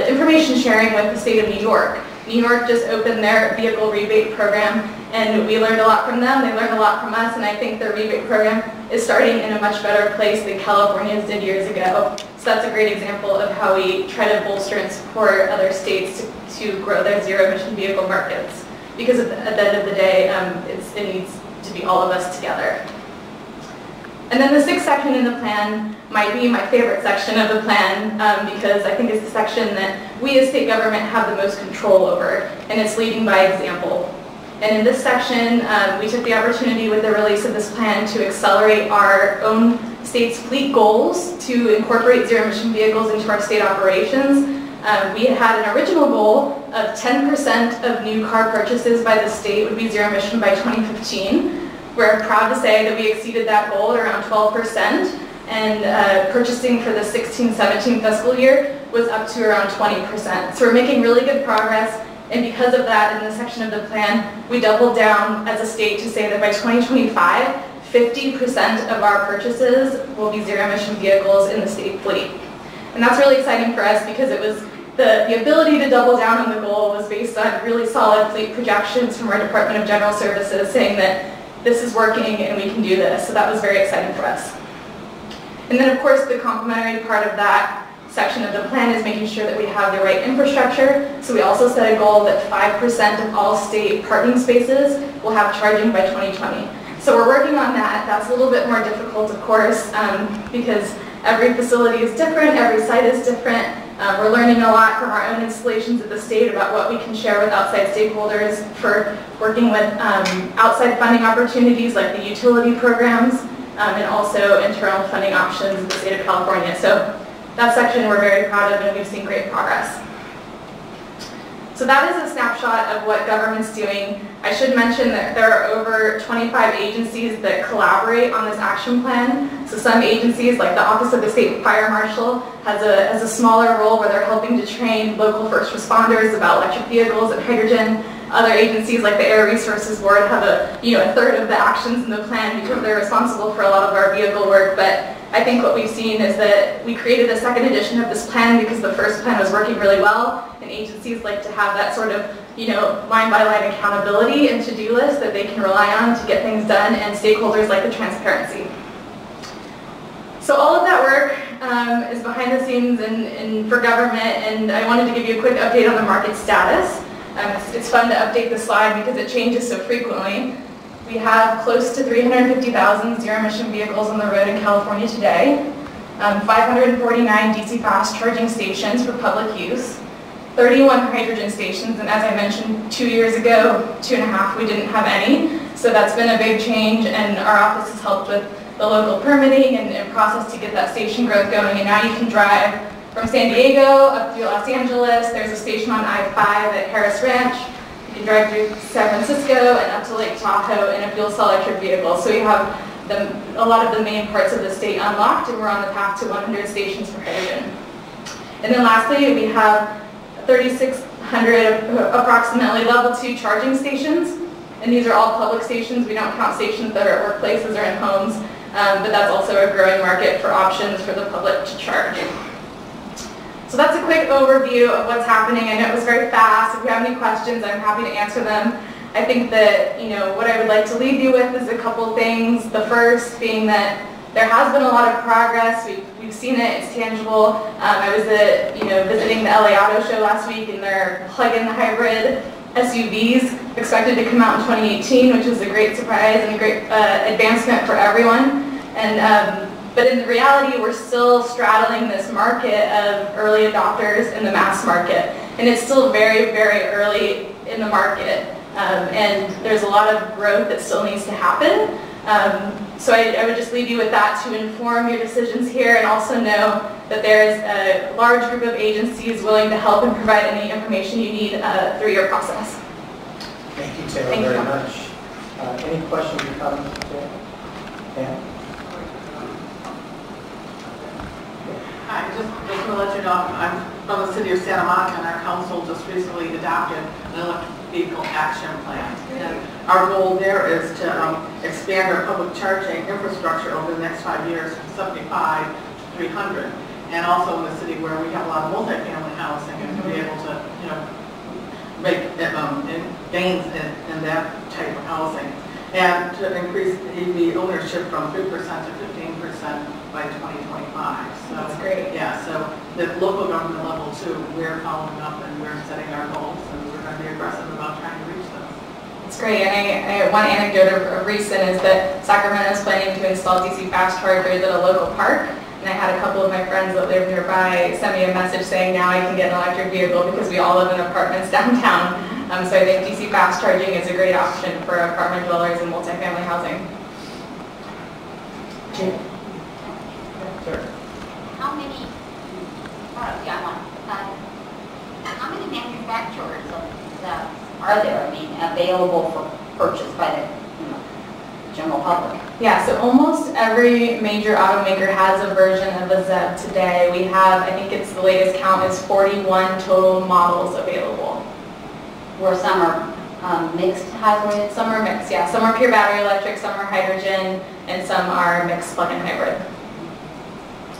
Speaker 11: information sharing with the state of New York. New York just opened their vehicle rebate program, and we learned a lot from them. They learned a lot from us, and I think their rebate program is starting in a much better place than California's did years ago. So that's a great example of how we try to bolster and support other states to grow their zero-emission vehicle markets. Because at the end of the day, it needs to be all of us together. And then the sixth section in the plan might be my favorite section of the plan because I think it's the section that we as state government have the most control over, and it's leading by example. And in this section, we took the opportunity with the release of this plan to accelerate our own state's fleet goals to incorporate zero-emission vehicles into our state operations. We had an original goal of 10% of new car purchases by the state would be zero-emission by 2015. We're proud to say that we exceeded that goal at around 12%, and purchasing for the 16-17 fiscal year was up to around 20%. So we're making really good progress, and because of that, in this section of the plan, we doubled down as a state to say that by 2025, 50% of our purchases will be zero-emission vehicles in the state fleet. And that's really exciting for us because it was the ability to double down on the goal was based on really solid fleet projections from our Department of General Services saying that this is working and we can do this. So that was very exciting for us. And then of course the complementary part of that section of the plan is making sure that we have the right infrastructure. So we also set a goal that 5% of all state parking spaces will have charging by 2020. So we're working on that. That's a little bit more difficult, of course, because every facility is different, every site is different. We're learning a lot from our own installations at the state about what we can share with outside stakeholders for working with outside funding opportunities like the utility programs and also internal funding options in the state of California. So that section we're very proud of and we've seen great progress. So that is a snapshot of what government's doing. I should mention that there are over 25 agencies that collaborate on this action plan. So some agencies, like the Office of the State Fire Marshal, has a smaller role where they're helping to train local first responders about electric vehicles and hydrogen. Other agencies like the Air Resources Board have a third of the actions in the plan because they're responsible for a lot of our vehicle work. But I think what we've seen is that we created a second edition of this plan because the first plan was working really well, and agencies like to have that sort of line-by-line accountability and to-do list that they can rely on to get things done, and stakeholders like the transparency. So all of that work is behind the scenes and for government, and I wanted to give you a quick update on the market status. It's fun to update the slide because it changes so frequently. We have close to 350,000 zero-emission vehicles on the road in California today, 549 DC fast charging stations for public use, 31 hydrogen stations, and as I mentioned 2 years ago, 2.5, we didn't have any. So that's been a big change, and our office has helped with the local permitting and process to get that station growth going. And now you can drive from San Diego up through Los Angeles. There's a station on I-5 at Harris Ranch. You can drive through San Francisco and up to Lake Tahoe in a fuel cell electric vehicle. So we have a lot of the main parts of the state unlocked, and we're on the path to 100 stations for hydrogen. And then lastly, we have 3,600 approximately level 2 charging stations. And these are all public stations. We don't count stations that are at workplaces or in homes. But that's also a growing market for options for the public to charge. So that's a quick overview of what's happening. I know it was very fast. If you have any questions, I'm happy to answer them. I think that, what I would like to leave you with is a couple things. The first being that there has been a lot of progress. We've seen it. It's tangible. I was visiting the LA Auto Show last week, and their plug-in hybrid SUVs expected to come out in 2018, which is a great surprise and a great advancement for everyone. And but in reality, we're still straddling this market of early adopters in the mass market, and it's still very, very early in the market. And there's a lot of growth that still needs to happen. So I would just leave you with that to inform your decisions here, and also know that there is a large group of agencies willing to help and provide any information you need through your process.
Speaker 20: Thank you, Taylor, very much. Any questions or comments today? Yeah.
Speaker 14: Hi, just to let you know, I'm from the city of Santa Monica, and our council just recently adopted an electric vehicle action plan. And our goal there is to expand our public charging infrastructure over the next 5 years from 75 to 300. And also in the city where we have a lot of multifamily housing, and to be able to, make gains in that type of housing. And to increase EV ownership from 3% to 15% by 2025. So
Speaker 11: that's great.
Speaker 14: Yeah, so the local government level too, we're following up and we're setting our goals, and we're going to be aggressive about trying to reach those.
Speaker 11: It's great, and one anecdote of recent is that Sacramento is planning to install DC fast chargers at a local park. And I had a couple of my friends that live nearby send me a message saying now I can get an electric vehicle because we all live in apartments downtown. So I think DC fast charging is a great option for apartment dwellers and multifamily housing.
Speaker 14: Sure.
Speaker 15: How many manufacturers are there? I mean, available for purchase by the general public?
Speaker 11: Yeah, so almost every major automaker has a version of a ZEV today. We have, I think it's the latest count is 41 total models available.
Speaker 15: Where some are mixed hybrid?
Speaker 11: Some are mixed, yeah. Some are pure battery electric, some are hydrogen, and some are mixed plug-in hybrid.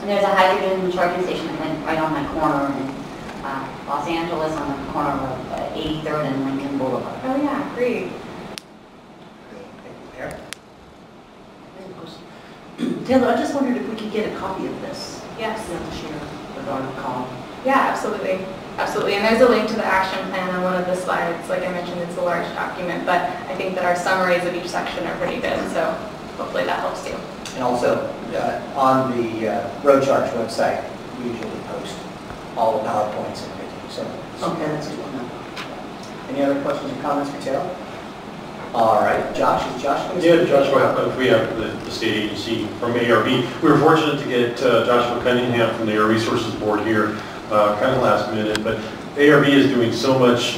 Speaker 15: And there's a hydrogen charging station right on that corner in Los Angeles on the corner of 83rd and Lincoln Boulevard.
Speaker 11: Oh yeah, great.
Speaker 22: Taylor, I just wondered if we could get a copy of this.
Speaker 11: Yes.
Speaker 22: To share with our column.
Speaker 11: Yeah, absolutely. Absolutely. And there's a link to the action plan on one of the slides. Like I mentioned, it's a large document, but I think that our summaries of each section are pretty good, so hopefully that helps too.
Speaker 3: And also, on the Road Charge website, we usually post all the PowerPoints and everything. So,
Speaker 22: okay, that's good.
Speaker 3: Any other questions or comments for Taylor? All right, Josh, is Josh?
Speaker 10: Yeah, Joshua, we have the state agency from ARB. We were fortunate to get Joshua Cunningham from the Air Resources Board here, kind of last minute, but ARB is doing so much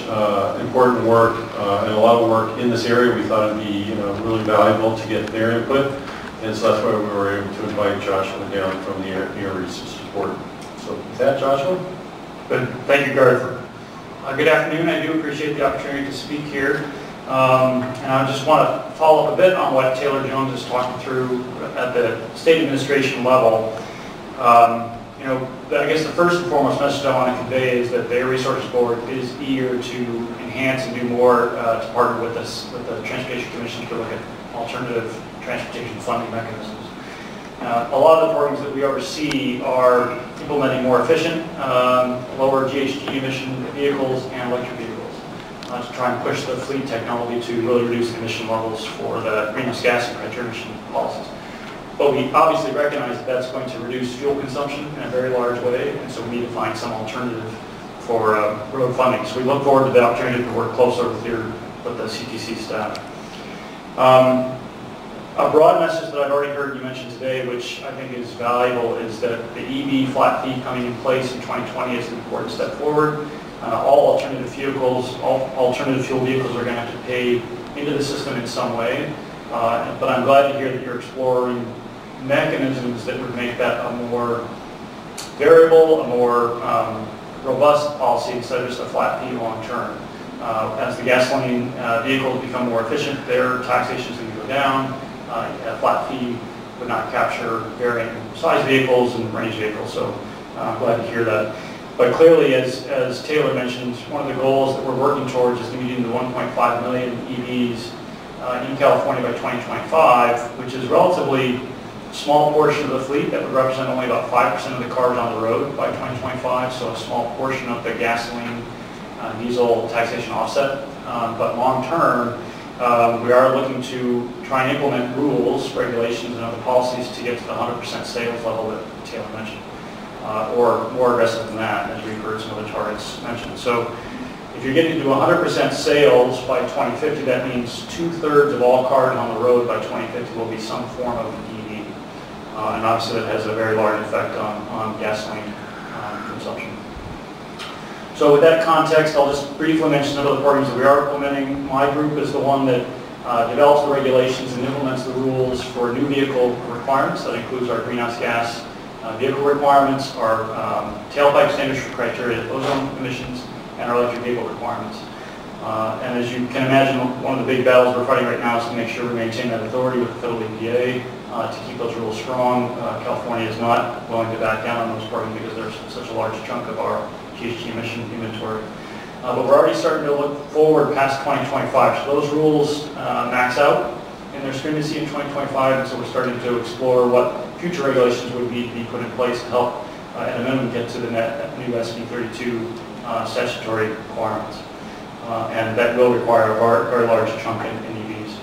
Speaker 10: important work and a lot of work in this area. We thought it'd be really valuable to get their input, and so that's why we were able to invite Joshua down from the ARB support. So with that, Joshua.
Speaker 16: Good. Thank you, Garth. Good afternoon. I do appreciate the opportunity to speak here. And I just want to follow up a bit on what Taylor Jones is talking through at the state administration level. I guess the first and foremost message I want to convey is that the Air Resources Board is eager to enhance and do more to partner with us, with the Transportation Commission, to look at alternative transportation funding mechanisms. A lot of the programs that we oversee are implementing more efficient, lower GHG emission vehicles and electric vehicles to try and push the fleet technology to really reduce the emission levels for the greenhouse gas and criteria emission policies. But we obviously recognize that that's going to reduce fuel consumption in a very large way, and so we need to find some alternative for road funding. So we look forward to the opportunity to work closer with the CTC staff. A broad message that I've already heard you mention today, which I think is valuable, is that the EV flat fee coming in place in 2020 is an important step forward. All alternative fuel vehicles are going to have to pay into the system in some way. But I'm glad to hear that you're exploring mechanisms that would make that a more variable, a more robust policy instead of just a flat fee long term. As the gasoline vehicles become more efficient, their taxation is going to go down. A flat fee would not capture varying size vehicles and range vehicles, so I'm glad to hear that. But clearly, as Taylor mentioned, one of the goals that we're working towards is meeting the 1.5 million EVs in California by 2025, which is a relatively small portion of the fleet. That would represent only about 5% of the cars on the road by 2025, so a small portion of the gasoline diesel taxation offset. But long term, we are looking to try and implement rules, regulations, and other policies to get to the 100% sales level that Taylor mentioned, or more aggressive than that, as we've heard some of the targets mentioned. So if you're getting to 100% sales by 2050, that means 2/3 of all cars on the road by 2050 will be some form of EV. And obviously that has a very large effect on gasoline consumption. So with that context, I'll just briefly mention some of the programs that we are implementing. My group is the one that develops the regulations and implements the rules for new vehicle requirements. That includes our greenhouse gas vehicle requirements, our tailpipe standards for criteria ozone emissions, and our electric vehicle requirements. And as you can imagine, one of the big battles we're fighting right now is to make sure we maintain that authority with the federal EPA to keep those rules strong. California is not willing to back down on those programs because there's such a large chunk of our GHG emission inventory. But we're already starting to look forward past 2025. So those rules max out in their stringency in 2025, and so we're starting to explore what future regulations would need to be put in place to help, at a minimum, get to the new SB 32 statutory requirements. And that will require a very large chunk in EVs.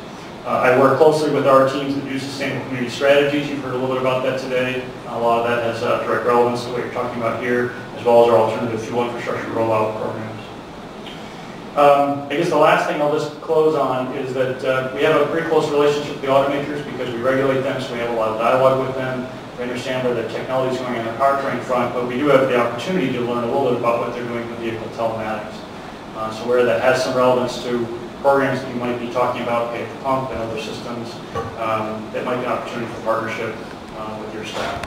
Speaker 16: I work closely with our teams that do sustainable community strategies. You've heard a little bit about that today. A lot of that has direct relevance to what you're talking about here, as well as our alternative fuel infrastructure rollout programs. I guess the last thing I'll just close on is that we have a pretty close relationship with the automakers because we regulate them, so we have a lot of dialogue with them. We understand where their technology is going on the powertrain front, but we do have the opportunity to learn a little bit about what they're doing with vehicle telematics. So where that has some relevance to programs that you might be talking about, pay at the pump and other systems, that might be an opportunity for partnership with your staff.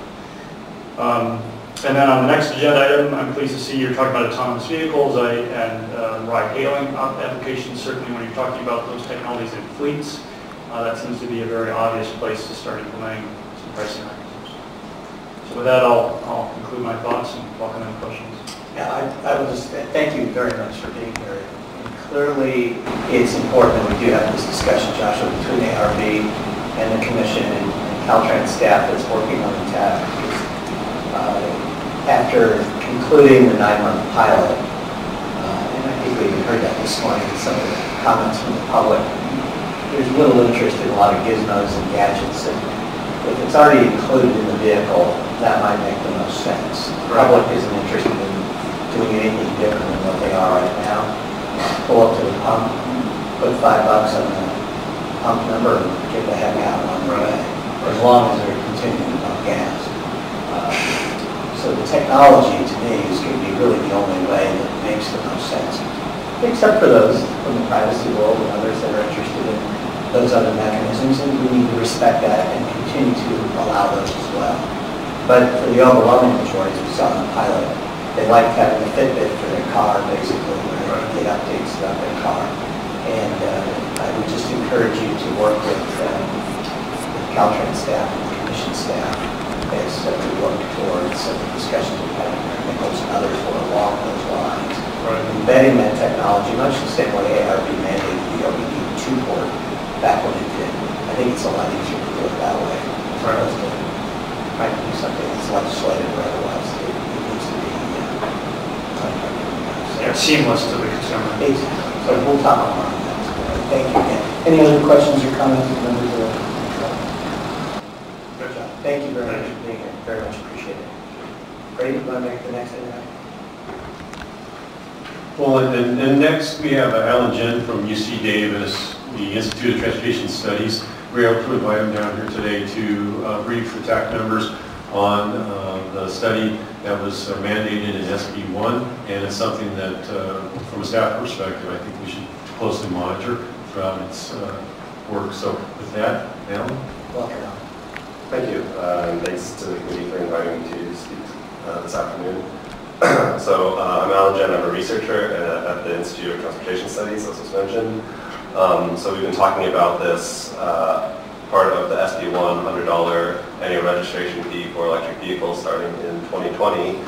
Speaker 16: And then on the next agenda item, I'm pleased to see you're talking about autonomous vehicles and ride-hailing applications. Certainly when you're talking about those technologies in fleets, that seems to be a very obvious place to start implementing some pricing mechanisms. So with that, I'll conclude my thoughts and welcome any questions.
Speaker 3: Yeah, I will just thank you very much for being here. And clearly, it's important that we do have this discussion, Joshua, between ARB and the Commission and Caltrans staff that's working on the TAP. After concluding the 9-month pilot, and I think we even heard that this morning in some of the comments from the public, there's little interest in a lot of gizmos and gadgets. And if it's already included in the vehicle, that might make the most sense. The public isn't interested in doing anything different than what they are right now. Pull up to the pump, put $5 on the pump number, and get the heck out on the way, as long as they're continuing to pump gas. So the technology, to me, is going to be really the only way that makes the except for those from the privacy world and others that are interested in those other mechanisms, and we need to respect that and continue to allow those as well. But for the overwhelming majority, as we saw in the pilot, they like having a Fitbit for their car, basically, where they can get updates about their car. And I would just encourage you to work with Caltrans staff and the Commission staff as we work towards some of the discussions we've had with Mayor Nichols and others who are along those lines. Embedding that technology, much the same way ARB mandated the OBD2 port back when it did. I think it's a lot easier to do it that way. As opposed to trying to do something that's legislative or otherwise. It needs to be
Speaker 16: seamless to the consumer.
Speaker 3: Exactly. So we'll talk more on that. Thank you again. Any other questions or comments from members of the Good job. Thank you very much for being here. Very much appreciate it. Brady, you want to make the next item?
Speaker 10: Well, and next we have Alan Jen from UC Davis, the Institute of Transportation Studies. We're able to invite him down here today to brief the TAC members on the study that was mandated in SB1, and it's something that, from a staff perspective, I think we should closely monitor throughout its work. So with that, Alan?
Speaker 3: Welcome.
Speaker 5: Thank you, and thanks to the committee for inviting me to speak this afternoon. So I'm Alan Jen, I'm a researcher at the Institute of Transportation Studies, as was mentioned. So we've been talking about this part of the SB1 $100 annual registration fee for electric vehicles starting in 2020.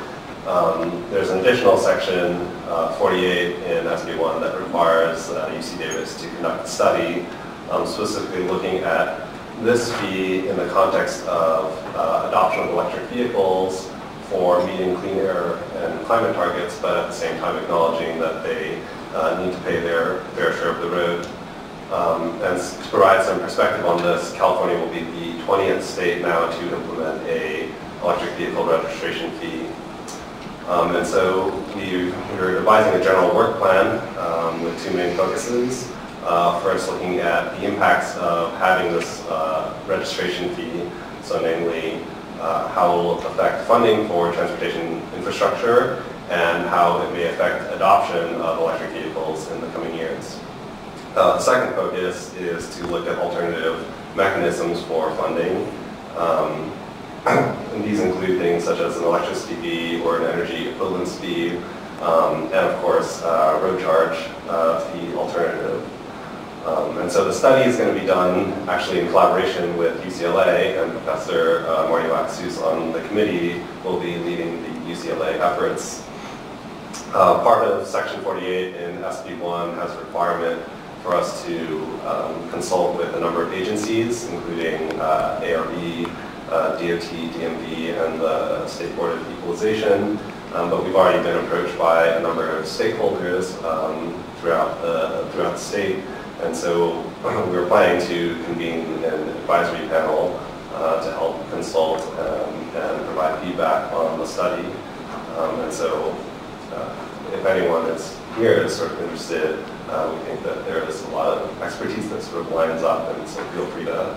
Speaker 5: There's an additional section 48 in SB1 that requires UC Davis to conduct a study specifically looking at this fee in the context of adoption of electric vehicles for meeting clean air and climate targets, but at the same time acknowledging that they need to pay their fair share of the road. And to provide some perspective on this, California will be the 20th state now to implement a electric vehicle registration fee. And so we're devising a general work plan with two main focuses. First, looking at the impacts of having this registration fee, so namely how it will affect funding for transportation infrastructure and how it may affect adoption of electric vehicles in the coming years. The second focus is to look at alternative mechanisms for funding. And these include things such as an electricity fee or an energy equivalence fee, and of course, road charge fee alternative. And so the study is going to be done actually in collaboration with UCLA, and Professor Marty Wax, who's on the committee, will be leading the UCLA efforts. Part of Section 48 in SB1 has a requirement for us to consult with a number of agencies, including ARB, DOT, DMV, and the State Board of Equalization. But we've already been approached by a number of stakeholders throughout the state. And so we're planning to convene an advisory panel to help consult and provide feedback on the study. And so if anyone is here is sort of interested, we think that there is a lot of expertise that sort of lines up, and so feel free to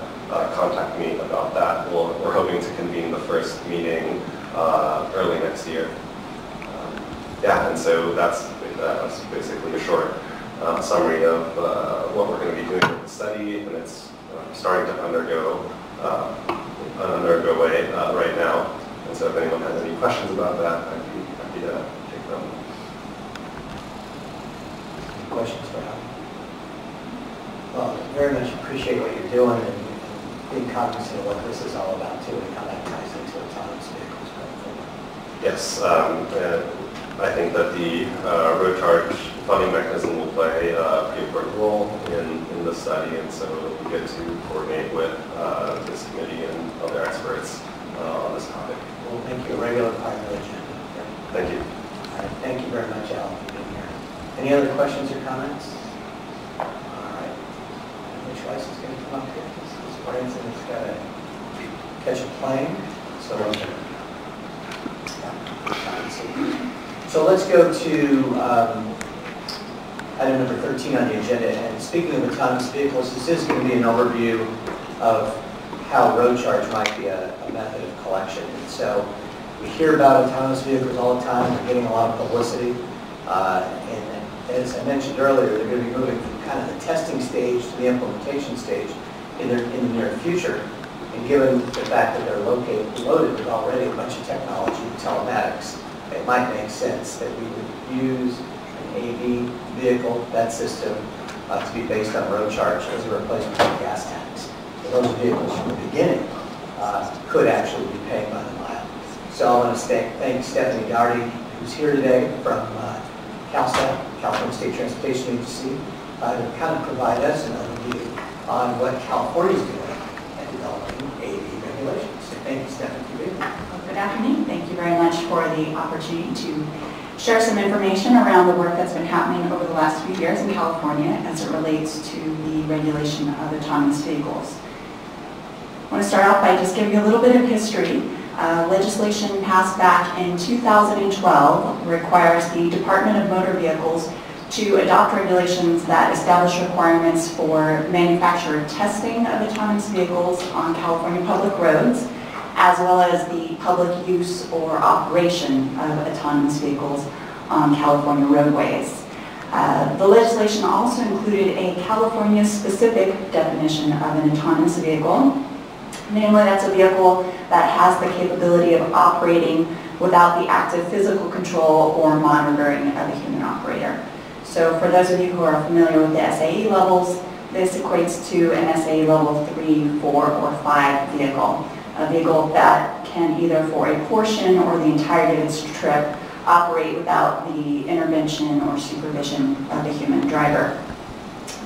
Speaker 5: contact me about that. We're hoping to convene the first meeting early next year. Yeah, and so that's basically a short summary of what we're going to be doing with the study, and it's starting to undergo way right now. And so if anyone has any questions about that, I'd be happy to take them.
Speaker 3: Questions for him? Well, very much appreciate what you're doing and being cognizant of what this is all about too, and how that ties into autonomous vehicles going forward.
Speaker 5: Yes, I think that the road charge funding mechanism will play a pretty important role in the study, and so it'll be good to coordinate with this committee and other experts on this topic.
Speaker 3: Well, thank you. A regular part of the agenda.
Speaker 5: Thank you.
Speaker 3: All right. Thank you very much, Alan, for being here. Any other questions or comments? All right. Which license is going to come up here? This is Branson. It's got to catch a plane. So let's go to item number 13 on the agenda. And speaking of autonomous vehicles, this is going to be an overview of how road charge might be a method of collection. And so we hear about autonomous vehicles all the time. We're getting a lot of publicity. And as I mentioned earlier, they're going to be moving from kind of the testing stage to the implementation stage in the near future. And given the fact that they're loaded with already a bunch of technology and telematics, it might make sense that we would use an AV vehicle, that system, to be based on road charge as a replacement for gas tax. So those vehicles from the beginning could actually be paying by the mile. So I want to thank Stephanie Doherty, who's here today from CalStat, California State Transportation Agency, to kind of provide us an overview on what California is doing and developing AV regulations. So thank you, Stephanie, for being here.
Speaker 9: Good afternoon. Thank you very much for the opportunity to share some information around the work that's been happening over the last few years in California as it relates to the regulation of autonomous vehicles. I want to start off by just giving you a little bit of history. Legislation passed back in 2012 requires the Department of Motor Vehicles to adopt regulations that establish requirements for manufacturer testing of autonomous vehicles on California public roads, as well as the public use or operation of autonomous vehicles on California roadways. The legislation also included a California-specific definition of an autonomous vehicle. Namely, that's a vehicle that has the capability of operating without the active physical control or monitoring of a human operator. So for those of you who are familiar with the SAE levels, this equates to an SAE level 3, 4, or 5 vehicle. A vehicle that can either for a portion or the entirety of its trip operate without the intervention or supervision of a human driver.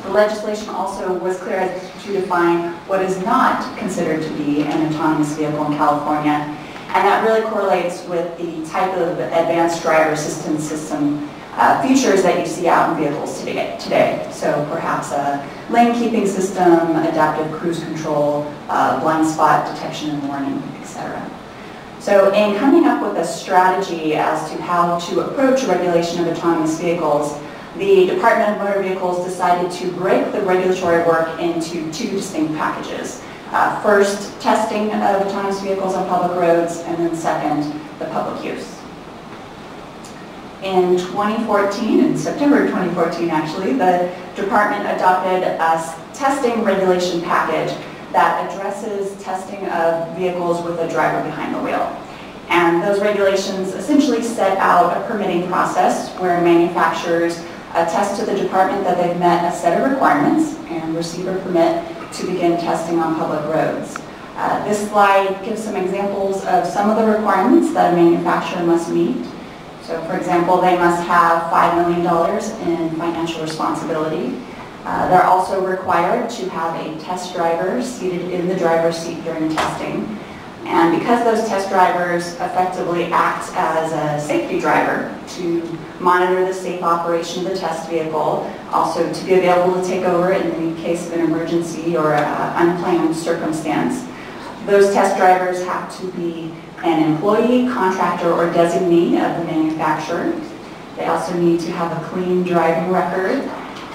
Speaker 9: The legislation also was clear to define what is not considered to be an autonomous vehicle in California, and that really correlates with the type of advanced driver assistance system features that you see out in vehicles today. So perhaps a lane keeping system, adaptive cruise control, blind spot detection and warning, etc. So in coming up with a strategy as to how to approach regulation of autonomous vehicles, the Department of Motor Vehicles decided to break the regulatory work into two distinct packages. First, testing of autonomous vehicles on public roads, and then second, the public use. In 2014, in September 2014 actually, the department adopted a testing regulation package that addresses testing of vehicles with a driver behind the wheel. And those regulations essentially set out a permitting process where manufacturers attest to the department that they've met a set of requirements and receive a permit to begin testing on public roads. This slide gives some examples of some of the requirements that a manufacturer must meet. So for example, they must have $5 million in financial responsibility. They're also required to have a test driver seated in the driver's seat during testing. And because those test drivers effectively act as a safety driver to monitor the safe operation of the test vehicle, also to be available to take over in the case of an emergency or an unplanned circumstance, those test drivers have to be an employee, contractor, or designee of the manufacturer. They also need to have a clean driving record,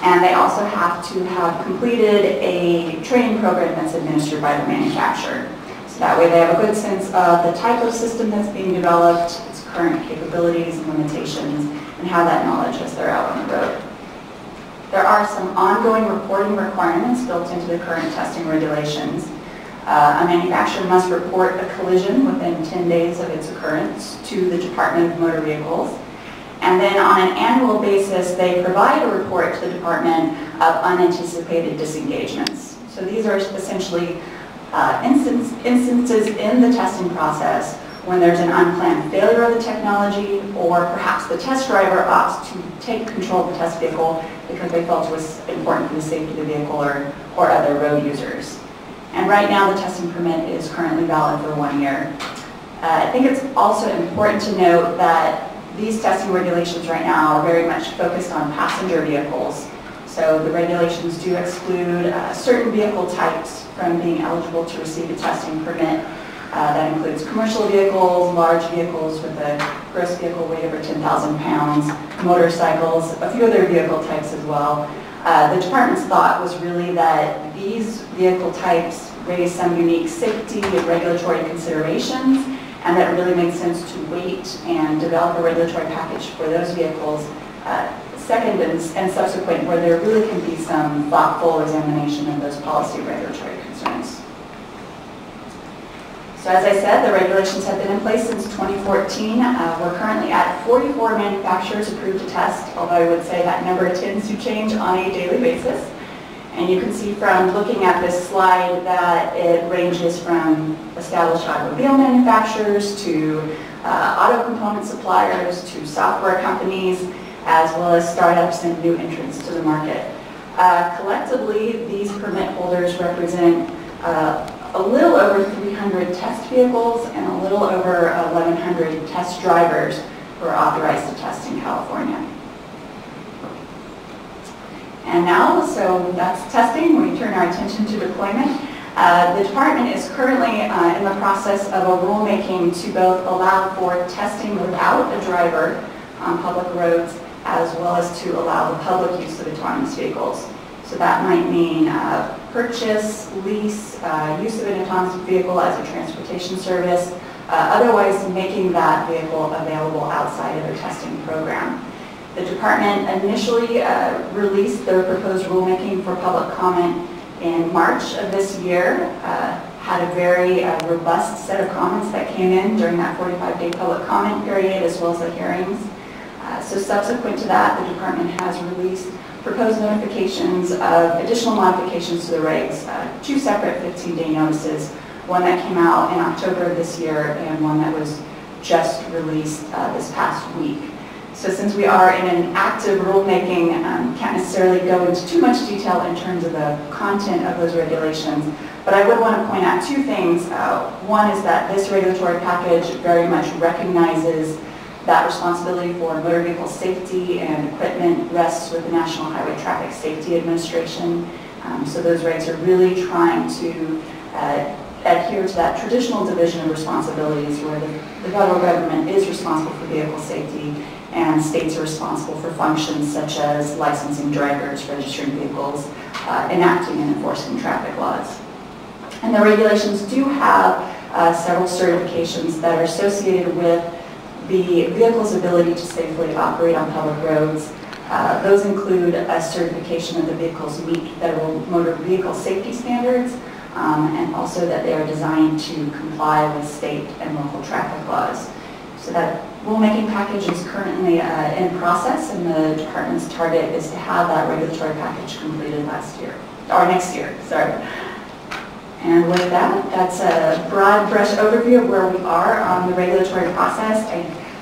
Speaker 9: and they also have to have completed a training program that's administered by the manufacturer. So that way they have a good sense of the type of system that's being developed, its current capabilities and limitations, and how that knowledge as they're out on the road. There are some ongoing reporting requirements built into the current testing regulations. A manufacturer must report a collision within 10 days of its occurrence to the Department of Motor Vehicles. And then on an annual basis, they provide a report to the department of unanticipated disengagements. So these are essentially instances in the testing process when there's an unplanned failure of the technology, or perhaps the test driver opts to take control of the test vehicle because they felt it was important for the safety of the vehicle or other road users. And right now the testing permit is currently valid for 1 year. I think it's also important to note that these testing regulations right now are very much focused on passenger vehicles. So the regulations do exclude certain vehicle types from being eligible to receive a testing permit. That includes commercial vehicles, large vehicles with a gross vehicle weight over 10,000 pounds, motorcycles, a few other vehicle types as well. The department's thought was really that these vehicle types raise some unique safety and regulatory considerations, and that it really makes sense to wait and develop a regulatory package for those vehicles second and subsequent, where there really can be some thoughtful examination of those policy regulatory concerns. So as I said, the regulations have been in place since 2014. We're currently at 44 manufacturers approved to test, although I would say that number tends to change on a daily basis. And you can see from looking at this slide that it ranges from established automobile manufacturers to auto component suppliers to software companies, as well as startups and new entrants to the market. Collectively, these permit holders represent a little over 300 test vehicles and a little over 1,100 test drivers who are authorized to test in California. And now, so that's testing, we turn our attention to deployment. The department is currently in the process of a rulemaking to both allow for testing without a driver on public roads, as well as to allow the public use of autonomous vehicles. So that might mean purchase, lease, use of an autonomous vehicle as a transportation service, otherwise making that vehicle available outside of a testing program. The department initially released their proposed rulemaking for public comment in March of this year, had a very robust set of comments that came in during that 45-day public comment period, as well as the hearings. So subsequent to that, the department has released proposed notifications of additional modifications to the regs, two separate 15-day notices, one that came out in October of this year and one that was just released this past week. So since we are in an active rulemaking, can't necessarily go into too much detail in terms of the content of those regulations, but I would want to point out two things. One is that this regulatory package very much recognizes that responsibility for motor vehicle safety and equipment rests with the National Highway Traffic Safety Administration. So those regs are really trying to adhere to that traditional division of responsibilities where the federal government is responsible for vehicle safety and states are responsible for functions such as licensing drivers, registering vehicles, enacting and enforcing traffic laws. And the regulations do have several certifications that are associated with the vehicle's ability to safely operate on public roads. Those include a certification that the vehicles meet federal motor vehicle safety standards, and also that they are designed to comply with state and local traffic laws. So that rulemaking package is currently in process, and the department's target is to have that regulatory package completed next year, sorry. And with that, that's a broad brush overview of where we are on the regulatory process.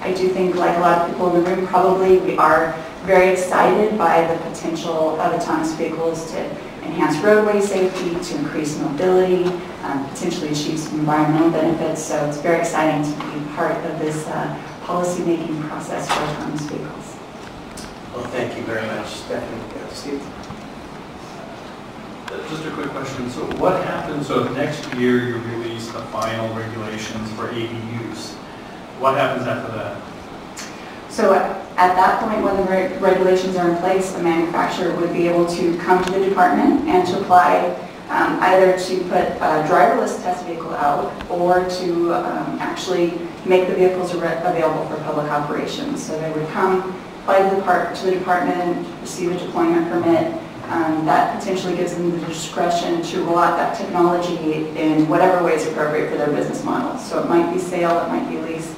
Speaker 9: I do think, like a lot of people in the room probably, we are very excited by the potential of autonomous vehicles to enhance roadway safety, to increase mobility, potentially achieve some environmental benefits. So it's very exciting to be part of this policy-making process for autonomous vehicles.
Speaker 3: Well, thank you very much, Stephanie. Steve?
Speaker 18: Just a quick question. So what happens, so if next year you release the final regulations for ADUs, what happens after that?
Speaker 9: So at that point, when the regulations are in place, the manufacturer would be able to come to the department and to apply either to put a driverless test vehicle out or to actually make the vehicles available for public operations. So they would come, apply to the department, receive a deployment permit. That potentially gives them the discretion to roll out that technology in whatever way is appropriate for their business model. So it might be sale, it might be lease,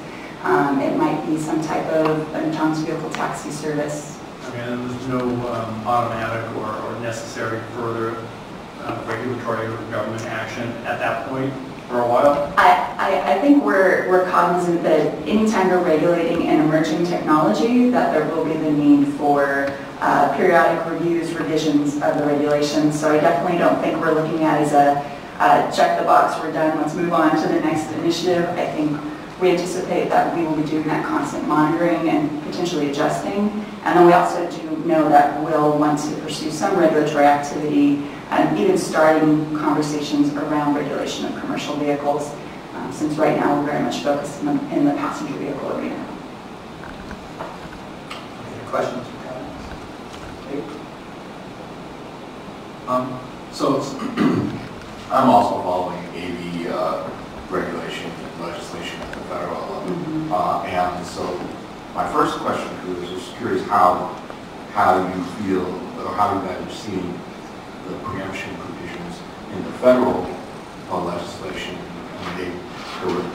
Speaker 9: it might be some type of an autonomous vehicle taxi service.
Speaker 18: Okay, and there's no automatic or necessary further regulatory or government action at that point for a while?
Speaker 9: I think we're cognizant that anytime we're regulating an emerging technology, that there will be the need for periodic reviews, revisions of the regulations. So I definitely don't think we're looking at it as a check the box, we're done, let's move on to the next initiative. I think we anticipate that we will be doing that constant monitoring and potentially adjusting. And then we also do know that we'll want to pursue some regulatory activity and even starting conversations around regulation of commercial vehicles, since right now we're very much focused in the passenger vehicle arena.
Speaker 3: Any questions?
Speaker 12: So I'm also following AV regulation and legislation at the federal level. And so my first question to you is just curious how how you feel, or how you guys have seen the preemption provisions in the federal legislation.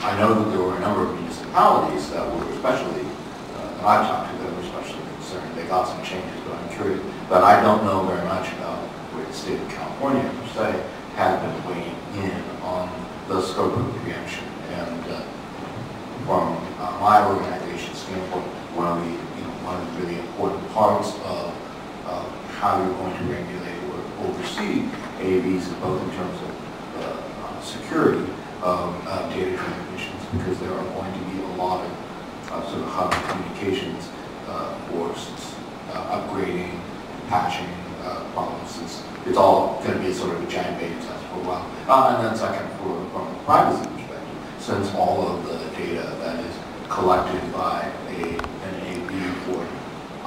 Speaker 12: I know that there were a number of municipalities that were especially, that I talked to, that were especially concerned. They got some changes, but I'm curious. But I don't know very much about where the state of California, per se, had been weighing in on the scope of the preemption. And from my organization's standpoint, one of the really important parts of how you're going to regulate or oversee AAVs is both in terms of security of data transmissions, because there are going to be a lot of sort of hub communications for upgrading, patching problems. It's all going to be sort of a giant beta test for a while. And then second, from a privacy perspective, since all of the data that is collected by an AV for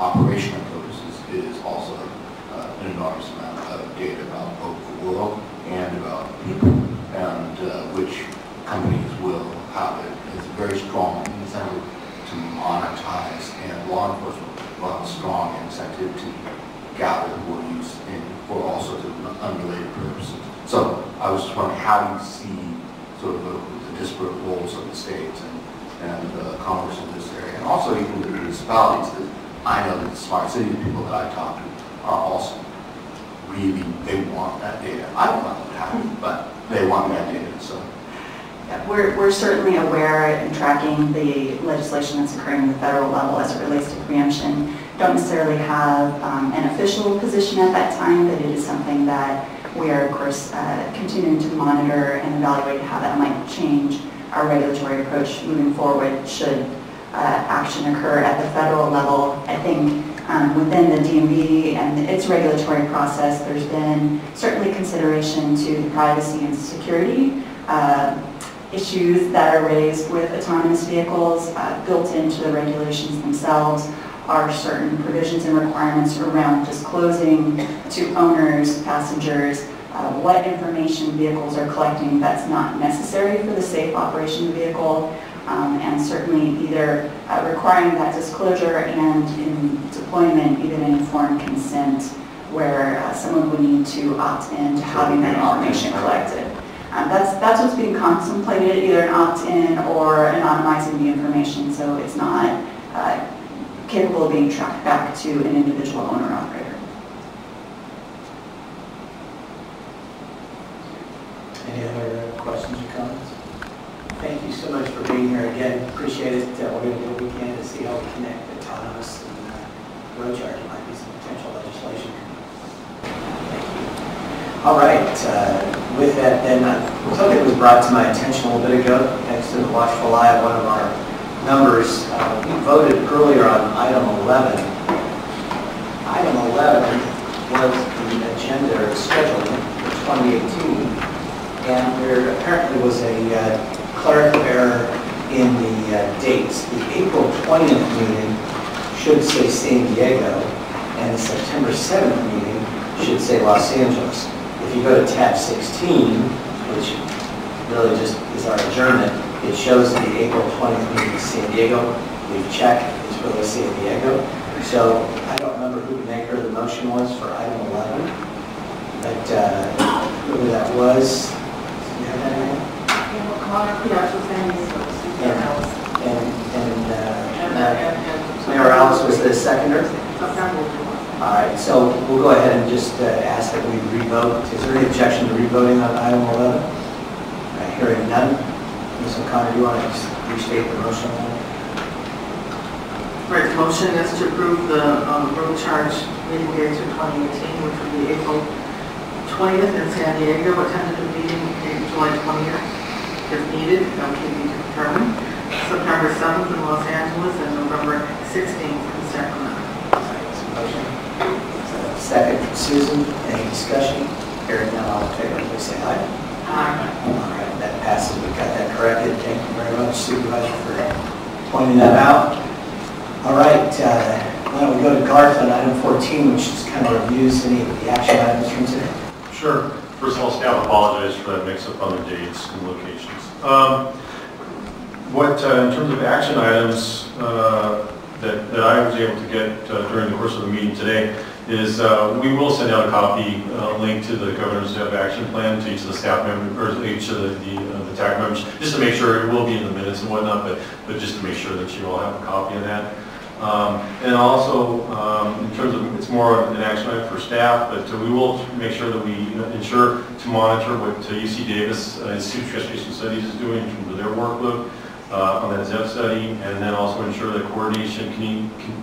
Speaker 12: operational purposes is also an enormous amount of data about both the world and about people, and which companies will have it. It's a very strong incentive to monetize, and law enforcement will have a strong incentive to gather or use for all sorts of unrelated purposes. So I was just wondering how you see sort of the disparate roles of the states and Congress in this area, and also even the municipalities. That I know that the smart city people that I talk to are also really, they want that data. I don't know what happened, but they want that data. So.
Speaker 9: Yeah, we're certainly aware and tracking the legislation that's occurring at the federal level as it relates to preemption. Don't necessarily have an official position at that time, but it is something that we are, of course, continuing to monitor and evaluate how that might change our regulatory approach moving forward should action occur at the federal level. I think within the DMV and its regulatory process, there's been certainly consideration to the privacy and security issues that are raised with autonomous vehicles. Built into the regulations themselves are certain provisions and requirements around disclosing to owners, passengers, what information vehicles are collecting that's not necessary for the safe operation of the vehicle, and certainly either requiring that disclosure and in deployment even an informed consent where someone would need to opt in to having that information collected. That's what's being contemplated, either an opt-in or anonymizing the information so it's not capable of being tracked back to an individual owner-operator.
Speaker 20: Any other questions or comments? Thank you so much for being here again. Appreciate it. We're going to do what we can to see how we connect autonomous and road charge. There might be some potential legislation. Thank you. All right. With that, then, something was brought to my attention a little bit ago, thanks to the watchful eye of one of our members. We voted earlier on item 11. Item 11 was the agenda or scheduling for 2018, and there apparently was a clerical error in the dates. The April 20th meeting should say San Diego, and the September 7th meeting should say Los Angeles. If you go to tab 16, which really just is our adjournment, it shows the April 20th meeting in San Diego. We've checked, it's really San Diego. So I don't remember who the maker of the motion was for item 11, but whoever that was, do you have that name? And Mayor Alice was the seconder? All right, so we'll go ahead and just ask that we revote. Is there any objection to revoting on item 11? Hearing none. Ms. O'Connor, do you want to just restate the motion?
Speaker 14: Right, the motion is to approve the road charge meeting dates for 2018, which would be April 20th in San Diego, a tentative meeting in July 20th, if needed, that would be determined. September 7th in Los Angeles and November 16th in Sacramento.
Speaker 20: Second from Susan. Any discussion? Hearing none, all in favor, please say aye.
Speaker 14: Aye.
Speaker 20: All right, that passes. We got that corrected. Thank you very much, Supervisor, for pointing that out. All right, why don't we go to Garth on item 14, which is kind of reviews any of the action items from today.
Speaker 10: Sure. First of all, staff apologize for that mix-up on the dates and locations. In terms of action items, that I was able to get during the course of the meeting today is we will send out a copy link to the Governor's Action Plan to each of the staff members, or each of the TAC members, just to make sure it will be in the minutes and whatnot, but just to make sure that you all have a copy of that. And also, in terms of, it's more of an action item for staff, but we will make sure that we ensure to monitor what UC Davis Institute of Transportation Studies is doing in terms of their workload on that ZEV study, and then also ensure that coordination,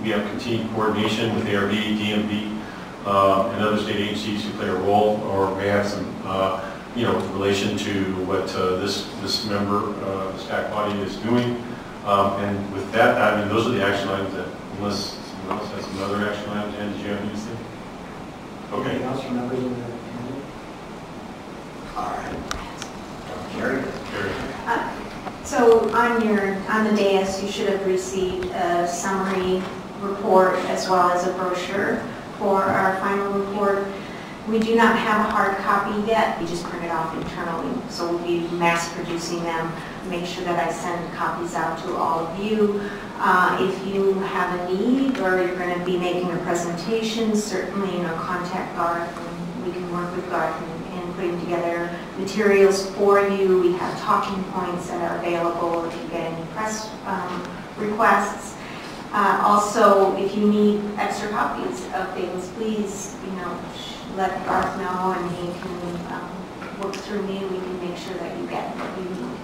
Speaker 10: we have continued coordination with ARB, DMV, and other state agencies who play a role or may have some, relation to what this member, this TAC body is doing. And with that, I mean, those are the action items that, unless someone else has some other action items, and did you have anything? Okay.
Speaker 20: Anything else from members of the committee? All right. Carrie?
Speaker 21: So on the dais, you should have received a summary report as well as a brochure for our final report. We do not have a hard copy yet. We just print it off internally. So we'll be mass producing them. Make sure that I send copies out to all of you. If you have a need or you're going to be making a presentation, certainly contact Garth and we can work with Garth in putting together materials for you. We have talking points that are available if you get any press requests. Also, if you need extra copies of things, please, let Garth know and he can work through me and we can make sure that you get what you need.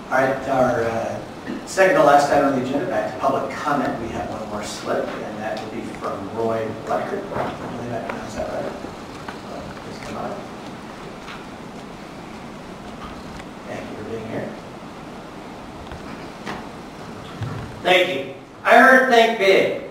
Speaker 3: All right, our second to last item on the agenda, back to public comment. We have one more slip, and that will be from Roy Leckert. I believe I pronounced that right. Please come on. Thank you for being here.
Speaker 2: Thank you. I heard think big.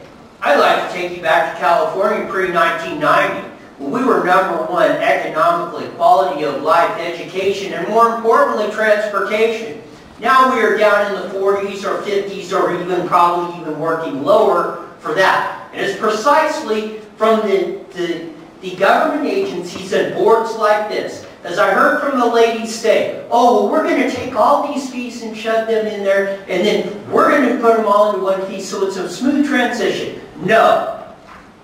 Speaker 2: I'd like to take you back to California pre-1990, when we were #1 economically, quality of life, education, and more importantly, transportation. Now we are down in the 40s or 50s or even probably even working lower for that. And it's precisely from the government agencies and boards like this. As I heard from the lady say, oh, well, we're going to take all these fees and shove them in there, and then we're going to put them all into one fee so it's a smooth transition. No.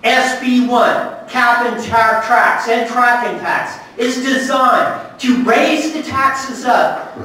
Speaker 2: SB1, cap and tracks and track and tax, is designed to raise the taxes up.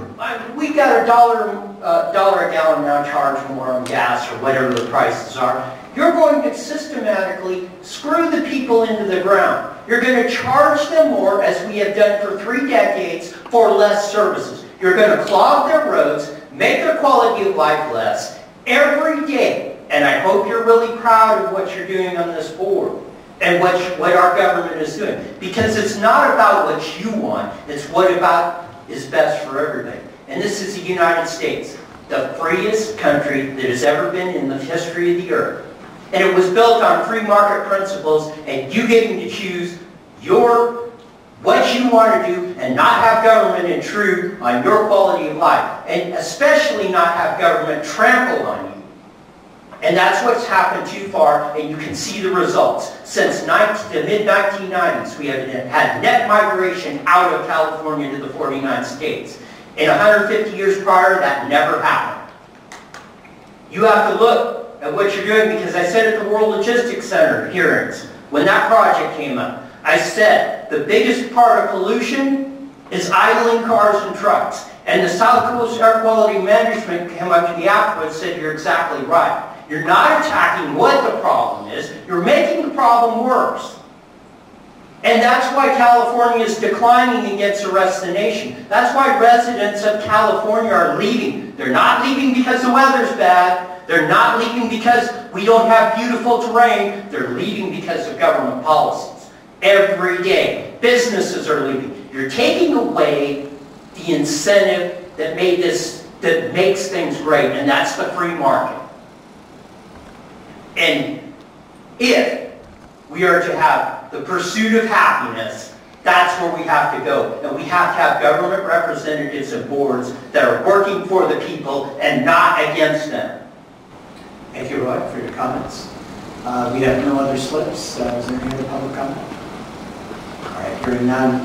Speaker 2: We've got a dollar a gallon now charge more on gas or whatever the prices are. You're going to systematically screw the people into the ground. You're going to charge them more, as we have done for 3 decades, for less services. You're going to clog their roads, make their quality of life less every day. And I hope you're really proud of what you're doing on this board and what our government is doing. Because it's not about what you want, it's what about is best for everybody. And this is the United States, the freest country that has ever been in the history of the earth. And it was built on free market principles and you getting to choose what you want to do and not have government intrude on your quality of life. And especially not have government trample on you. And that's what's happened too far, and you can see the results. Since the mid-1990s, we have had net migration out of California to the 49 states. In 150 years prior, that never happened. You have to look at what you're doing, because I said at the World Logistics Center hearings, when that project came up, I said the biggest part of pollution is idling cars and trucks. And the South Coast Air Quality Management came up to me afterwards and said, you're exactly right. You're not attacking what the problem is, you're making the problem worse. And that's why California is declining against the rest of the nation. That's why residents of California are leaving. They're not leaving because the weather's bad. They're not leaving because we don't have beautiful terrain. They're leaving because of government policies. Every day, businesses are leaving. You're taking away the incentive that makes things great, and that's the free market. And if we are to have the pursuit of happiness, that's where we have to go. And we have to have government representatives and boards that are working for the people and not against them.
Speaker 3: Thank you, Roy, for your comments. We have no other slips. Is there any other public comment? All right, hearing none.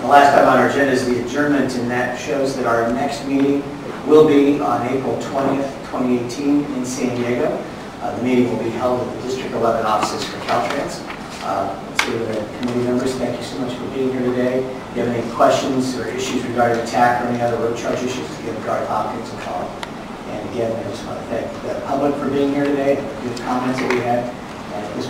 Speaker 3: The last item on our agenda is the adjournment, and that shows that our next meeting will be on April 20th, 2018 in San Diego. The meeting will be held at the District 11 offices for Caltrans. To the committee members, thank you so much for being here today. If you have any questions or issues regarding TAC or any other road charge issues, give Garth Hopkins a call. And again, I just want to thank the public for being here today, and the good comments that we had. And at this